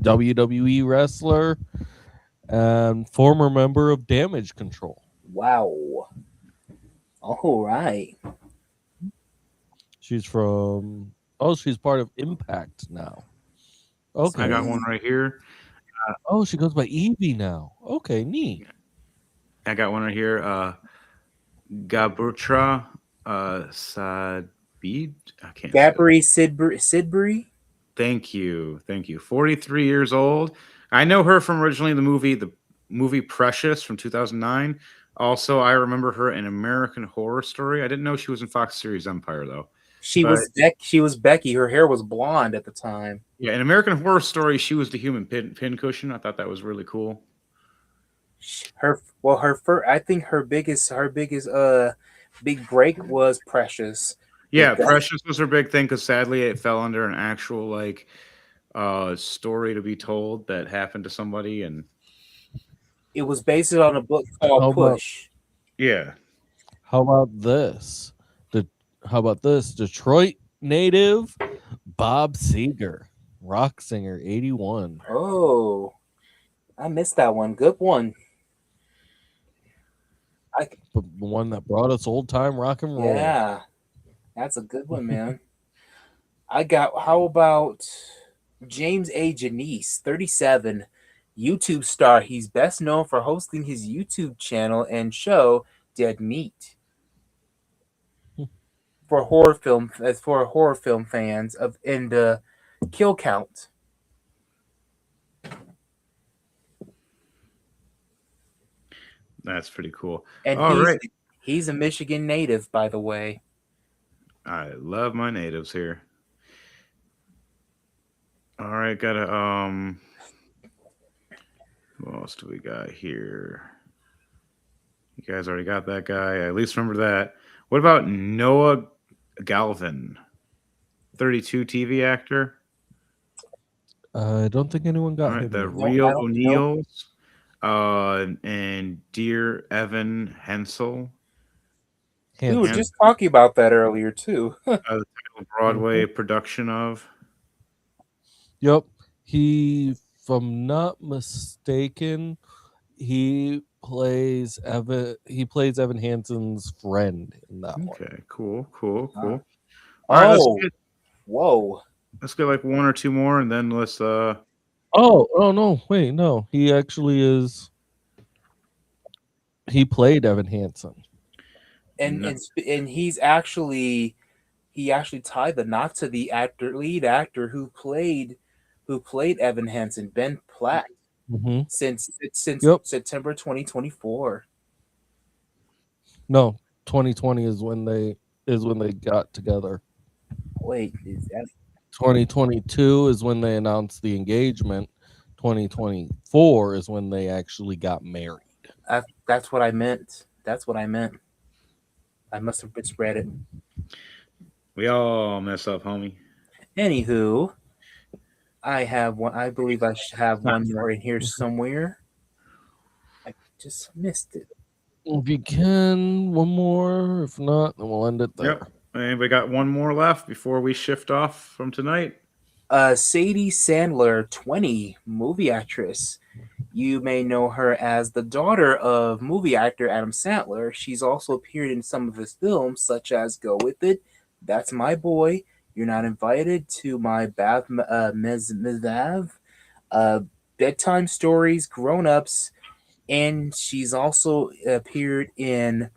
WWE wrestler and former member of Damage Control. Wow. All right. She's part of Impact now. Okay. I got one right here. She goes by Evie now. Okay, neat. I got one right here. Gabutra Sadbid. I can't. Gabri Sidbury. Thank you. 43 years old. I know her from originally the movie Precious from 2009. Also, I remember her in American Horror Story. I didn't know she was in Fox Series Empire though. She was Becky. Her hair was blonde at the time. Yeah, in American Horror Story, she was the human pincushion. I thought that was really cool. I think her biggest big break was Precious. Yeah, Precious was her big thing because sadly it fell under an actual like story to be told that happened to somebody, and it was based on a book called Push. Yeah. How about this? How about this? Detroit native Bob Seger, rock singer, 81. Oh, I missed that one. Good one. The one that brought us old time rock and roll. Yeah, that's a good one, man. How about James A. Janice, 37, YouTube star. He's best known for hosting his YouTube channel and show Dead Meat. For horror film fans in the Kill Count. That's pretty cool. And he's a Michigan native, by the way. I love my natives here. All right, who else do we got here? You guys already got that guy. I at least remember that. What about Noah Galvin, 32 TV actor? I don't think anyone got him. The Real O'Neills and Dear Evan Hensel. We were just talking about that earlier too. The title Broadway production of. Yep. If I'm not mistaken, he plays Evan Hansen's friend in that one. Okay, cool. All right, whoa. Let's get like one or two more, and then let's. Oh no! Wait, no. He actually is. He played Evan Hansen, and he actually tied the knot to the lead actor who played Evan Hansen, Ben Platt, since September 2024. No, 2020 is when they got together. Wait, is that 2022 is when they announced the engagement. 2024 is when they actually got married. That's what I meant. I must have misread it. We all mess up, homie. Anywho, I have one. I believe I should have one more in here somewhere. I just missed it. If you can, one more. If not, then we'll end it there. Yep. Anybody got one more left before we shift off from tonight? Sadie Sandler, 20, movie actress. You may know her as the daughter of movie actor Adam Sandler. She's also appeared in some of his films, such as Go With It, That's My Boy, You're Not Invited to My Bath Mezvav, Bedtime Stories, Grown Ups, and she's also appeared in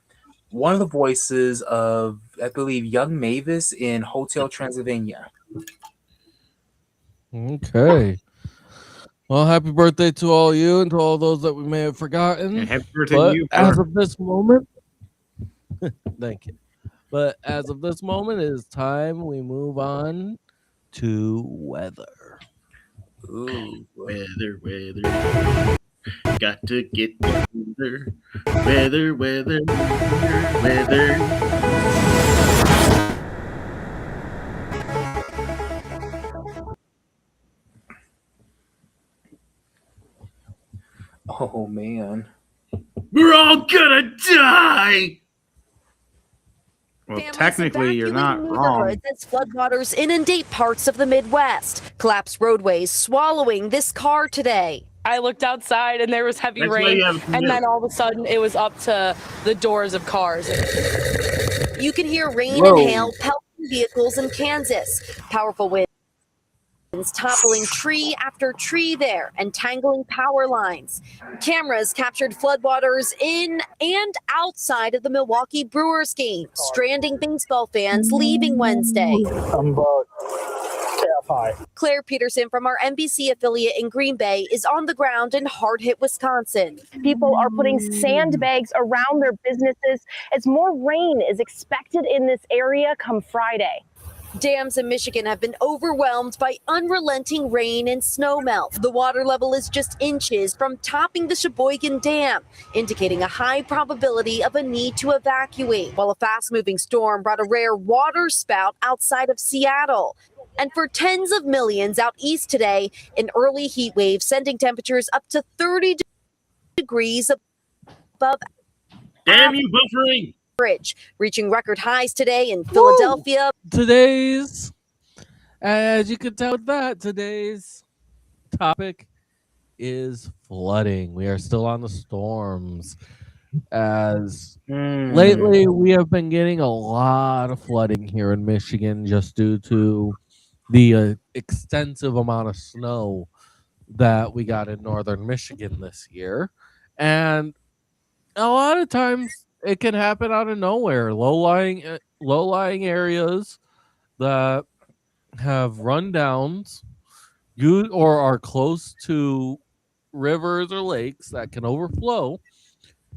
one of the voices of, I believe, young Mavis in Hotel Transylvania. Okay. Well, happy birthday to all you and to all those that we may have forgotten. And happy birthday to you. As of this moment, thank you. But as of this moment, it is time we move on to weather. Ooh, weather. Got to get the weather. Oh man, we're all gonna die. Well, technically, you're not wrong. As floodwaters inundate parts of the Midwest, collapsed roadways swallowing this car today. I looked outside and there was heavy rain, and then all of a sudden it was up to the doors of cars. You can hear rain and hail pelting vehicles in Kansas. Powerful winds toppling tree after tree there and tangling power lines. Cameras captured floodwaters in and outside of the Milwaukee Brewers game, stranding baseball fans leaving Wednesday. I'm terrified. Claire Peterson from our NBC affiliate in Green Bay is on the ground in hard-hit Wisconsin. People are putting sandbags around their businesses as more rain is expected in this area come Friday. Dams in Michigan have been overwhelmed by unrelenting rain and snowmelt. The water level is just inches from topping the Sheboygan Dam, indicating a high probability of a need to evacuate, while a fast-moving storm brought a rare water spout outside of Seattle. And for tens of millions out east today, an early heat wave sending temperatures up to 30 degrees above Damn you, buffering! average, reaching record highs today in Philadelphia. Today's, as you can tell with that, today's topic is flooding. We are still on the storms. As lately, we have been getting a lot of flooding here in Michigan just due to the extensive amount of snow that we got in northern Michigan this year. And a lot of times it can happen out of nowhere. Low-lying areas that have rundowns or are close to rivers or lakes that can overflow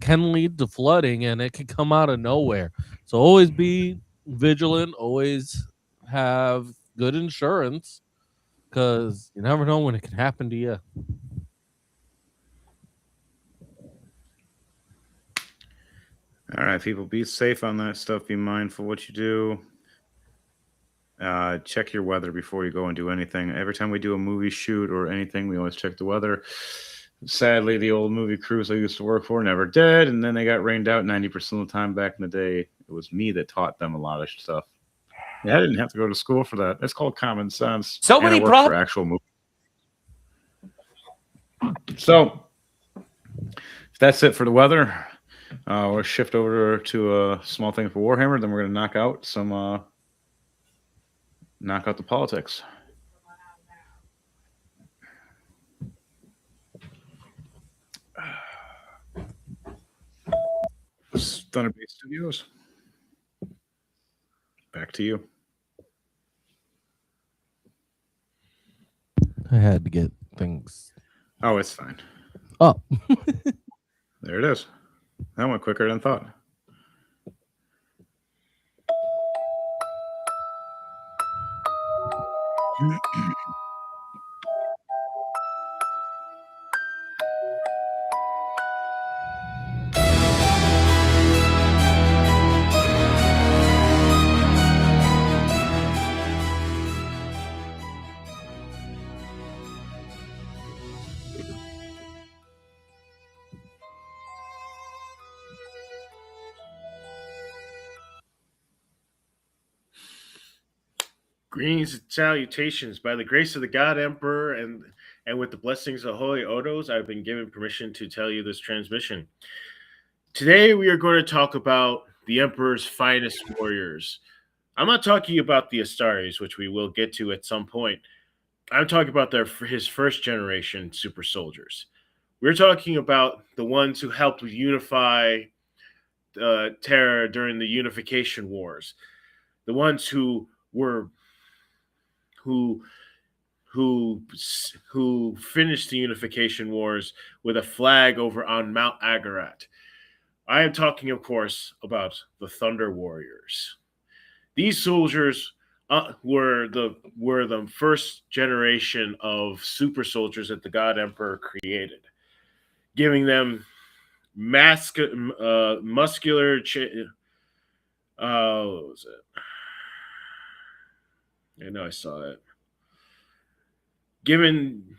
can lead to flooding, and it can come out of nowhere. So always be vigilant. Always have good insurance, because you never know when it can happen to you. All right, people, be safe on that stuff. Be mindful what you do. Check your weather before you go and do anything. Every time we do a movie shoot or anything, we always check the weather. Sadly, the old movie crews I used to work for never did, and then they got rained out 90% of the time back in the day. It was me that taught them a lot of stuff. Yeah, I didn't have to go to school for that. It's called common sense. So And I many worked problems. for actual movies. So, if that's it for the weather, we'll shift over to a small thing for Warhammer. Then we're going to knock out the politics. Thunderbase Studios. Back to you. I had to get things. Oh, it's fine. Oh. There it is. That went quicker than thought. Greetings and salutations. By the grace of the God Emperor and with the blessings of Holy Odos, I've been given permission to tell you this transmission. Today we are going to talk about the Emperor's finest warriors. I'm not talking about the Astaris, which we will get to at some point. I'm talking about his first generation super soldiers. We're talking about the ones who helped unify Terra during the Unification Wars. The ones who finished the Unification Wars with a flag over on Mount Agarat. I am talking, of course, about the Thunder Warriors. These soldiers were the first generation of super soldiers that the God Emperor created, giving them muscular. What was it? I know I saw that. Giving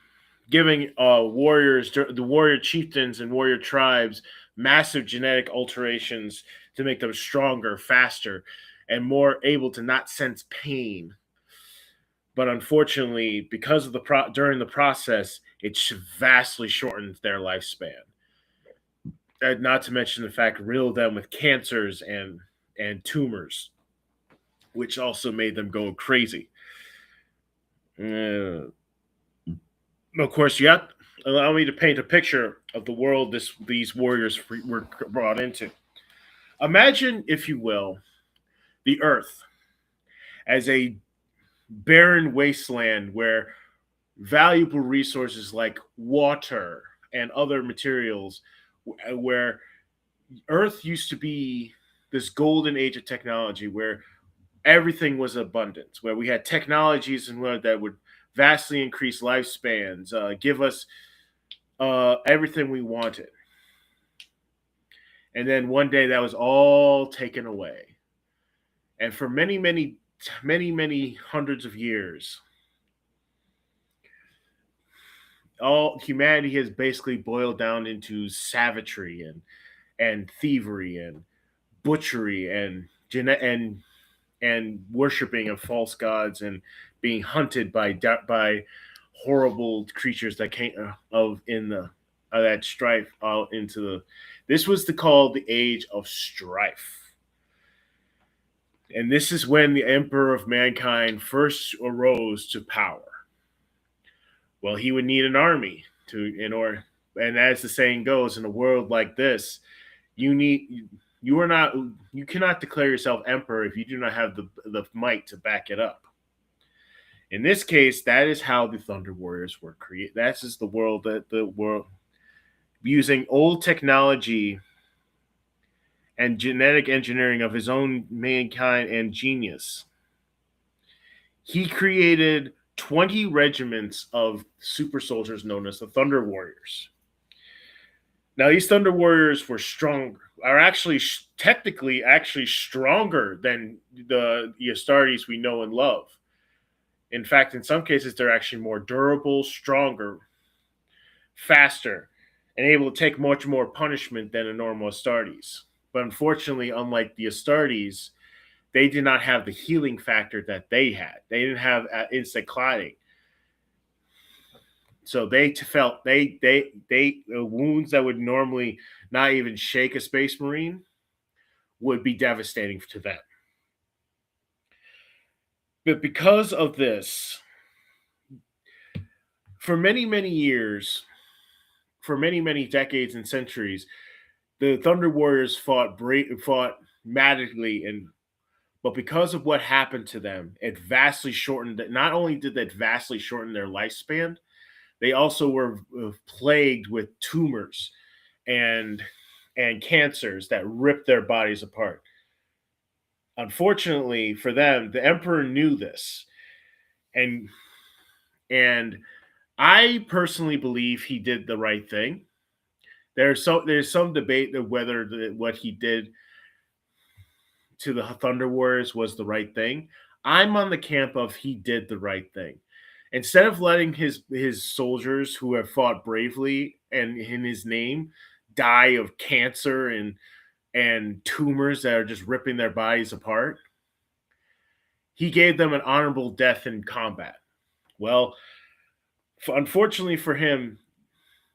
warriors, the warrior chieftains and warrior tribes, massive genetic alterations to make them stronger, faster, and more able to not sense pain. But unfortunately, because of during the process, it vastly shortened their lifespan. Not to mention the fact riddled them with cancers and tumors, which also made them go crazy. Of course, you have to allow me to paint a picture of the world these warriors were brought into. Imagine, if you will, the Earth as a barren wasteland where valuable resources like water and other materials, where Earth used to be this golden age of technology where everything was abundance, where we had technologies and that would vastly increase lifespans, give us everything we wanted. And then one day that was all taken away. And for many, many, many, many hundreds of years, all humanity has basically boiled down into savagery and thievery and butchery and worshiping of false gods and being hunted by horrible creatures that came that strife out into the. This was called the Age of Strife, and this is when the Emperor of Mankind first arose to power. Well, he would need an army and as the saying goes, in a world like this, you cannot declare yourself emperor if you do not have the might to back it up. In this case, that is how the Thunder Warriors were created. That's just the world using old technology and genetic engineering of his own mankind and genius. He created 20 regiments of super soldiers known as the Thunder Warriors. Now, these Thunder Warriors are actually technically stronger than the Astartes we know and love. In fact, in some cases, they're actually more durable, stronger, faster, and able to take much more punishment than a normal Astartes. But unfortunately, unlike the Astartes, they did not have the healing factor that they had. They didn't have instant clotting. So they felt the wounds that would normally not even shake a Space Marine would be devastating to them. But because of this, for many, many years, for many, many decades and centuries, the Thunder Warriors fought madly, but because of what happened to them, it vastly shortened. Not only did that vastly shorten their lifespan, they also were plagued with tumors and cancers that ripped their bodies apart. Unfortunately for them, the Emperor knew this, and I personally believe he did the right thing. There's some debate of whether what he did to the Thunder Warriors was the right thing. I'm on the camp of he did the right thing. Instead of letting his soldiers who have fought bravely and in his name die of cancer and tumors that are just ripping their bodies apart, he gave them an honorable death in combat. Well, unfortunately for him,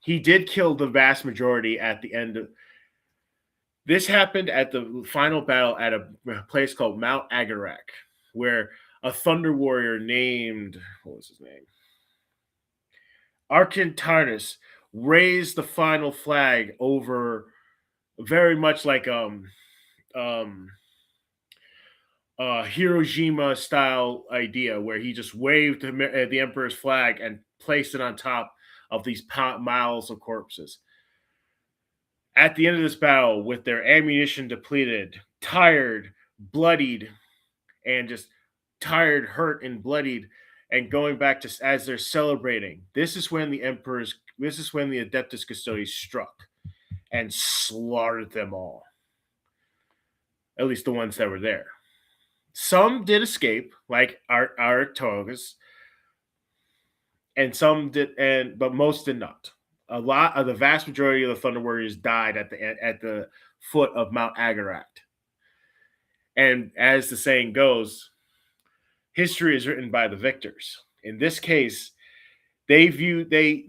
he did kill the vast majority at the end of. This happened at the final battle at a place called Mount Agarak, where a Thunder Warrior named, what was his name? Arkantarnus raised the final flag over, very much like Hiroshima style idea, where he just waved the Emperor's flag and placed it on top of these miles of corpses. At the end of this battle, with their ammunition depleted, tired, bloodied, and just tired, hurt, and bloodied, and going back to as they're celebrating, this is when the Adeptus Custodes struck and slaughtered them all. At least the ones that were there. Some did escape, like Artogas, and some did, but most did not. The vast majority of the Thunder Warriors died at the foot of Mount Agarak. And as the saying goes, history is written by the victors. In this case, in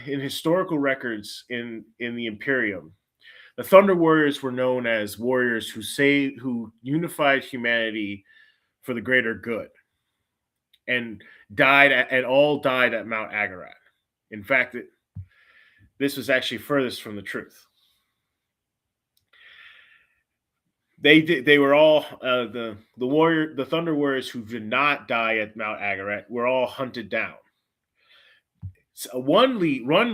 historical records in the Imperium, the Thunder Warriors were known as warriors who unified humanity for the greater good, and all died at Mount Agarak. In fact, this was actually furthest from the truth. They were all the Thunder Warriors who did not die at Mount Agarak were all hunted down. So one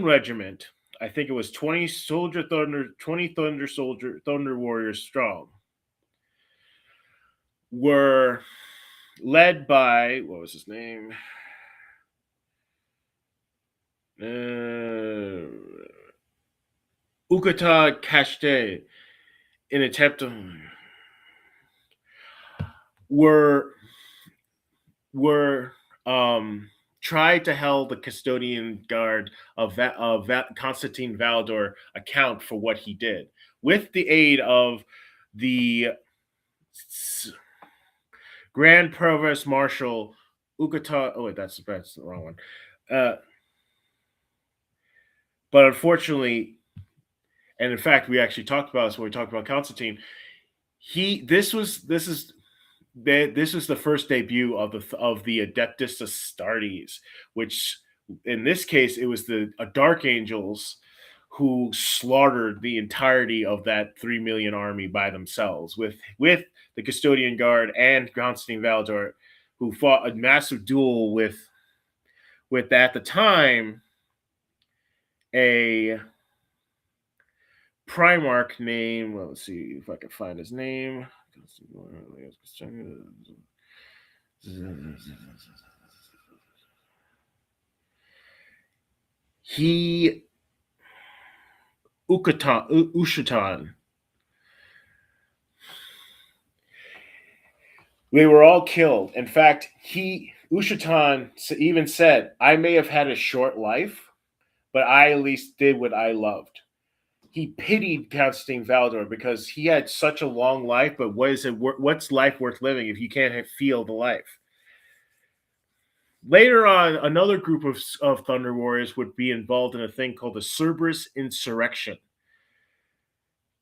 regiment, I think it was 20 Thunder Warriors strong, were led by, what was his name? Ukata Kashte, in attempt to were tried to hold the custodian guard of Constantine Valdor account for what he did, with the aid of the Grand Provost Marshal Ukata. Oh wait, that's the wrong one. But unfortunately, and in fact, we actually talked about this when we talked about Constantine. This was the first debut of the Adeptus Astartes, which in this case it was the Dark Angels who slaughtered the entirety of that 3 million army by themselves, with the Custodian Guard and Constantine Valdor, who fought a massive duel with at the time a Primarch name. Well, let's see if I can find his name. Ushatan. They were all killed. In fact, Ushatan even said, "I may have had a short life, but I at least did what I loved." He pitied Constantine Valdor because he had such a long life, but what's life worth living if you can't feel the life? Later on, another group of Thunder Warriors would be involved in a thing called the Cerberus Insurrection.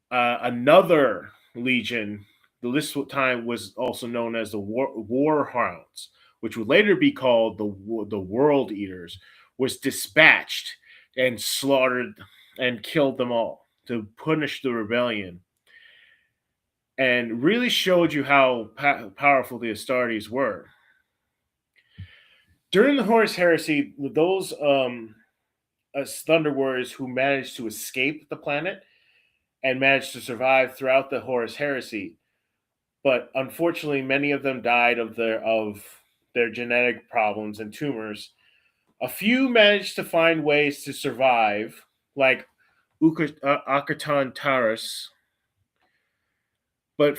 Another legion, this time was also known as the War Hounds, which would later be called the World Eaters, was dispatched and slaughtered and killed them all to punish the rebellion, and really showed you how powerful the Astartes were. During the Horus Heresy, those Thunder Warriors who managed to escape the planet and managed to survive throughout the Horus Heresy, but unfortunately many of them died of their genetic problems and tumors. A few managed to find ways to survive, like Akatan Taurus, but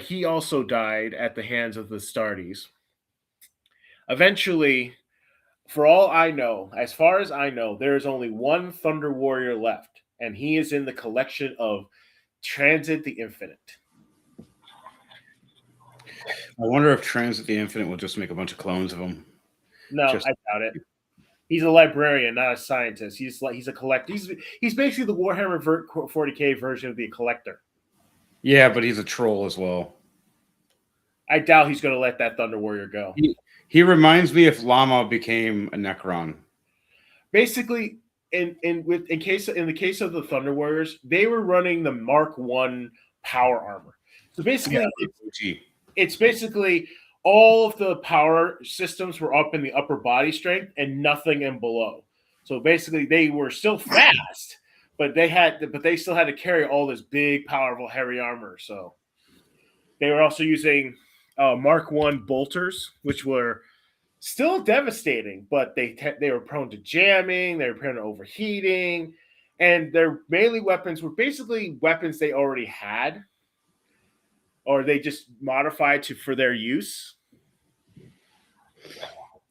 he also died at the hands of the Astartes. Eventually, for all I know, as far as I know, there is only one Thunder Warrior left, and he is in the collection of Transit the Infinite. I wonder if Transit the Infinite will just make a bunch of clones of him. No, I doubt it. He's a librarian, not a scientist. He's a collector. He's basically the Warhammer 40K version of the Collector. Yeah, but he's a troll as well. I doubt he's going to let that Thunder Warrior go. He reminds me if Llama became a Necron. Basically, in the case of the Thunder Warriors, they were running the Mark I power armor. So basically, it's basically all of the power systems were up in the upper body strength and nothing in below. So basically, they were still fast, but they still had to carry all this big, powerful, heavy armor. So they were also using Mark I bolters, which were still devastating, but they were prone to jamming, they were prone to overheating, and their melee weapons were basically weapons they already had, or they just modified for their use.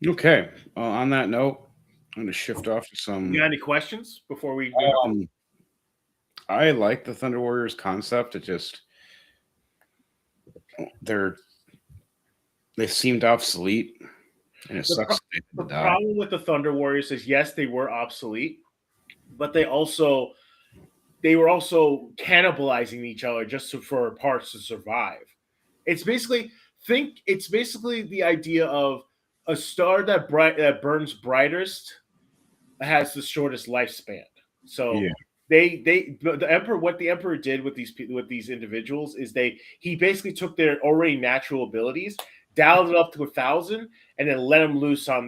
Okay. On that note, I'm going to shift off to some. You got any questions before we? I like the Thunder Warriors concept. It just they seemed obsolete, and it sucks. The problem with the Thunder Warriors is, yes, they were obsolete, but they were also cannibalizing each other just for parts to survive. It's basically the idea of a star that burns brightest has the shortest lifespan. So yeah. What the Emperor did with these individuals is he basically took their already natural abilities, dialed it up to 1,000, and then let them loose on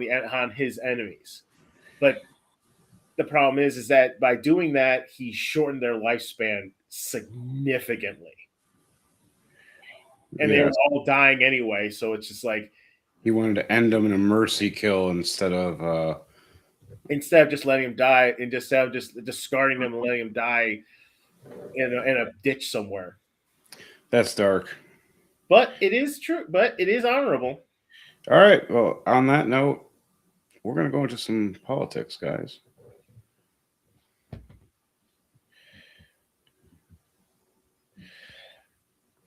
his enemies. But the problem is that by doing that, he shortened their lifespan significantly. and they were all dying anyway. So it's just like he wanted to end them in a mercy kill instead of just letting him die, and instead of just discarding them and letting him die in a ditch somewhere. That's dark. But it is true. But it is honorable. All right. Well, on that note, we're going to go into some politics, guys.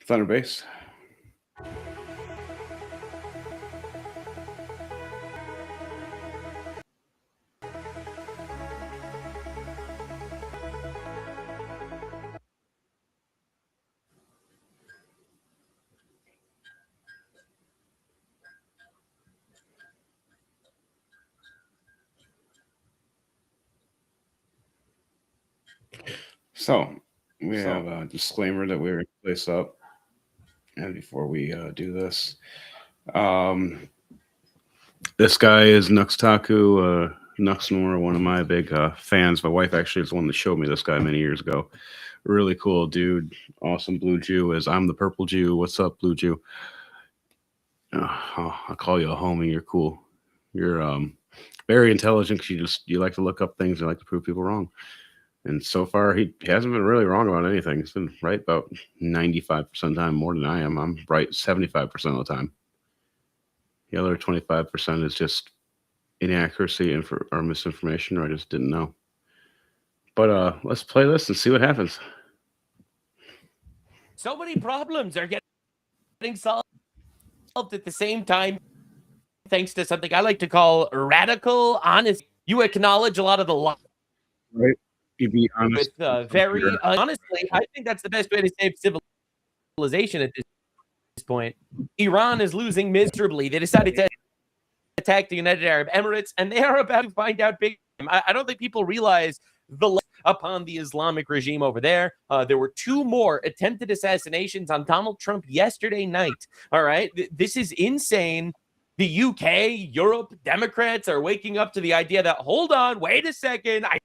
Thunder Base. So we have a disclaimer that we're going to place up, and before we do this, this guy is Nuxtaku Nuxnor, one of my big fans. My wife actually is the one that showed me this guy many years ago. Really cool dude, awesome blue Jew. Is I'm the purple Jew. What's up, blue Jew? I'll call you a homie. You're cool. You're very intelligent because you like to look up things and like to prove people wrong. And so far, he hasn't been really wrong about anything. He's been right about 95% of the time, more than I am. I'm right 75% of the time. The other 25% is just inaccuracy or misinformation, or I just didn't know. But let's play this and see what happens. So many problems are getting solved at the same time, thanks to something I like to call radical honesty. You acknowledge a lot of the lies. Right. You be honest. With very honestly, I think that's the best way to save civilization at this point. Iran is losing miserably. They decided to attack the United Arab Emirates, and they are about to find out big time. I don't think people realize the upon the Islamic regime over there. There were 2 more attempted assassinations on Donald Trump yesterday night. All right. This is insane. The UK, Europe, Democrats are waking up to the idea that, hold on, wait a second. I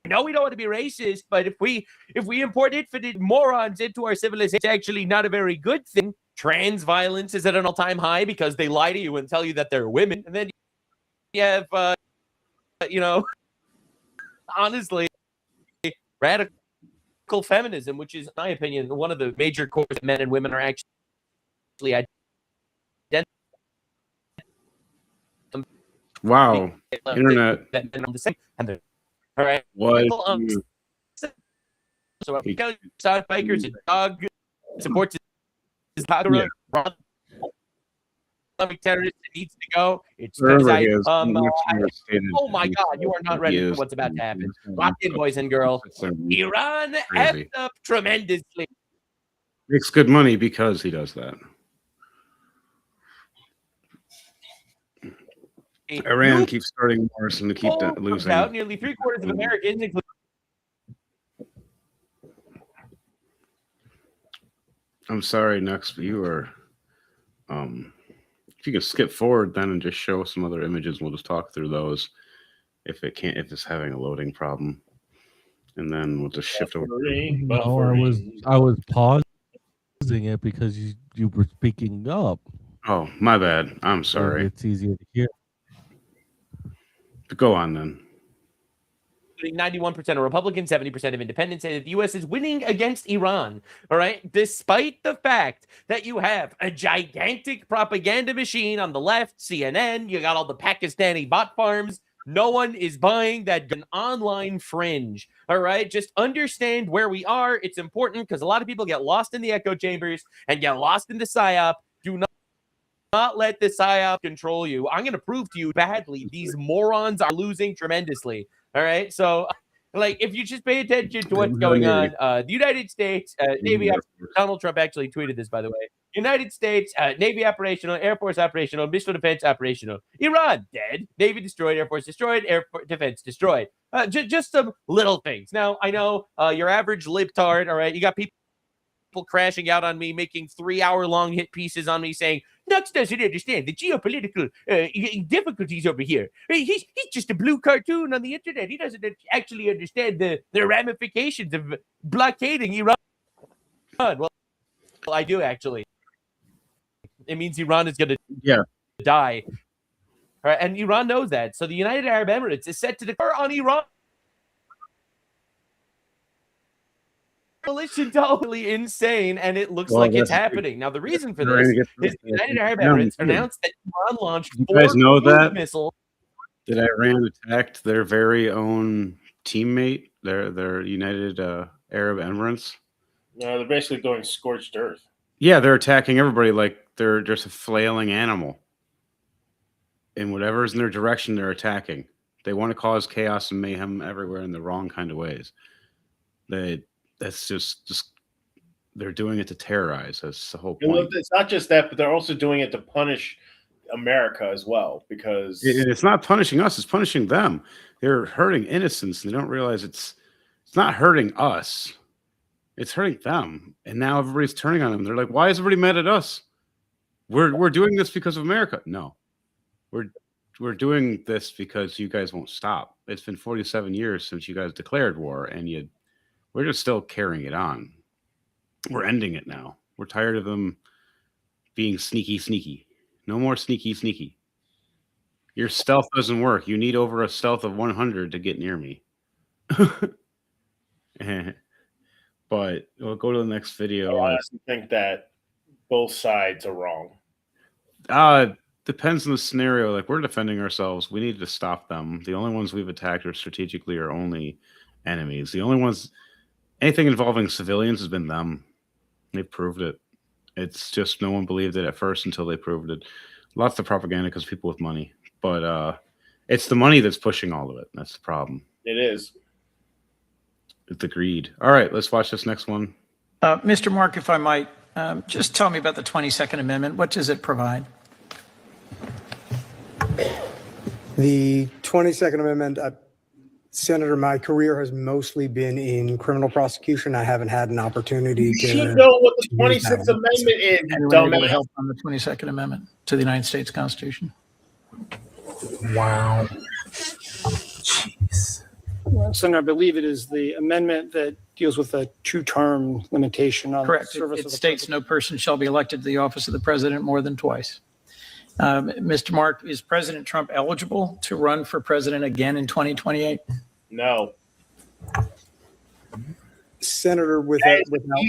know we don't want to be racist, but if we import infinite morons into our civilization, it's actually not a very good thing. Trans violence is at an all-time high because they lie to you and tell you that they're women. And then you have, honestly, radical feminism, which is, in my opinion, one of the major cores that men and women are actually identical. Wow. Internet. All right. What? So South Bikers and dog supports his Islamic terrorist that needs to go. It's because oh my God, you are not ready for what's about to happen. Lock in, boys and girls. Iran effed up tremendously. Makes good money because he does that. Iran keeps starting wars and to keep losing. Out nearly 3/4 of Americans, including. I'm sorry, Nux, but you are. If you can skip forward then and just show some other images, we'll just talk through those. If it's having a loading problem, and then we'll just shift over. No, I was pausing it because you were speaking up. Oh, my bad. I'm sorry. It's easier to hear. Go on then. 91% of Republicans, 70% of independents say that the U.S. is winning against Iran. All right. Despite the fact that you have a gigantic propaganda machine on the left, CNN, you got all the Pakistani bot farms. No one is buying that an online fringe. All right. Just understand where we are. It's important because a lot of people get lost in the echo chambers and get lost in the PSYOP. Do not let the PSYOP control you. I'm going to prove to you badly these morons are losing tremendously. All right. So, if you just pay attention to what's going on, the United States Navy, Donald Trump actually tweeted this, by the way. United States Navy operational, Air Force operational, missile defense operational. Iran dead, Navy destroyed, Air Force destroyed, defense destroyed. Just some little things. Now, I know your average libtard. All right, you got people crashing out on me, making 3-hour-long hit pieces on me saying, Nux doesn't understand the geopolitical difficulties over here. He's just a blue cartoon on the internet. He doesn't actually understand the ramifications of blockading Iran. Well, I do actually. it means Iran is going Yeah. to die. Right? And Iran knows that. So the United Arab Emirates is set to declare on Iran. Coalition totally insane, and it looks like it's happening. Now, the reason for this is the United Arab Emirates announced that Iran launched You 4 guys know cruise that? missiles. That Iran attacked their very own teammate, their United Arab Emirates. No, they're basically going scorched earth. Yeah, they're attacking everybody like they're just a flailing animal. And whatever's in their direction, they're attacking. They want to cause chaos and mayhem everywhere in the wrong kind of ways. That's just they're doing it to terrorize. That's the whole And point. look, it's not just that, but they're also doing it to punish America as well, because It's not punishing us; it's punishing them. They're hurting innocents. And they don't realize it's not hurting us; it's hurting them. And now everybody's turning on them. They're like, "Why is everybody mad at us? We're doing this because of America." No, we're doing this because you guys won't stop. It's been 47 years since you guys declared war, and we're just still carrying it on. We're ending it now. We're tired of them being sneaky. No more sneaky. Your stealth doesn't work. You need over a stealth of 100 to get near me. But we'll go to the next video. I honestly think that both sides are wrong. Depends on the scenario. Like, we're defending ourselves. We need to stop them. The only ones we've attacked are strategically are only enemies. The only ones, anything involving civilians has been them. They proved it. It's just no one believed it at first until they proved it. Lots of propaganda because people with money. But it's the money that's pushing all of it. That's the problem. It is. It's the greed. All right, let's watch this next one. Mr. Mark, if I might, just tell me about the 22nd Amendment. What does it provide? The 22nd Amendment, Senator, my career has mostly been in criminal prosecution. I haven't had an opportunity to. You should know what the 26th Amendment is, Anyone able to dumbass. help on the 22nd Amendment to the United States Constitution? Wow. Senator, I believe it is the amendment that deals with a two-term limitation on Correct. service It of the states no person shall be elected to the office of the president more than twice. Mr. Mark, is President Trump eligible to run for president again in 2028? No. Senator, without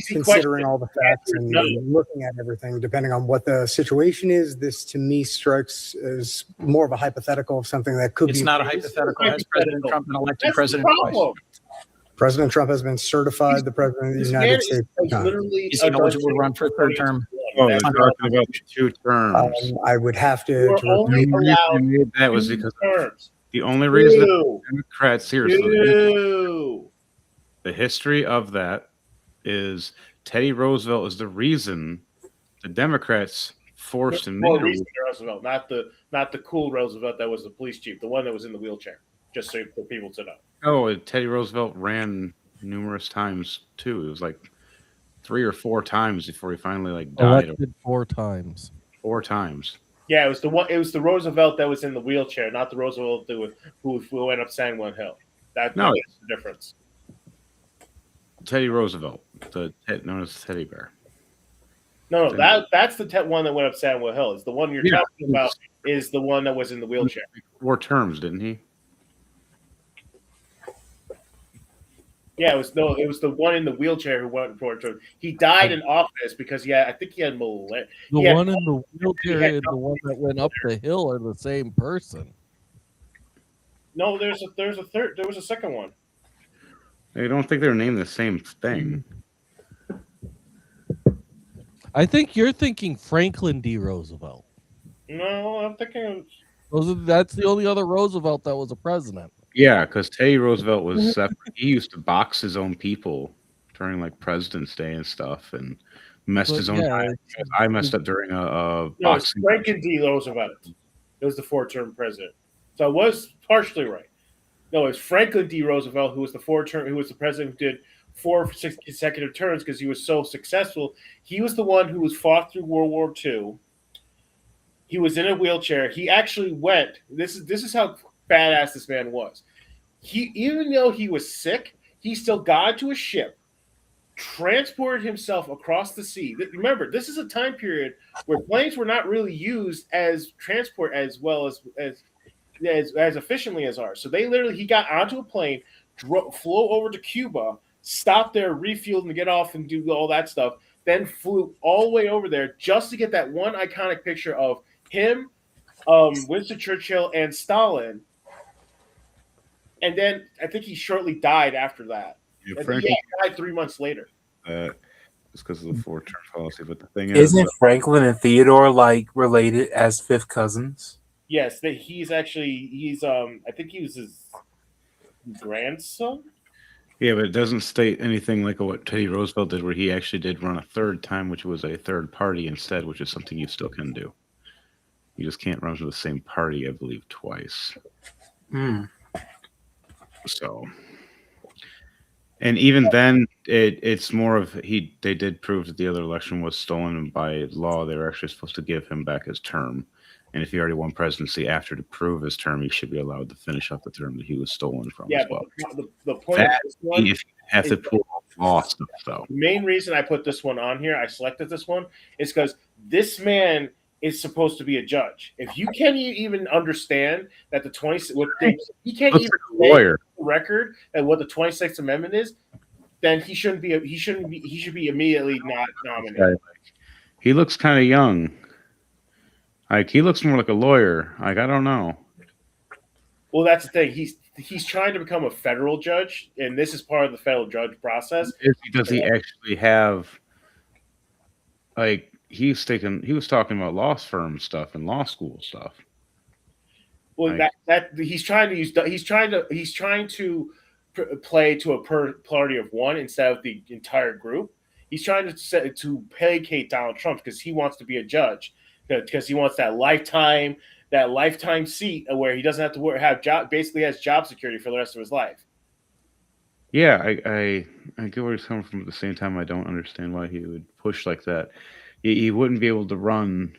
considering all the facts and looking at everything, depending on what the situation is, this to me strikes as more of a hypothetical of something that could be. It's not a hypothetical. Has President Trump been elected That's president the twice? problem. President Trump has been certified the president of the This United man States. is literally Is he eligible to run for a third term? Oh, we're talking about the 2 terms. I would have to. You're only The reason allowed we made that was 2 because terms. the only reason that Two. Democrats seriously. Two. The history of that is Teddy Roosevelt is the reason the Democrats forced and More made a recent Roosevelt, not the cool Roosevelt that was the police chief, the one that was in the wheelchair. Just so for people to know. Oh, Teddy Roosevelt ran numerous times too. It was like 3 or 4 times before he finally died. Elected 4 times. 4 times. Yeah, it was the one. It was the Roosevelt that was in the wheelchair, not the Roosevelt who went up San Juan Hill. That's the difference. Teddy Roosevelt, known as Teddy Bear. No, that's the one that went up San Juan Hill. It's the one you're talking about. Is the one that was in the wheelchair. 4 terms, didn't he? Yeah, it was the one in the wheelchair who went for it. He died in office because I think he had malaria. The one in the wheelchair and the one that went up the hill are the same person. No, there was a second one. I don't think they were named the same thing. I think you're thinking Franklin D. Roosevelt. No, I'm thinking of... That's the only other Roosevelt that was a president. Yeah, because Teddy Roosevelt was separate. He used to box his own people during President's Day and stuff, and messed his own time. I messed up during a No, it's boxing. Franklin D. Roosevelt. It was the 4-term president. So I was partially right. No, it's Franklin D. Roosevelt who was the president who did 4 consecutive terms because he was so successful. He was the one who was fought through World War II. He was in a wheelchair. He actually went. This is how badass this man was. Even though he was sick, he still got into a ship, transported himself across the sea. Remember, this is a time period where planes were not really used as transport as well as efficiently as ours. So he got onto a plane, flew over to Cuba, stopped there, refueled, and get off and do all that stuff. Then flew all the way over there just to get that one iconic picture of him, Winston Churchill, and Stalin. And then I think he shortly died after that. Yeah, he died 3 months later. It's because of the 4-term policy. But the thing is, isn't Franklin and Theodore like related as fifth cousins? Yes, he's I think he was his grandson. Yeah, but it doesn't state anything like what Teddy Roosevelt did, where he actually did run a third time, which was a third party instead, which is something you still can do. You just can't run to the same party, I believe, twice. So, and even then, it's more of they did prove that the other election was stolen, and by law, they were actually supposed to give him back his term. And if he already won presidency after to prove his term, he should be allowed to finish up the term that he was stolen from as well. The point of this one, if you have to pull off law stuff, though. The main reason I put this one on here, I selected this one, is because this man is supposed to be a judge. If you can't even understand that he can't even lawyer record and what the 26th Amendment is, then he should be immediately not nominated. He looks kind of young. Like, he looks more like a lawyer. Like, I don't know. Well, that's the thing. He's trying to become a federal judge, and this is part of the federal judge process. Does he actually have, like, he was talking about law firm stuff and law school stuff. Well, that he's trying to play to a party of one instead of the entire group. He's trying to placate Donald Trump because he wants to be a judge. Because he wants that lifetime seat where he doesn't have to basically has job security for the rest of his life. Yeah, I get where he's coming from. At the same time, I don't understand why he would push like that. He wouldn't be able to run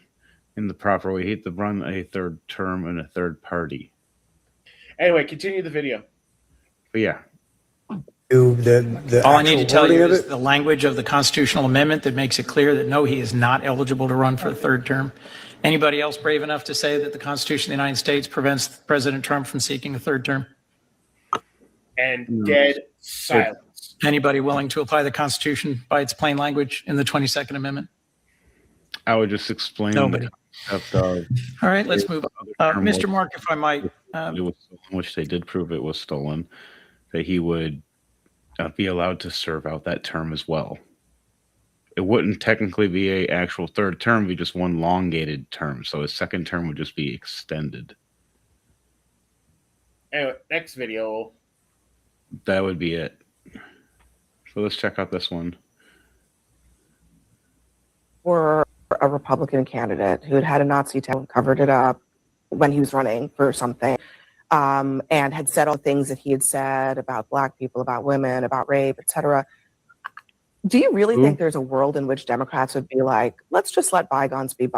in the proper way. He had to run a third term in a third party. Anyway, continue the video. But yeah. All I need to tell you is the language of the constitutional amendment that makes it clear that no, he is not eligible to run for a third term. Anybody else brave enough to say that the Constitution of the United States prevents President Trump from seeking a third term? And dead silence. Anybody willing to apply the Constitution by its plain language in the 22nd Amendment? I would just explain. Nobody. All right, let's move on. Mr. Mark, if I might. It was stolen, which they did prove it was stolen, that he would be allowed to serve out that term as well. It wouldn't technically be an actual third term, it'd be just one elongated term. So his second term would just be extended. Anyway, next video. That would be it. So let's check out this one. Or a Republican candidate who had a Nazi tattoo and covered it up when he was running for something. And had said all the things that he had said about Black people, about women, about rape, etc. Do you really think there's a world in which Democrats would be like, let's just let bygones be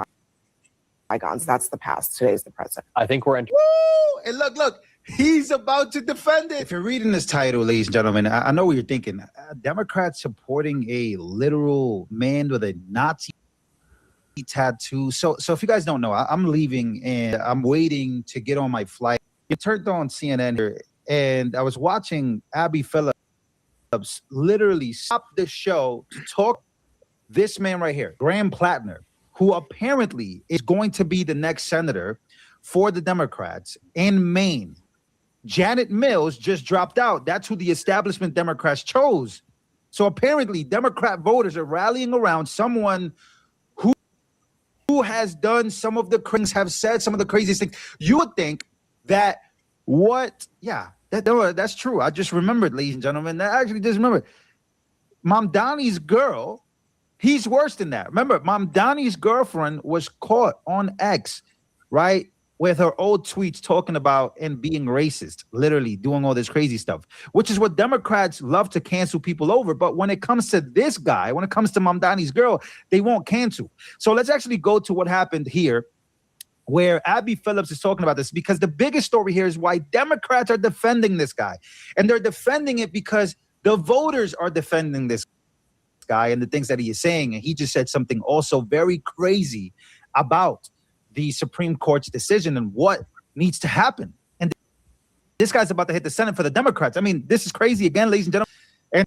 bygones? That's the past. Today's the present. I think we're entering. Woo! And look, he's about to defend it. If you're reading this title, ladies and gentlemen, I know what you're thinking. Democrats supporting a literal man with a Nazi tattoo. So if you guys don't know, I'm leaving and I'm waiting to get on my flight. You turned on CNN here, and I was watching Abby Phillips literally stop the show to talk this man right here, Graham Plattner, who apparently is going to be the next senator for the Democrats in Maine. Janet Mills just dropped out. That's who the establishment Democrats chose. So apparently Democrat voters are rallying around someone who has done some of the things, have said some of the craziest things. You would think that that's true. I just remembered, ladies and gentlemen. I actually just remembered. Mamdani's girl, he's worse than that. Remember, Mamdani's girlfriend was caught on X, right, with her old tweets talking about and being racist, literally doing all this crazy stuff, which is what Democrats love to cancel people over. But when it comes to this guy, when it comes to Mamdani's girl, they won't cancel. So let's actually go to what happened here, where Abby Phillips is talking about this, because the biggest story here is why Democrats are defending this guy. And they're defending it because the voters are defending this guy and the things that he is saying. And he just said something also very crazy about the Supreme Court's decision and what needs to happen. And this guy's about to hit the Senate for the Democrats. I mean, this is crazy again, ladies and gentlemen. And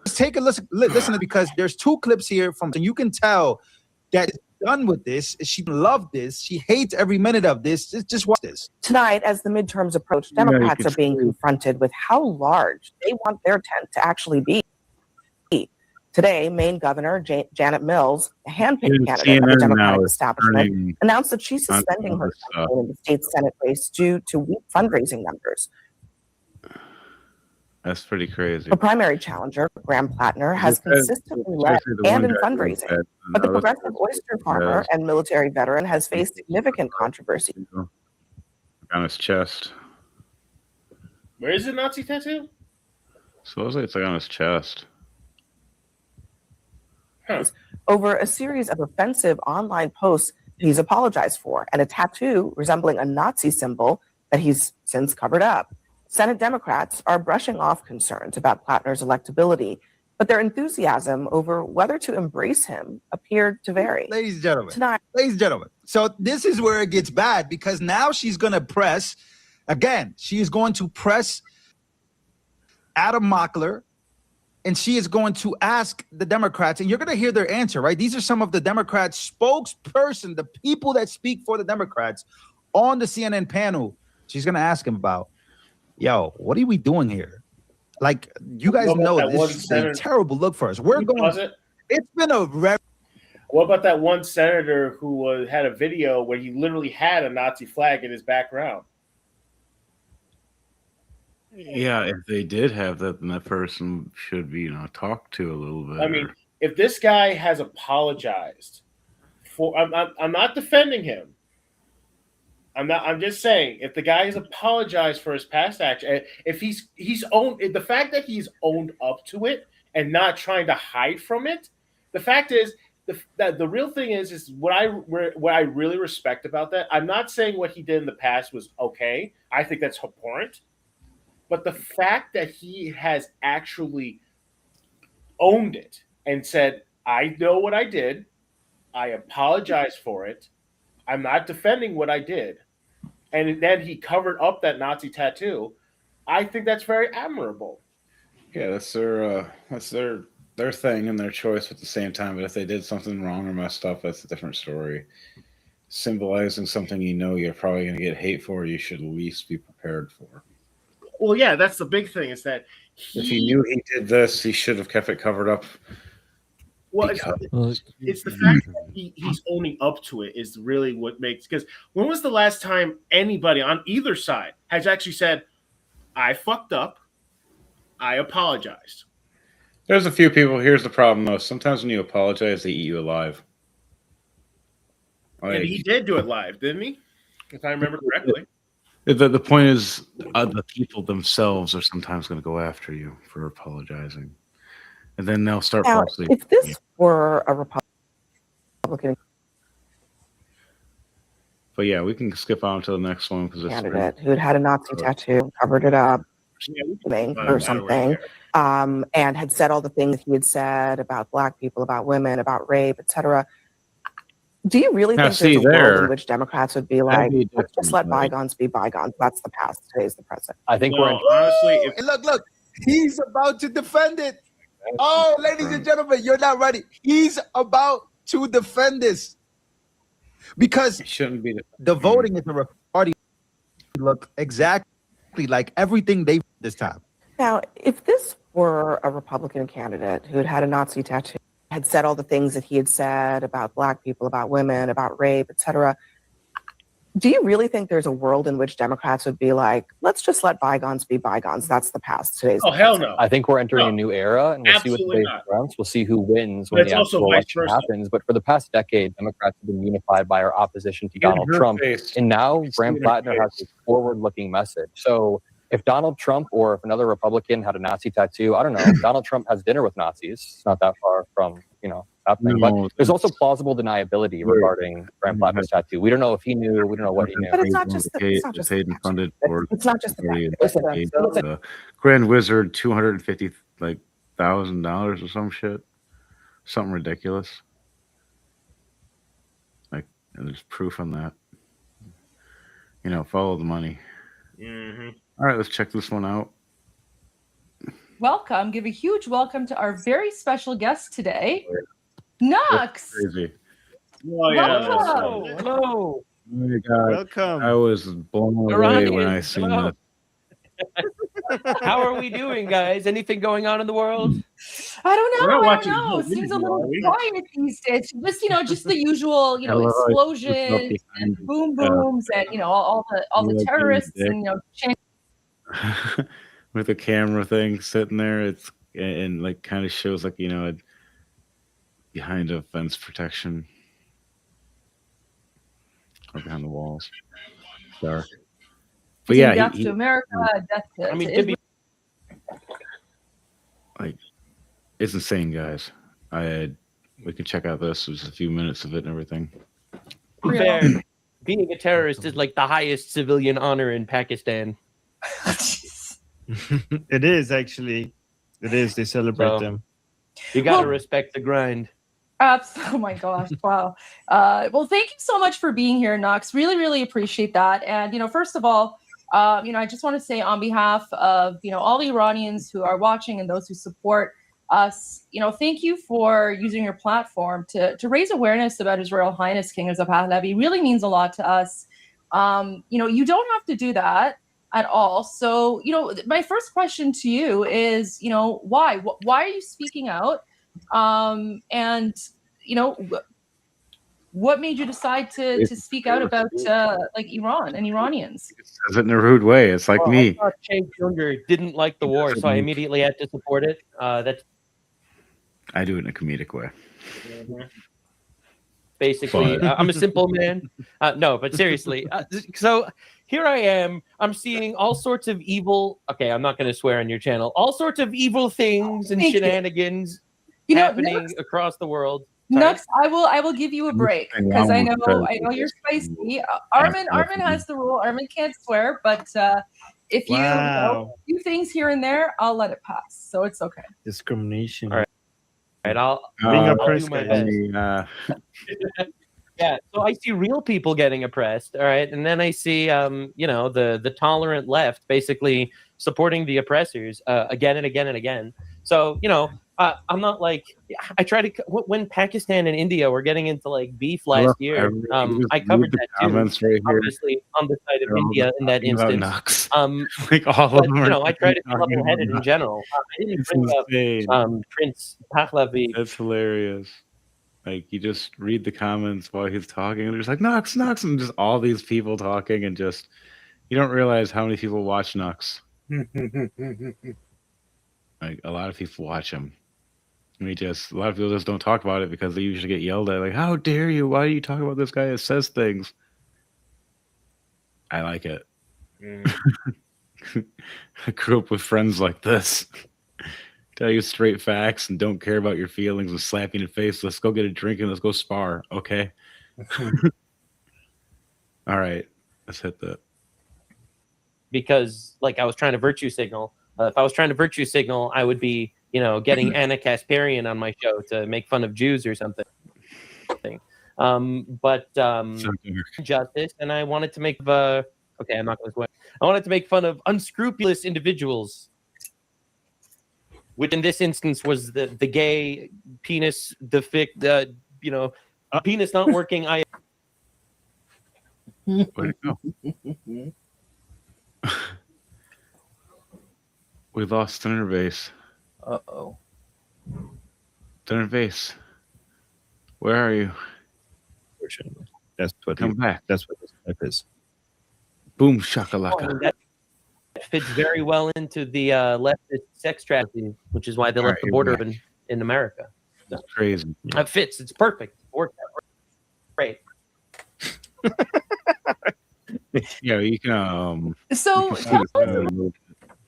just take a listen because there's 2 clips here from, and you can tell that is done with this. She loved this. She hates every minute of this. Just watch this. Tonight, as the midterms approach, Democrats are being confronted with how large they want their tent to actually be. Today, Maine Governor Janet Mills, a handpicked candidate of the Democratic establishment, announced that she's suspending her campaign in the state Senate race due to weak fundraising numbers. That's pretty crazy. The primary challenger, Graham Plattner, has consistently led and in fundraising, but the progressive oyster farmer and military veteran has faced significant controversy. On his chest. Where is the Nazi tattoo? Supposedly it's like on his chest. Over a series of offensive online posts he's apologized for, and a tattoo resembling a Nazi symbol that he's since covered up. Senate Democrats are brushing off concerns about Plattner's electability, but their enthusiasm over whether to embrace him appeared to vary. Ladies and gentlemen, so this is where it gets bad, because now she's going to press, again, she is going to press Adam Mockler, and she is going to ask the Democrats, and you're going to hear their answer, right? These are some of the Democrats' spokesperson, the people that speak for the Democrats on the CNN panel. She's going to ask him about, yo, what are we doing here? Like, you guys know this is a terrible look for us. It's been a What about that one senator who had a video where he literally had a Nazi flag in his background? Yeah, if they did have that, then that person should be, talked to a little bit. I mean, if this guy has apologized for, I'm not defending him. I'm just saying, if the guy has apologized for his past action, if he's owned the fact that he's owned up to it and not trying to hide from it, the fact is that the real thing is what I really respect about that. I'm not saying what he did in the past was okay. I think that's abhorrent. But the fact that he has actually owned it and said, I know what I did. I apologize for it. I'm not defending what I did. And then he covered up that Nazi tattoo. I think that's very admirable. Yeah, that's their thing and their choice at the same time. But if they did something wrong or messed up, that's a different story. Symbolizing something you're probably going to get hate for, you should at least be prepared for. Well, yeah, that's the big thing is that if he knew he did this, he should have kept it covered up. Well, it's the fact that he's owning up to it is really what makes, because when was the last time anybody on either side has actually said, I fucked up, I apologized? There's a few people. Here's the problem, though. Sometimes when you apologize, they eat you alive. And he did do it live, didn't he? If I remember correctly. The point is, the people themselves are sometimes going to go after you for apologizing. And then they'll start falsely. If this were a Republican But yeah, we can skip on to the next one because it's candidate who'd had a Nazi tattoo, covered it up, or something, and had said all the things he had said about Black people, about women, about rape, etc. Do you really think there's a world in which Democrats would be like, let's just let bygones be bygones? That's the past. Today's the present. I think honestly, look, he's about to defend it. Oh, ladies and gentlemen, you're not ready. He's about to defend this because it shouldn't be the voting is a party look exactly like everything they this time. Now, if this were a Republican candidate who had had a Nazi tattoo, had said all the things that he had said about Black people, about women, about rape, etc., do you really think there's a world in which Democrats would be like, let's just let bygones be bygones? That's the past. Today's the hell present. no. I think we're entering a new era, and we'll see what the day brings. We'll see who wins when the actual election happens. But for the past decade, Democrats have been unified by our opposition to Donald Trump. And now Graham Plattner has a forward-looking message. So if Donald Trump or if another Republican had a Nazi tattoo, I don't know. Donald Trump has dinner with Nazis. It's not that far from, happening. But there's also plausible deniability regarding Graham Plattner's tattoo. We don't know if he knew. We don't know what he knew. But it's not just paid and funded for. It's not just the Grand Wizard, $250,000 $100,000 or some shit, something ridiculous. Like, and there's proof on that. You know, follow the money. Mm-hmm. All right, let's check this one out. Welcome. Give a huge welcome to our very special guest today, Nux. Crazy. Oh, yeah. Welcome. Hello. Oh my God. Welcome. I was blown away when I seen that. How are we doing, guys? Anything going on in the world? I don't We're know. not I watching don't know. no Seems a video, little are we? quiet these days. Just the usual, Hello, explosions and boom booms and all the terrorists and with the camera thing sitting there, and like kind of shows like behind a fence protection or behind the walls. Dark. But yeah, death to America, death to to be like, it's insane, guys. We can check out this. There's a few minutes of it and everything. fair. Being a terrorist is like the highest civilian honor in Pakistan. It is actually. It is. They celebrate them. You gotta respect the grind. Oh my gosh! Wow. Well, thank you so much for being here, Nux. Really, really appreciate that. And first of all, I just want to say on behalf of all the Iranians who are watching and those who support us, thank you for using your platform to raise awareness about His Royal Highness King Reza Pahlavi. Really means a lot to us. You don't have to do that at all. So, my first question to you is, why? Why are you speaking out? And what made you decide to speak out about Iran and Iranians? It says it in a rude way. It's like me. I thought Che Jr. didn't like the war, so I immediately had to support it. I do it in a comedic way. Basically, I'm a simple man. No, but seriously. So here I am. I'm seeing all sorts of evil. Okay, I'm not going to swear on your channel. All sorts of evil things and shenanigans happening across the world. Nux, I will give you a break because I know you're spicy. Armin has the rule. Armin can't swear, but if you a few things here and there, I'll let it pass. So it's okay. Discrimination. All right, I'll do my best. Yeah, so I see real people getting oppressed, all right, and then I see, the tolerant left basically supporting the oppressors again and again and again. So, I'm not like I try to when Pakistan and India were getting into like beef last year. I covered that too, right obviously on the side of India in that instance. Like all of them. I try to be level-headed in general. I didn't bring up Prince Pahlavi. That's hilarious. Like, you just read the comments while he's talking, and there's like Nux, and just all these people talking, and just you don't realize how many people watch Nux. Like, a lot of people watch him. A lot of people just don't talk about it because they usually get yelled at. Like, how dare you? Why do you talk about this guy that says things? I like it. I grew up with friends like this. Tell you straight facts and don't care about your feelings and slap you in the face. Let's go get a drink and let's go spar, okay? All right, let's hit that. Because, I was trying to virtue signal. If I was trying to virtue signal, I would be, getting Anna Kasparian on my show to make fun of Jews or something. Justice, and I wanted to make okay, I'm not going to swear. I wanted to make fun of unscrupulous individuals, which in this instance was the gay penis penis not working. Where'd it go? We lost Thunder Base. Uh-oh. Thunder Base. Where are you? That's what Come back. That's what this type is. Boom shakalaka. That fits very well into the leftist sex trafficking, which is why they left the border open in America. That's crazy. It fits. It's perfect. It worked out great. Yeah, you can. So tell us a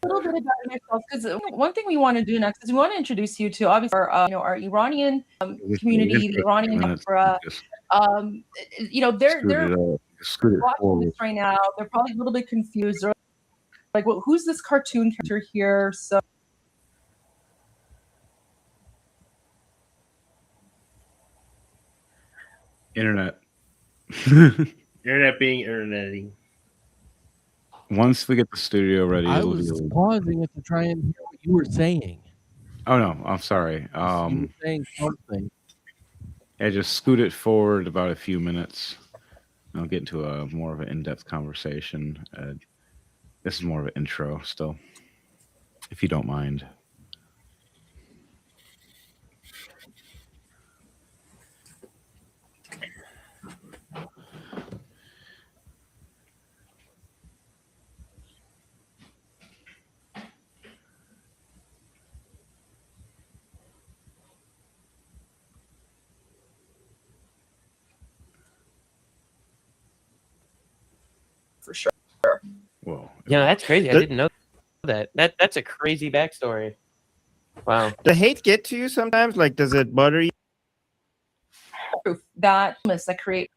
little bit about yourself, because one thing we want to do next is we want to introduce you to obviously our Iranian community, the Iranian diaspora. They're watching this right now. They're probably a little bit confused. They're like, well, who's this cartoon character here? So Internet. Internet being interneting. Once we get the studio ready, I it'll was be. pausing it to try and hear what you were saying. Oh no, I'm sorry. You were saying something. I just scoot it forward about a few minutes. I'll get into a more of an in-depth conversation. This is more of an intro still, if you don't mind. For sure. Whoa. Yeah, that's crazy. I didn't know that. That's a crazy backstory. Wow. The hate get to you sometimes? Like, does it bother you? Proof that create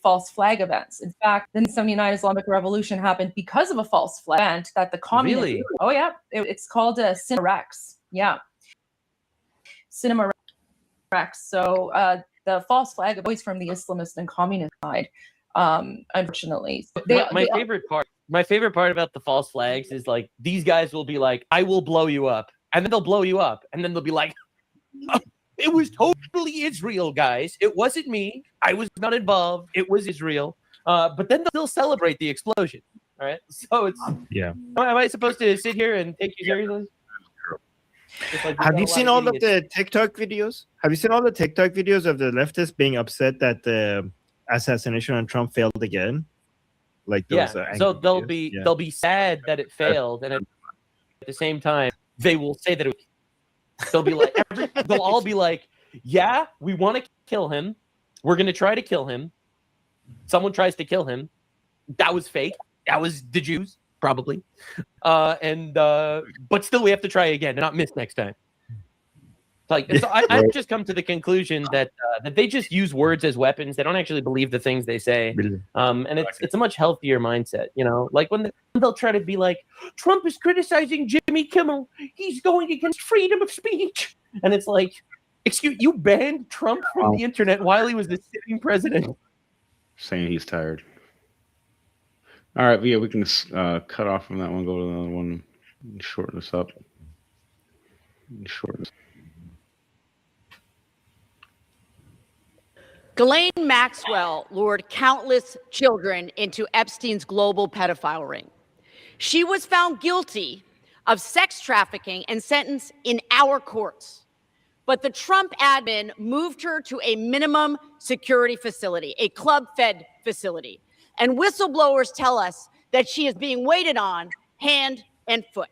false flag events. In fact, the 1979 Islamic Revolution happened because of a false flag event that the communists. Really? Oh yeah, it's called Cinema Rex. Yeah, Cinema Rex. So the false flag always from the Islamist and communist side. Unfortunately, My favorite part about the false flags is like these guys will be like, "I will blow you up," and then they'll blow you up, and then they'll be like, "Oh, it was totally Israel, guys. It wasn't me. I was not involved. It was Israel." But then they'll celebrate the explosion. All right. So it's Am I supposed to sit here and take you seriously? Have you seen all of the TikTok videos? Have you seen all the TikTok videos of the leftists being upset that the assassination on Trump failed again? Like those, so they'll be sad that it failed, and at the same time they will say that they'll be like they'll all be like, yeah, we want to kill him, we're gonna try to kill him, someone tries to kill him, that was fake, that was the Jews probably, but still we have to try again and not miss next time. Like so I've just come to the conclusion that they just use words as weapons. They don't actually believe the things they say, and it's a much healthier mindset. You know, like when they'll try to be like, Trump is criticizing Jimmy Kimmel, he's going against freedom of speech, and it's like, excuse you banned Trump from the internet while he was the sitting president. Saying he's tired. All right, yeah, we can cut off from that one. Go to another one. Shorten this up. Ghislaine Maxwell lured countless children into Epstein's global pedophile ring. She was found guilty of sex trafficking and sentenced in our courts. But the Trump admin moved her to a minimum security facility, a club-fed facility. And whistleblowers tell us that she is being waited on hand and foot.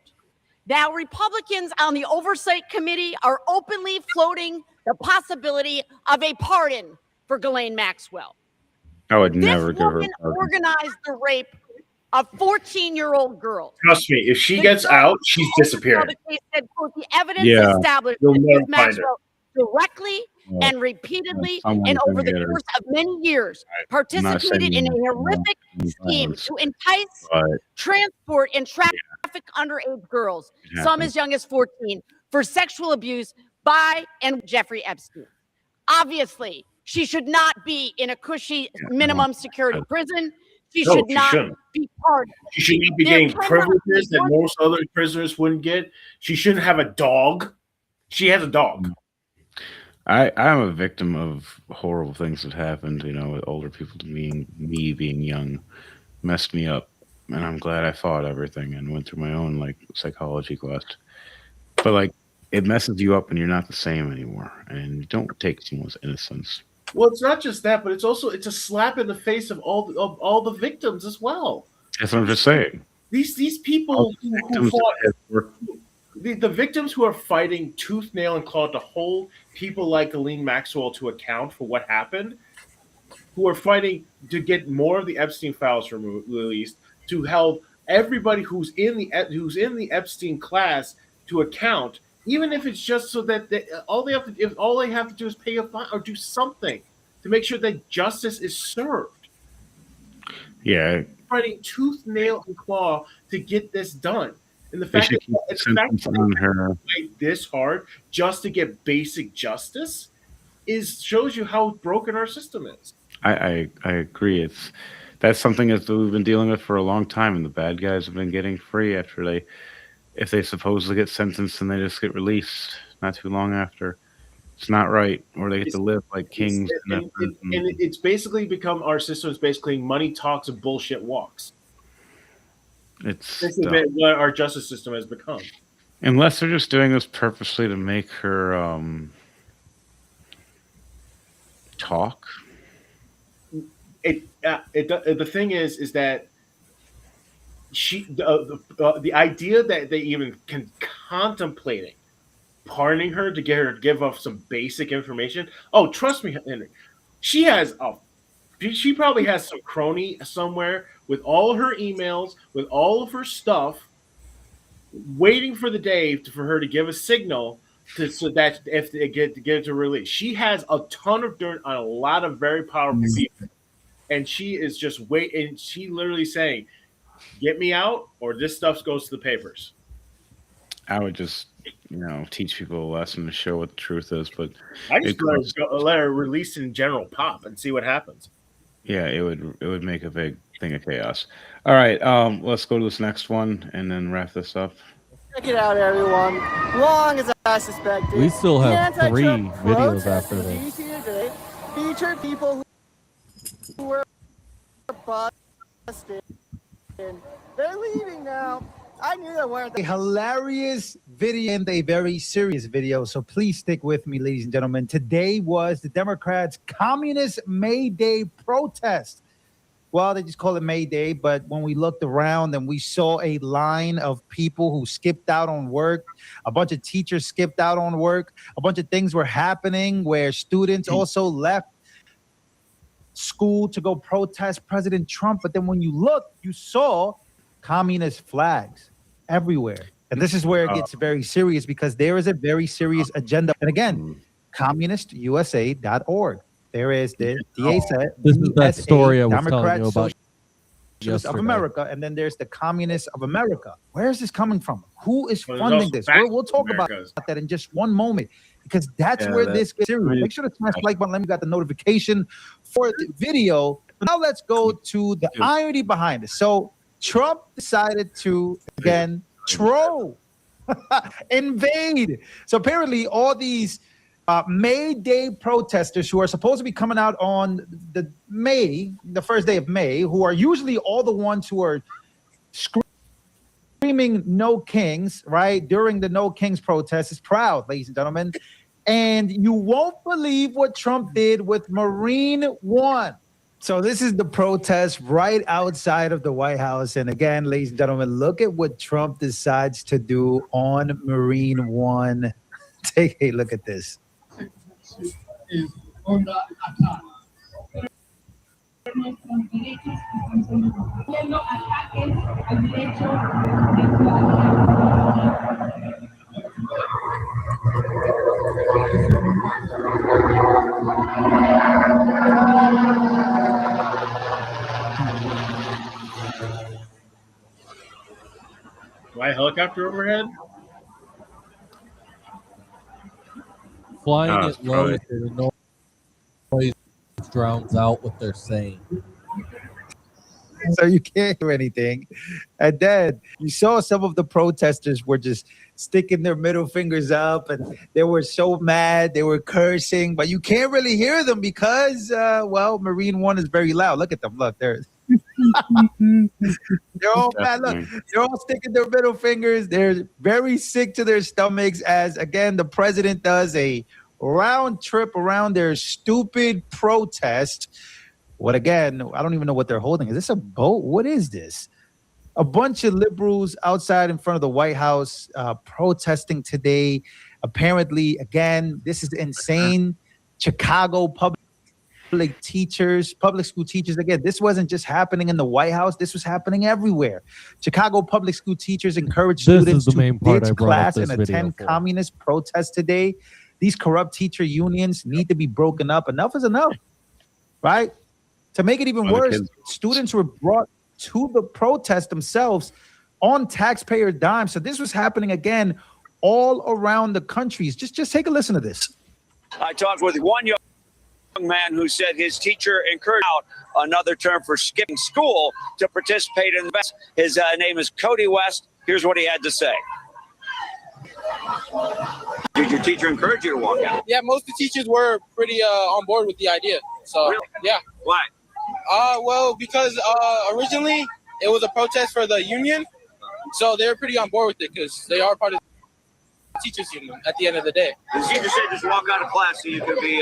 Now, Republicans on the Oversight Committee are openly floating the possibility of a pardon for Ghislaine Maxwell. I would never give her. This woman organized the rape of 14-year-old girls. Trust me, if she gets out, she's disappearing. Said, quote, the evidence established You'll that never Ms. find her. Maxwell directly and repeatedly and over the course of many years participated in a horrific scheme to entice, transport, and traffic underage girls, some as young as 14, for sexual abuse by and Jeffrey Epstein. Obviously, she should not be in a cushy minimum security prison. She should not be pardoned. She should not be getting privileges that most other prisoners wouldn't get. She shouldn't have a dog. She has a dog. I am a victim of horrible things that happened, you know, with older people being young, messed me up. And I'm glad I fought everything and went through my own like psychology quest. But like it messes you up and you're not the same anymore. And you don't take someone's innocence. Well, it's not just that, but it's a slap in the face of all the victims as well. That's what I'm just saying. These people who fought, the victims who are fighting tooth, nail, and claw to hold people like Ghislaine Maxwell to account for what happened, who are fighting to get more of the Epstein files released, to help everybody who's in the Epstein class to account, even if it's just so that all they have to do is pay a fine or do something to make sure that justice is served. Yeah, Fighting tooth, nail, and claw to get this done. And the fact that they fight this hard just to get basic justice, shows you how broken our system is. I agree. That's something that we've been dealing with for a long time, and the bad guys have been getting free after if they supposedly get sentenced and they just get released not too long after. It's not right, or they get to live like kings. And it's basically become, our system is basically money talks and bullshit walks. It's what our justice system has become. Unless they're just doing this purposely to make her talk. The thing is that the idea that they even can contemplating pardoning her to get her to give up some basic information. Oh, trust me, Henry. She probably has some crony somewhere with all her emails, with all of her stuff, waiting for the day for her to give a signal so that if they get it to release. She has a ton of dirt on a lot of very powerful people, and she is just waiting. She literally saying, "Get me out, or this stuff goes to the papers." I would just, teach people a lesson to show what the truth is. But I just let her release in general pop and see what happens. Yeah, it would make a big thing of chaos. All right, let's go to this next one and then wrap this up. Check it out, everyone. Long as I suspected, We still have the 3 anti-Trump videos protests after in this. DC today featured people who were busted. They're leaving now. I knew they weren't. A hilarious video and a very serious video. So please stick with me, ladies and gentlemen. Today was the Democrats' Communist May Day protest. Well, they just call it May Day, but when we looked around and we saw a line of people who skipped out on work, a bunch of teachers skipped out on work, a bunch of things were happening where students also left school to go protest President Trump. But then when you look, you saw communist flags everywhere. And this is where it gets very serious, because there is a very serious agenda. And again, communistusa.org. There is the DSA. This is that story I was telling Democrat you about Socialists of yesterday. America, and then there's the Communists of America. Where is this coming from? Who is funding this? We'll talk about that in just one moment, because that's where this gets serious. Make sure to smash the like button. Let me got the notification for the video. Now let's go to the irony behind it. So Trump decided to, again, troll, invade. So apparently all these May Day protesters who are supposed to be coming out on the first day of May, who are usually all the ones who are screaming "No Kings," right? During the No Kings protest is proud, ladies and gentlemen. And you won't believe what Trump did with Marine One. So this is the protest right outside of the White House. And again, ladies and gentlemen, look at what Trump decides to do on Marine One. Take a look at this. Is under attack. Why helicopter overhead? Flying it low, so the noise drowns out what they're saying. So you can't do anything. And then you saw some of the protesters were just sticking their middle fingers up, and they were so mad, they were cursing, but you can't really hear them because, Marine One is very loud. Look at them. Look, they're all mad. Look, they're all sticking their middle fingers. They're very sick to their stomachs as, again, the president does a round trip around their stupid protest. What, again, I don't even know what they're holding. Is this a boat? What is this? A bunch of liberals outside in front of the White House protesting today. Apparently, again, this is insane. Chicago public school teachers. Again, this wasn't just happening in the White House. This was happening everywhere. Chicago public school teachers encourage students to ditch class and attend communist protests today. These corrupt teacher unions need to be broken up. Enough is enough, right? To make it even worse, students were brought to the protest themselves on taxpayer dime. So this was happening again all around the country. Just take a listen to this. I talked with one young man who said his teacher encouraged out another term for skipping school to participate in the best. His name is Cody West. Here's what he had to say. Did your teacher encourage you to walk out? Yeah, most of the teachers were pretty on board with the idea. So, really? Yeah. Why? Well, because originally it was a protest for the union. So they were pretty on board with it because they are part of the teachers union at the end of the day. The teacher said just walk out of class so you could be...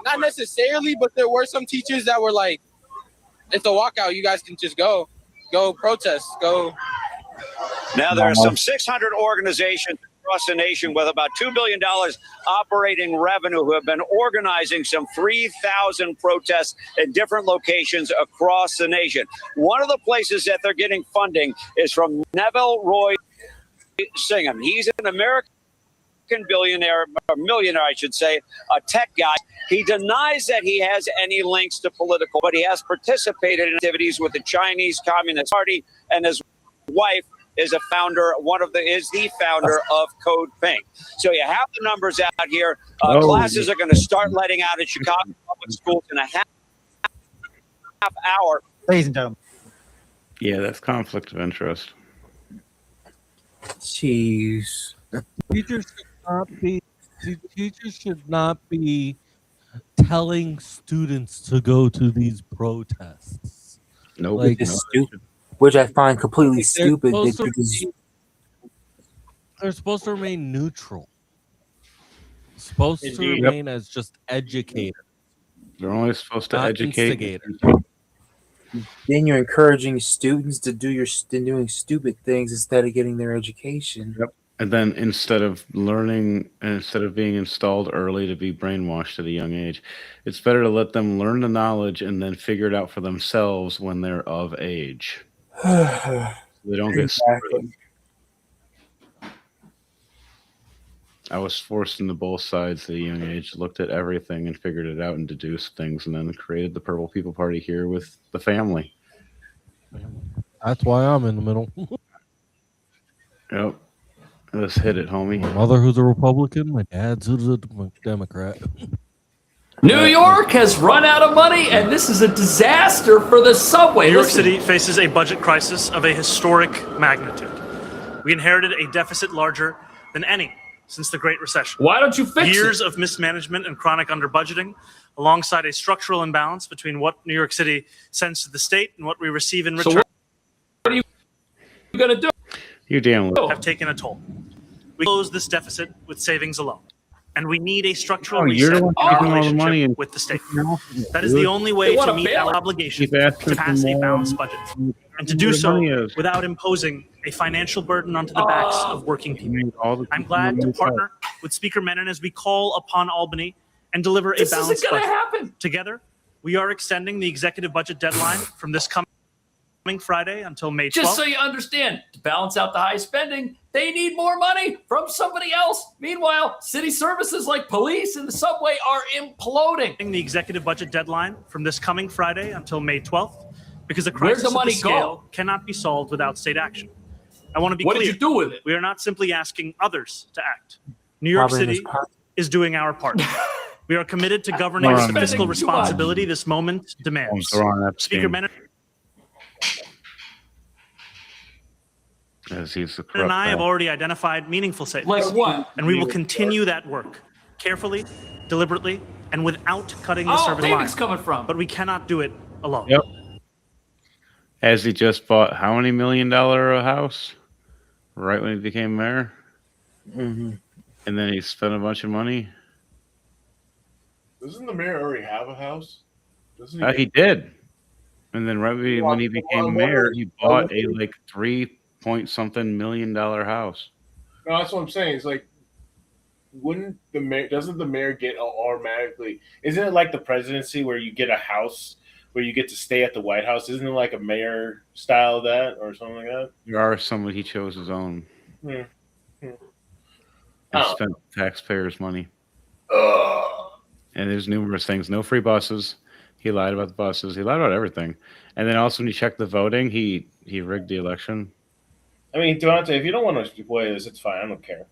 Not necessarily, but there were some teachers that were like, it's a walkout. You guys can just go protest, go. Now there are some 600 organizations across the nation with about $2 billion operating revenue who have been organizing some 3,000 protests in different locations across the nation. One of the places that they're getting funding is from Neville Roy Singham. He's an American billionaire, or millionaire, I should say, a tech guy. He denies that he has any links to political, but he has participated in activities with the Chinese Communist Party, and his wife is the founder of Code Pink. So you have the numbers out here. Classes are going to start letting out in Chicago public schools in a half hour. Ladies and gentlemen. Yeah, that's conflict of interest. Jeez. Teachers should not be telling students to go to these protests. No, like, stupid. Which I find completely stupid. They're supposed to remain neutral. Supposed to remain as just educators. They're only supposed to educate. Instigators. Then you're encouraging students to doing stupid things instead of getting their education. Yep. And then instead of learning, instead of being installed early to be brainwashed at a young age, it's better to let them learn the knowledge and then figure it out for themselves when they're of age. They don't get screwed. I was forced into both sides at a young age, looked at everything and figured it out and deduced things, and then created the Purple People Party here with the family. That's why I'm in the middle. Yep. Let's hit it, homie. My mother, who's a Republican, my dad's who's a Democrat. New York has run out of money, and this is a disaster for the subway. New York City faces a budget crisis of a historic magnitude. We inherited a deficit larger than any since the Great Recession. Why don't you fix it? Years of mismanagement and chronic underbudgeting, alongside a structural imbalance between what New York City sends to the state and what we receive in return. So what are you going to do? You damn well. Have taken a toll. We close this deficit with savings alone. And we need a structural you're reset the in one our taking all the money relationship and with the state. That is the only way to meet our obligation to pass a balanced budget. And to do so without imposing a financial burden onto the backs of working people. I'm glad to partner with Speaker Menon as we call upon Albany and deliver a balanced budget. Together, we are extending the executive budget deadline from this coming Friday until May 12th. Just so you understand, to balance out the high spending, they need more money from somebody else. Meanwhile, city services like police and the subway are imploding. The executive budget deadline from this coming Friday until May 12th, because a Where's crisis the of money this scale cannot be solved without state action. I want to be What clear. did you do with it? We are not simply asking others to act. New York City is doing our part. We are committed to governing with the fiscal responsibility this moment demands. Speaker Menon and I have already identified meaningful savings. Like what? And we will continue that work carefully, deliberately, and without cutting the service line. savings coming from? But we cannot do it alone. Yep. As he just bought how many $1 million a house? Right when he became mayor? Mm-hmm. And then he spent a bunch of money? Doesn't the mayor already have a house? Doesn't he? He did. And then right when he became mayor, he bought a like 3-point-something million house. No, that's what I'm saying. It's like, wouldn't the mayor? Doesn't the mayor get automatically? Isn't it like the presidency where you get a house where you get to stay at the White House? Isn't it like a mayor style of that or something like that? There are some he chose his own. Hmm. And spent taxpayers' money. And there's numerous things. No free buses. He lied about the buses. He lied about everything. And then also when you check the voting, he rigged the election. I mean, Devontae, if you don't want to avoid this, it's fine. I don't care.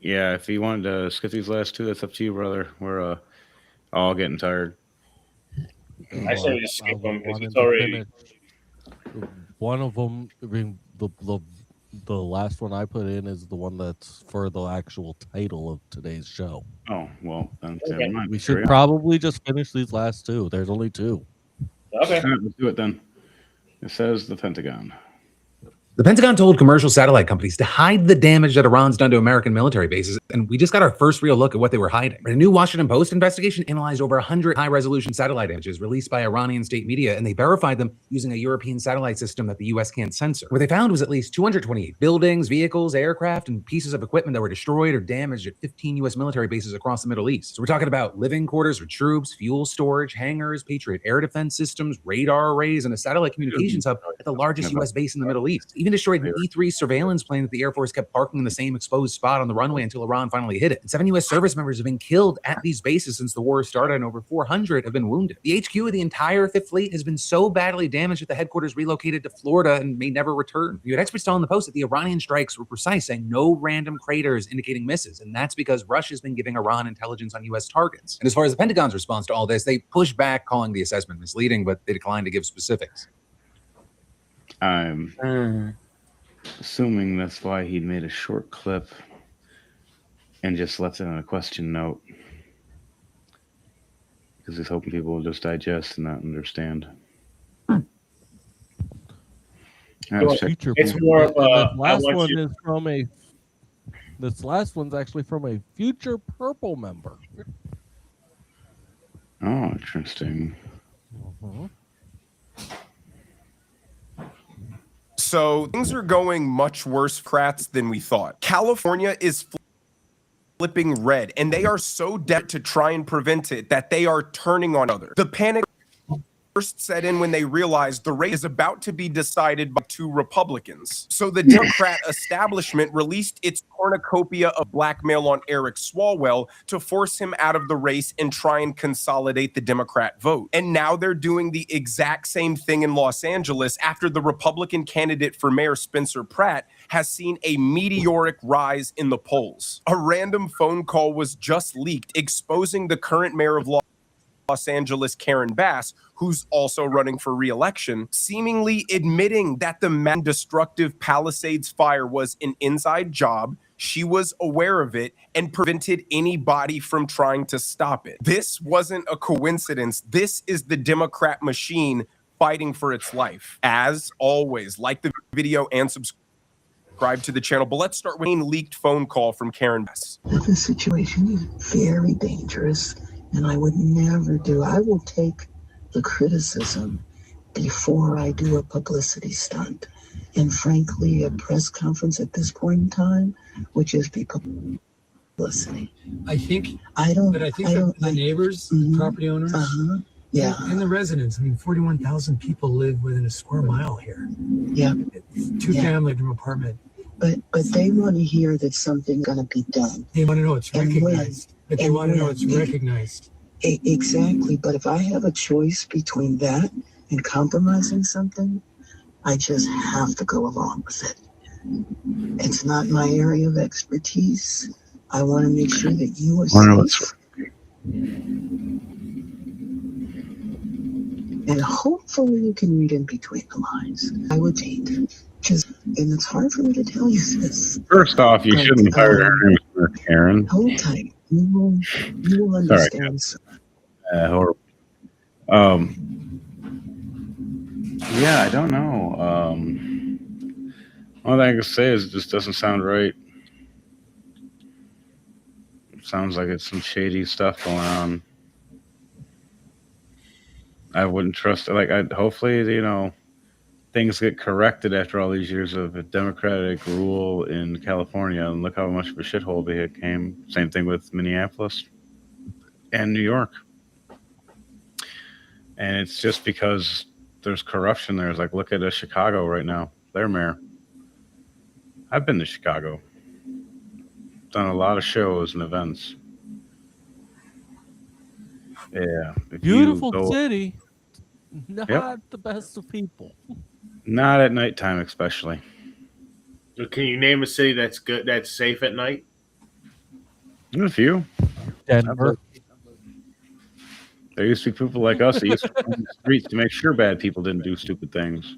Yeah, if you wanted to skip these last two, that's up to you, brother. We're all getting tired. I say we just skip them because wanted it's to already. finish. One of them, I mean, the last one I put in is the one that's for the actual title of today's show. Oh, well, then Okay. never mind. We should Carry on. probably just finish these last two. There's only two. Okay. All right, let's do it then. It says the Pentagon. The Pentagon told commercial satellite companies to hide the damage that Iran's done to American military bases, and we just got our first real look at what they were hiding. A new Washington Post investigation analyzed over 100 high-resolution satellite images released by Iranian state media, and they verified them using a European satellite system that the U.S. can't censor. What they found was at least 228 buildings, vehicles, aircraft, and pieces of equipment that were destroyed or damaged at 15 U.S. military bases across the Middle East. So we're talking about living quarters for troops, fuel storage, hangars, Patriot air defense systems, radar arrays, and a satellite communications hub at the largest U.S. base in the Middle East. Even destroyed an E-3 surveillance plane that the Air Force kept parking in the same exposed spot on the runway until Iran finally hit it. And 7 U.S. service members have been killed at these bases since the war started, and over 400 have been wounded. The HQ of the entire Fifth Fleet has been so badly damaged that the headquarters relocated to Florida and may never return. You had experts telling the Post that the Iranian strikes were precise, saying no random craters indicating misses, and that's because Russia's been giving Iran intelligence on U.S. targets. And as far as the Pentagon's response to all this, they pushed back, calling the assessment misleading, but they declined to give specifics. I'm assuming that's why he made a short clip and just left it on a question note, because he's hoping people will just digest and not understand. It's more of a. This last one's actually from a future Purple member. Oh, interesting. So things are going much worse for Democrats than we thought. California is flipping red, and they are so dead to try and prevent it that they are turning on others. The panic first set in when they realized the race is about to be decided by two Republicans. So the Democrat establishment released its cornucopia of blackmail on Eric Swalwell to force him out of the race and try and consolidate the Democrat vote. And now they're doing the exact same thing in Los Angeles after the Republican candidate for mayor, Spencer Pratt, has seen a meteoric rise in the polls. A random phone call was just leaked exposing the current mayor of Los Angeles, Karen Bass, who's also running for re-election, seemingly admitting that the man-destructive Palisades fire was an inside job. She was aware of it and prevented anybody from trying to stop it. This wasn't a coincidence. This is the Democrat machine fighting for its life. As always, like the video and subscribe to the channel. But let's start with a leaked phone call from Karen Bass. The situation is very dangerous. And I would never do. I will take the criticism before I do a publicity stunt. And frankly, a press conference at this point in time would just be publicity. I think the neighbors, the property owners, yeah, and the residents. I mean, 41,000 people live within a square mile here. Yeah, Two-family apartment. But they want to hear that something's going to be done. They want to know it's recognized. But they want to know it's recognized. Exactly. But if I have a choice between that and compromising something, I just have to go along with it. It's not my area of expertise. I want to make sure that you are safe. And hopefully you can read in between the lines. I would hate just, and it's hard for me to tell you this. First off, you shouldn't have hired her, Karen. Hold tight. You will understand. Horrible. Yeah, I don't know. All thing I can say is it just doesn't sound right. It sounds like it's some shady stuff going on. I wouldn't trust it. Like, hopefully, things get corrected after all these years of a Democratic rule in California, and look how much of a shithole they became. Same thing with Minneapolis and New York. And it's just because there's corruption there. It's like, look at Chicago right now. Their mayor. I've been to Chicago. Done a lot of shows and events. Yeah. Beautiful city. Not the best of people. Not at nighttime, especially. So can you name a city that's good, that's safe at night? A few. Denver. There used to be people like us that used to run the streets to make sure bad people didn't do stupid things.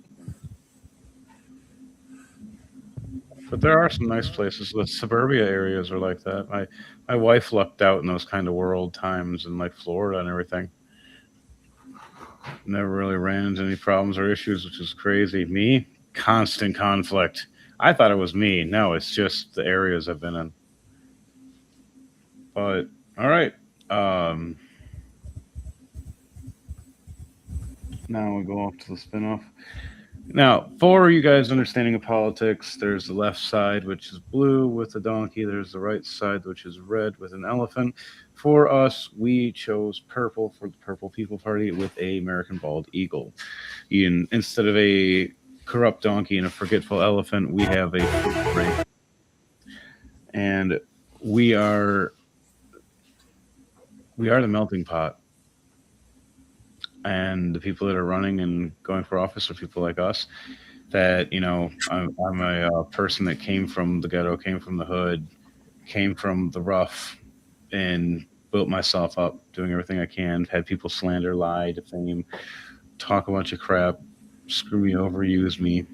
But there are some nice places. The suburbia areas are like that. My wife lucked out in those kind of world times in like Florida and everything. Never really ran into any problems or issues, which is crazy. Me, constant conflict. I thought it was me. No, it's just the areas I've been in. But all right. Now we go off to the spinoff. Now, for you guys' understanding of politics, there's the left side, which is blue with a donkey. There's the right side, which is red with an elephant. For us, we chose purple for the Purple People Party with a American bald eagle. Instead of a corrupt donkey and a forgetful elephant, we have a fruit grape. And we are the melting pot. And the people that are running and going for office are people like us that, you know, I'm a person that came from the ghetto, came from the hood, came from the rough, and built myself up doing everything I can. Had people slander, lie, defame, talk a bunch of crap, screw me over, use me,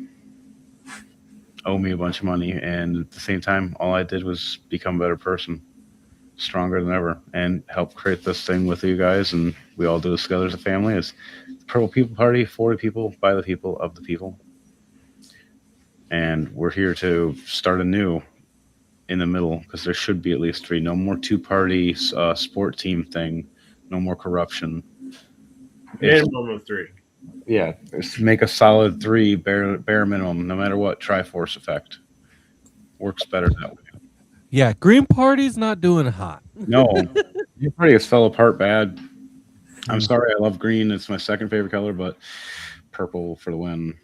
owe me a bunch of money. And at the same time, all I did was become a better person, stronger than ever, and help create this thing with you guys. And we all do this together as a family. It's the Purple People Party, for the people, by the people, of the people. And we're here to start anew in the middle, because there should be at least 3. No more two-party sport team thing. No more corruption. Minimum of 3. Yeah, it's make a solid 3 bare minimum, no matter what. Triforce effect works better that way. Yeah, Green Party's not doing hot. No, Green Party has fell apart bad. I'm sorry, I love green. It's my second favorite color, but purple for the win.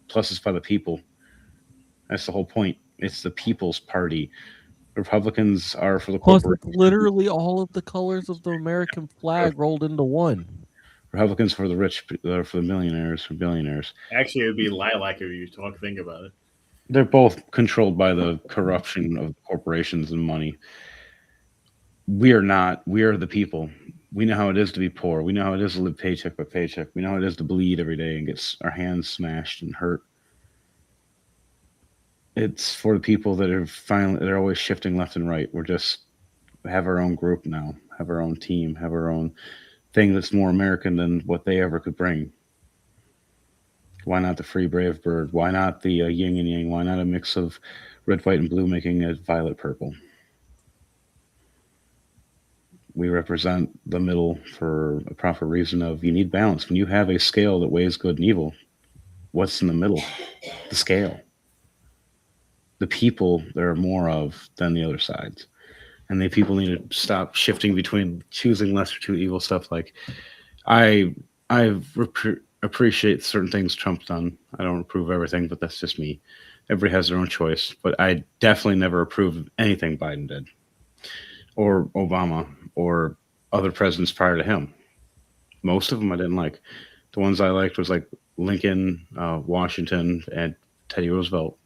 Plus, it's by the people. That's the whole point. It's the people's party. Republicans are for the Plus, corporate. it's literally all of the colors of the American flag rolled into one. Republicans for the rich, for the millionaires, for billionaires. Actually, it would be lilac if you think about it. They're both controlled by the corruption of corporations and money. We are not. We are the people. We know how it is to be poor. We know how it is to live paycheck by paycheck. We know how it is to bleed every day and get our hands smashed and hurt. It's for the people that are they're always shifting left and right. We have our own group now, have our own team, have our own thing that's more American than what they ever could bring. Why not the free brave bird? Why not the yin and yang? Why not a mix of red, white, and blue making a violet purple? We represent the middle for a proper reason of you need balance. When you have a scale that weighs good and evil, what's in the middle? The scale. The people there are more of than the other sides. And the people need to stop shifting between choosing lesser two evil stuff. Like I appreciate certain things Trump's done. I don't approve of everything, but that's just me. Everybody has their own choice. But I definitely never approved of anything Biden did, or Obama, or other presidents prior to him. Most of them I didn't like. The ones I liked was like Lincoln, Washington, and Teddy Roosevelt.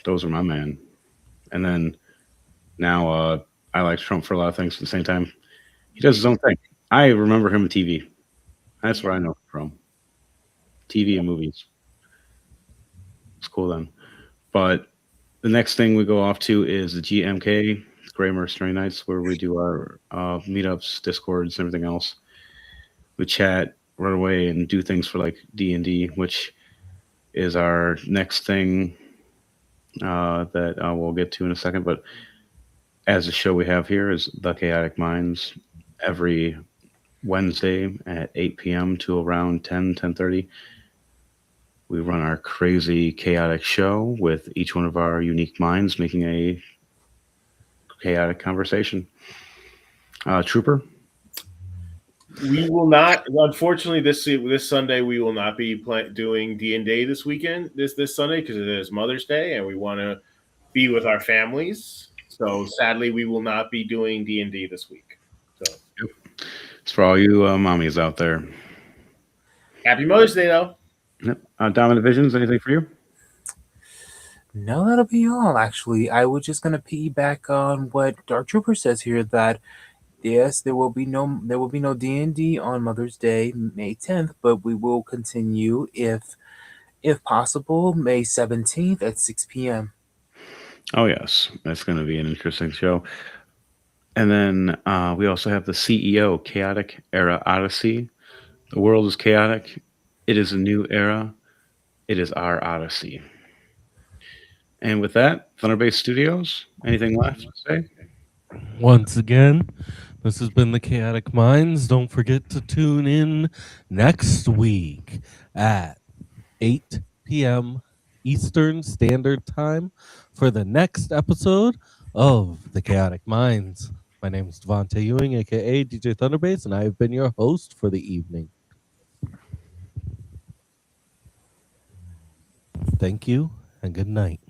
Those were my man. And then now I like Trump for a lot of things. At the same time, he does his own thing. I remember him on TV. That's where I know him from. TV and movies. It's cool then. But the next thing we go off to is the GMK, Gray Mercenary Nights, where we do our meetups, Discords, and everything else. We chat, run away, and do things for like D&D, which is our next thing that we'll get to in a second. But as the show we have here is The Chaotic Minds every Wednesday at 8 p.m. to around 10:30. We run our crazy, chaotic show with each one of our unique minds making a chaotic conversation. Trooper? We will not, unfortunately, this Sunday, we will not be doing D&D this weekend, this Sunday, because it is Mother's Day, and we want to be with our families. So, sadly, we will not be doing D&D this week. So, it's for all you mommies out there. Happy Mother's Day, though. Yep. Dominant Visions, anything for you? No, that'll be all. Actually, I was just gonna piggyback on what Dark Trooper says here. That yes, there will be no D&D on Mother's Day, May 10th, but we will continue if possible, May 17th at 6 p.m. Oh yes, that's going to be an interesting show. And then we also have the CEO, Chaotic Era Odyssey. The world is chaotic. It is a new era. It is our Odyssey. And with that, Thunderbase Studios, anything left to say? Once again, this has been the Chaotic Minds. Don't forget to tune in next week at 8 p.m. Eastern Standard Time for the next episode of the Chaotic Minds. My name is Devontae Ewing, aka DJ Thunderbase, and I have been your host for the evening. Thank you and good night.